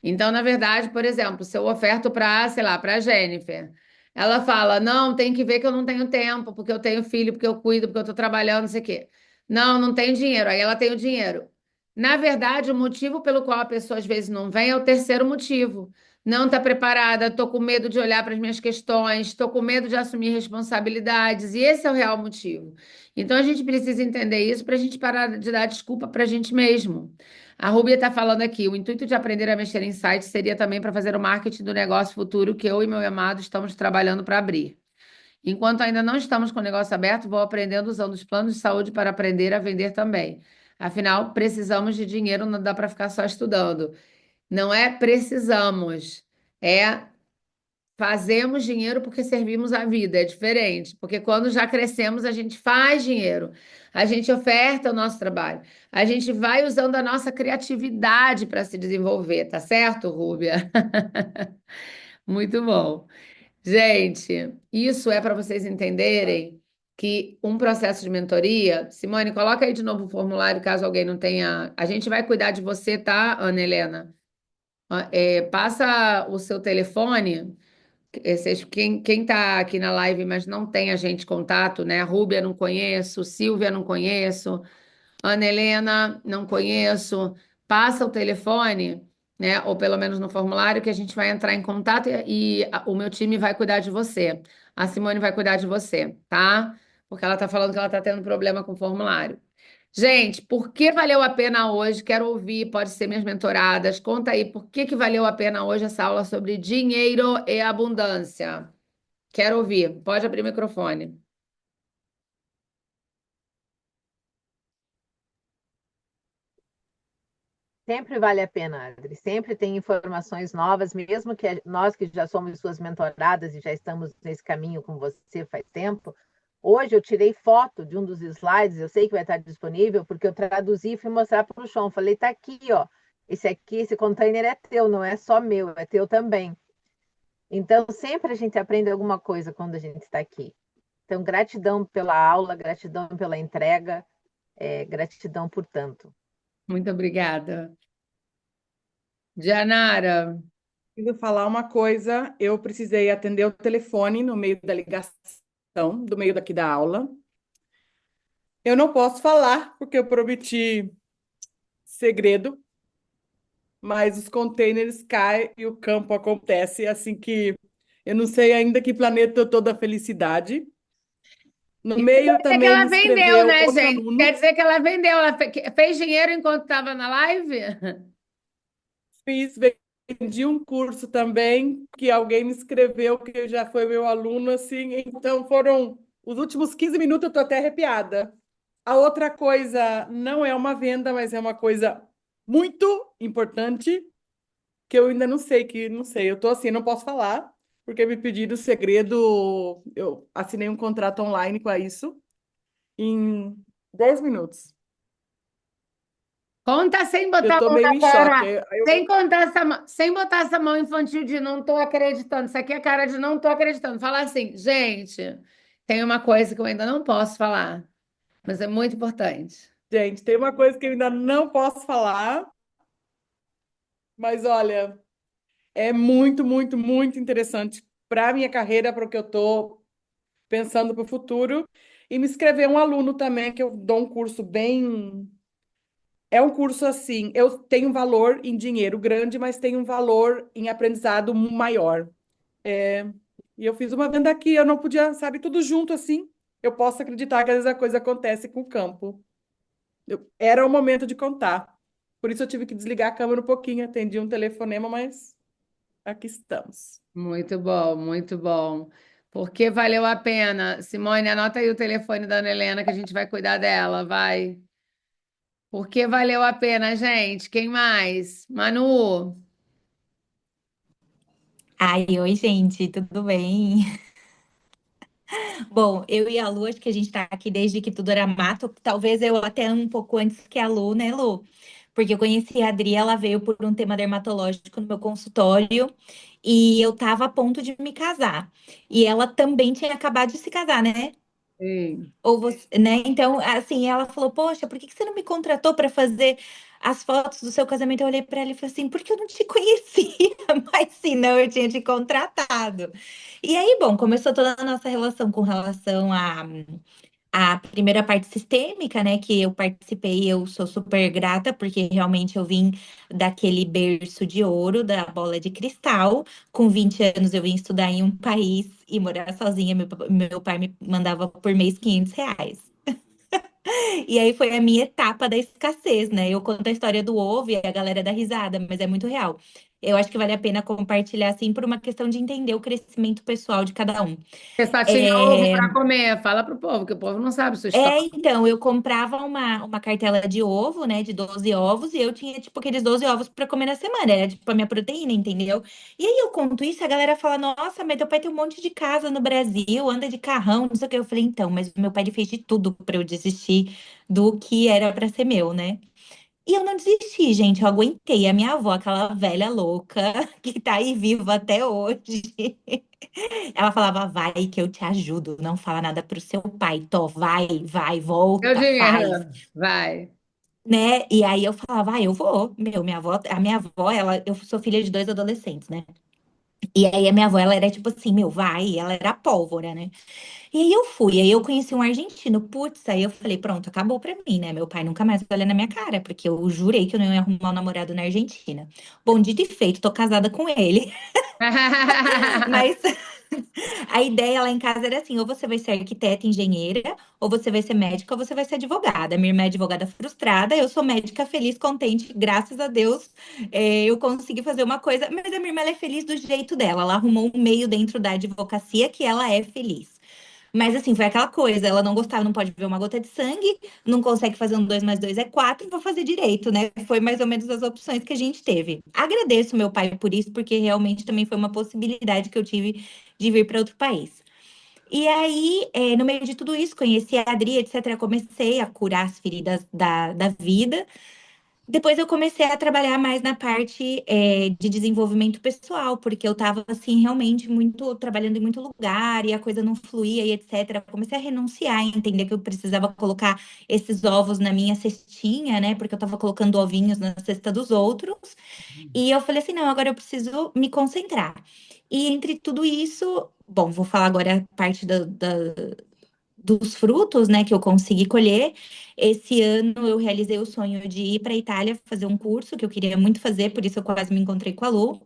Então, na verdade, por exemplo, se eu oferto para, sei lá, para a Jennifer, Ela fala: não, tem que ver que eu não tenho tempo, porque eu tenho filho, porque eu cuido, porque eu estou trabalhando, não sei o quê. Não, não tenho dinheiro. Aí ela tem o dinheiro. Na verdade, o motivo pelo qual a pessoa às vezes não vem é o terceiro motivo. Não está preparada, estou com medo de olhar para as minhas questões, estou com medo de assumir responsabilidades, e esse é o real motivo. Então a gente precisa entender isso para a gente parar de dar desculpa para a gente mesmo. A Rúbia está falando aqui, o intuito de aprender a mexer em sites seria também para fazer o marketing do negócio futuro que eu e meu amado estamos trabalhando para abrir. Enquanto ainda não estamos com o negócio aberto, vou aprendendo usando os planos de saúde para aprender a vender também. Afinal, precisamos de dinheiro, não dá para ficar só estudando. Não é precisamos, é fazemos dinheiro porque servimos a vida, é diferente. Porque quando já crescemos, a gente faz dinheiro, a gente oferta o nosso trabalho, a gente vai usando a nossa criatividade para se desenvolver, tá certo, Rúbia? Muito bom. Gente, isso é para vocês entenderem que um processo de mentoria. Simone, coloca aí de novo o formulário caso alguém não tenha. A gente vai cuidar de você, tá, Ana Helena? Passa o seu telefone. Quem tá aqui na live, mas não tem a gente contato, né? Rúbia não conheço, Silvia não conheço, Ana Helena não conheço. Passa o telefone, né? Ou pelo menos no formulário que a gente vai entrar em contato e o meu time vai cuidar de você. A Simone vai cuidar de você, tá? Porque ela tá falando que ela tá tendo problema com o formulário. Gente, por que valeu a pena hoje? Quero ouvir, pode ser minhas mentoradas. Conta aí, por que que valeu a pena hoje essa aula sobre dinheiro e abundância? Quero ouvir. Pode abrir o microfone. Sempre vale a pena, Adri. Sempre tem informações novas, mesmo que nós que já somos suas mentoradas e já estamos nesse caminho com você faz tempo. Hoje eu tirei foto de um dos slides, eu sei que vai estar disponível, porque eu traduzi e fui mostrar para o João. Falei, tá aqui, ó. Esse aqui, esse container é teu, não é só meu, é teu também. Então, sempre a gente aprende alguma coisa quando a gente está aqui. Então, gratidão pela aula, gratidão pela entrega, gratidão por tanto. Muito obrigada. Janara, Preciso falar uma coisa. Eu precisei atender o telefone no meio da ligação, do meio daqui da aula. Eu não posso falar, porque eu prometi segredo, mas os containers caem e o campo acontece assim que eu não sei ainda que planeta eu tô da felicidade. No meio quer dizer que também ela me vendeu, escreveu né, outro gente? aluno. Quer dizer que ela vendeu, ela fez dinheiro enquanto estava na live? Fiz, vendi um curso também, que alguém me escreveu, que já foi meu aluno, assim, então foram os últimos 15 minutos, eu estou até arrepiada. A outra coisa não é uma venda, mas é uma coisa muito importante, que eu ainda não sei, eu estou assim, não posso falar, porque me pediram segredo, eu assinei um contrato online com isso, em 10 minutos. Conta sem Eu botar a estou mão meio na em choque. cara. Sem botar essa mão infantil de não tô acreditando. Isso aqui é cara de não tô acreditando. Fala assim, gente, tem uma coisa que eu ainda não posso falar, mas é muito importante. Gente, tem uma coisa que eu ainda não posso falar, mas olha, é muito, muito, muito interessante para a minha carreira, para o que eu estou pensando para o futuro. E me inscrever um aluno também, que eu dou um curso bem. É um curso assim, eu tenho um valor em dinheiro grande, mas tenho um valor em aprendizado maior. E eu fiz uma venda aqui, eu não podia, sabe, tudo junto assim. Eu posso acreditar que às vezes a coisa acontece com o campo. Era o momento de contar. Por isso eu tive que desligar a câmera um pouquinho, atendi um telefonema, mas aqui estamos. Muito bom, muito bom. Porque valeu a pena. Simone, anota aí o telefone da Ana Helena que a gente vai cuidar dela, vai. Porque valeu a pena, gente. Quem mais? Manu. Ai, oi, gente, tudo bem? Bom, eu e a Lu, acho que a gente tá aqui desde que tudo era mato. Talvez eu até um pouco antes que a Lu, né, Lu? Porque eu conheci a Adri, ela veio por um tema dermatológico no meu consultório e eu tava a ponto de me casar. E ela também tinha acabado de se casar, né? Sim. Ou você, né? Então, assim, ela falou: Poxa, por que que você não me contratou para fazer as fotos do seu casamento? Eu olhei para ela e falei assim: Porque eu não te conhecia, mas senão eu tinha te contratado. E aí, bom, começou toda a nossa relação com relação a primeira parte sistêmica, né, que eu participei, eu sou super grata, porque realmente eu vim daquele berço de ouro, da bola de cristal. Com 20 anos eu vim estudar em um país e morar sozinha. Meu pai me mandava por mês R$ 500. E aí foi a minha etapa da escassez, né? Eu conto a história do ovo e a galera dá risada, mas é muito real. Eu acho que vale a pena compartilhar, assim, por uma questão de entender o crescimento pessoal de cada um. Você só tinha ovo É, para comer. Fala pro povo, que o povo não sabe sua história. então, eu comprava uma cartela de ovo, né, de 12 ovos, e eu tinha, tipo, aqueles 12 ovos para comer na semana, era, tipo, a minha proteína, entendeu? E aí eu conto isso, a galera fala, nossa, mas teu pai tem um monte de casa no Brasil, anda de carrão, não sei o que. Eu falei, então, mas meu pai, ele fez de tudo para eu desistir do que era para ser meu, né? E eu não desisti, gente, eu aguentei. A minha avó, aquela velha louca, que tá aí viva até hoje. Ela falava, vai que eu te ajudo, não fala nada pro seu pai, Tó, vai, Meu volta, faz, dinheiro, vai. né? E aí eu falava, eu vou. Meu, a minha avó, ela, eu sou filha de dois adolescentes, né? E aí a minha avó, ela era tipo assim, meu, vai, ela era pólvora, né? E aí eu fui, aí eu conheci um argentino, putz, aí eu falei, pronto, acabou pra mim, né? Meu pai nunca mais olha na minha cara, porque eu jurei que eu não ia arrumar um namorado na Argentina. Bom, dito e feito, tô casada com ele, mas a ideia lá em casa era assim: ou você vai ser arquiteta, engenheira, ou você vai ser médica, ou você vai ser advogada. Minha irmã é advogada frustrada, eu sou médica feliz, contente, graças a Deus, eu consegui fazer uma coisa. Mas a minha irmã, ela é feliz do jeito dela, ela arrumou um meio dentro da advocacia que ela é feliz. Mas assim, foi aquela coisa, ela não gostava, não pode ver uma gota de sangue, não consegue fazer um 2 mais 2 é 4, vou fazer direito, né? Foi mais ou menos as opções que a gente teve. Agradeço meu pai por isso, porque realmente também foi uma possibilidade que eu tive de vir para outro país. E aí, no meio de tudo isso, conheci a Adri, etc. Comecei a curar as feridas da vida. Depois eu comecei a trabalhar mais na parte de desenvolvimento pessoal, porque eu estava assim realmente muito trabalhando em muito lugar e a coisa não fluía e etc. Comecei a renunciar, entender que eu precisava colocar esses ovos na minha cestinha, né? Porque eu estava colocando ovinhos na cesta dos outros. E eu falei assim, não, agora eu preciso me concentrar. E entre tudo isso, bom, vou falar agora a parte dos frutos, né, que eu consegui colher. Esse ano eu realizei o sonho de ir para a Itália fazer um curso que eu queria muito fazer, por isso eu quase me encontrei com a Lu.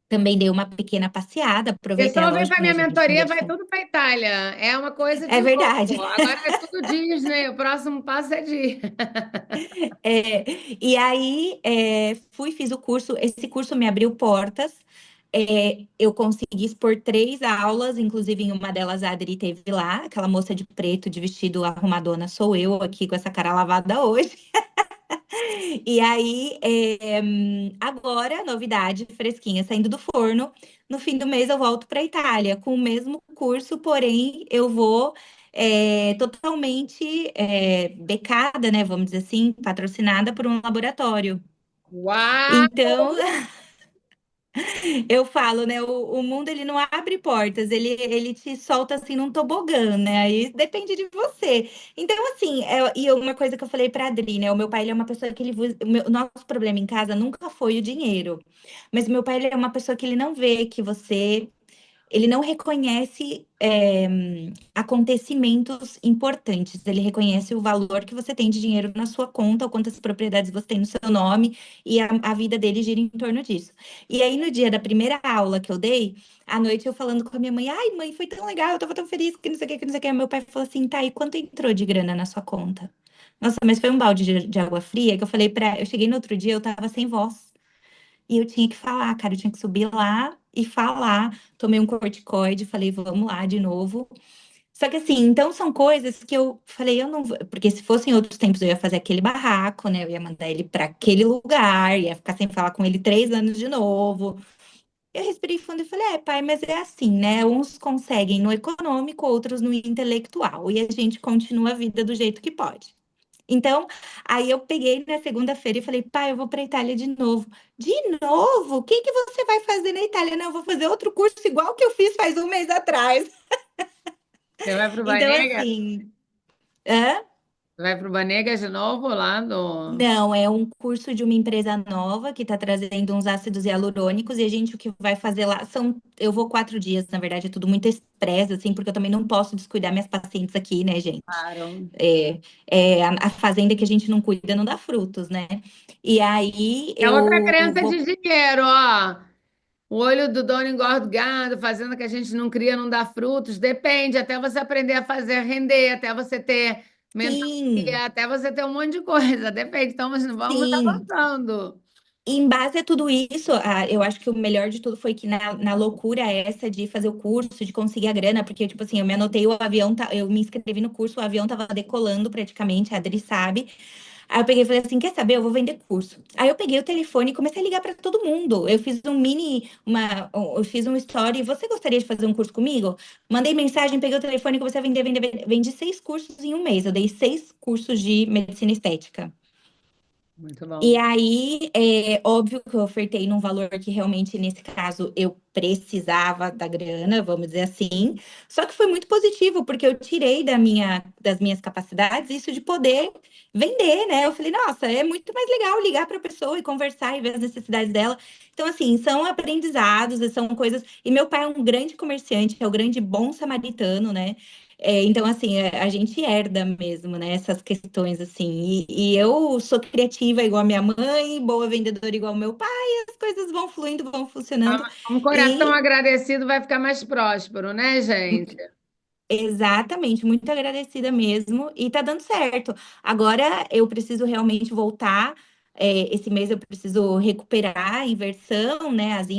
Também dei uma pequena passeada, aproveitei a Pessoal vem loja para que minha minha mentoria, agenda de vai tudo para Itália. É uma coisa de É verdade. louco. Agora é tudo Disney. O próximo passo é de. É, e aí, fiz o curso. Esse curso me abriu portas. Eu consegui expor 3 aulas, inclusive em uma delas a Adri teve lá, aquela moça de preto, de vestido arrumadona, sou eu aqui com essa cara lavada hoje. E aí, agora, novidade fresquinha, saindo do forno, no fim do mês eu volto para a Itália com o mesmo curso, porém eu vou totalmente becada, né? Vamos dizer assim, patrocinada por um laboratório. Uau! Então, eu falo, né? O mundo ele não abre portas, ele te solta assim num tobogã, né? Aí depende de você. Então, assim, e uma coisa que eu falei pra Adri, né? O meu pai ele é uma pessoa que o nosso problema em casa nunca foi o dinheiro. Mas o meu pai ele é uma pessoa que ele não vê que você ele não reconhece acontecimentos importantes, ele reconhece o valor que você tem de dinheiro na sua conta, ou quantas propriedades você tem no seu nome, e a vida dele gira em torno disso. E aí, no dia da primeira aula que eu dei, à noite eu falando com a minha mãe, ai, mãe, foi tão legal, eu tava tão feliz, que não sei o que, que não sei o que. Meu pai falou assim, tá, e quanto entrou de grana na sua conta? Nossa, mas foi um balde de água fria que eu falei pra. Eu cheguei no outro dia, eu tava sem voz. E eu tinha que falar, cara, eu tinha que subir lá e falar. Tomei um corticoide, falei, vamos lá de novo. Só que assim, então são coisas que eu falei, eu não vou, porque se fossem outros tempos eu ia fazer aquele barraco, né? Eu ia mandar ele para aquele lugar, ia ficar sem falar com ele 3 anos de novo. Eu respirei fundo e falei, pai, mas é assim, né? Uns conseguem no econômico, outros no intelectual, e a gente continua a vida do jeito que pode. Então, aí eu peguei na segunda-feira e falei, pai, eu vou para a Itália de novo. De novo? O que que você vai fazer na Itália? Não, eu vou fazer outro curso igual que eu fiz faz um mês atrás. Você vai pro Então, Banega? assim, hã? Vai pro Banega de novo lá no. Não, é um curso de uma empresa nova que está trazendo uns ácidos hialurônicos e a gente o que vai fazer lá são. Eu vou 4 dias, na verdade, é tudo muito expresso, assim, porque eu também não posso descuidar minhas pacientes aqui, né, gente? Claro. A fazenda que a gente não cuida não dá frutos, né? E aí É outra eu crença vou. de dinheiro, ó. O olho do dono engorda o gado, fazenda que a gente não cria não dá frutos. Depende, até você aprender a fazer render, até você ter Sim, mentoria, até você ter um monte de coisa. Depende, então vamos sim. avançando. E em base a tudo isso, eu acho que o melhor de tudo foi que na loucura essa de fazer o curso, de conseguir a grana, porque, tipo assim, eu me anotei, o avião, eu me inscrevi no curso, o avião tava decolando praticamente, a Adri sabe. Aí eu peguei e falei assim, quer saber, eu vou vender curso. Aí eu peguei o telefone e comecei a ligar para todo mundo. Eu fiz um story, você gostaria de fazer um curso comigo? Mandei mensagem, peguei o telefone e comecei a vender, vender, vender. Vendi 6 cursos em um mês, eu dei 6 cursos de medicina estética. Muito E bom. aí, é óbvio que eu ofertei num valor que realmente, nesse caso, eu precisava da grana, vamos dizer assim. Só que foi muito positivo, porque eu tirei das minhas capacidades isso de poder vender, né? Eu falei, nossa, é muito mais legal ligar para a pessoa e conversar e ver as necessidades dela. Então, assim, são aprendizados, são coisas. E meu pai é um grande comerciante, é o grande bom samaritano, né? Então, assim, a gente herda mesmo, né, essas questões, assim. E eu sou criativa igual a minha mãe, boa vendedora igual ao meu pai, as coisas vão fluindo, vão funcionando. Um coração E agradecido vai ficar mais próspero, né, gente? exatamente, muito agradecida mesmo, e tá dando certo. Agora eu preciso realmente voltar. Esse mês eu preciso recuperar a inversão, né? As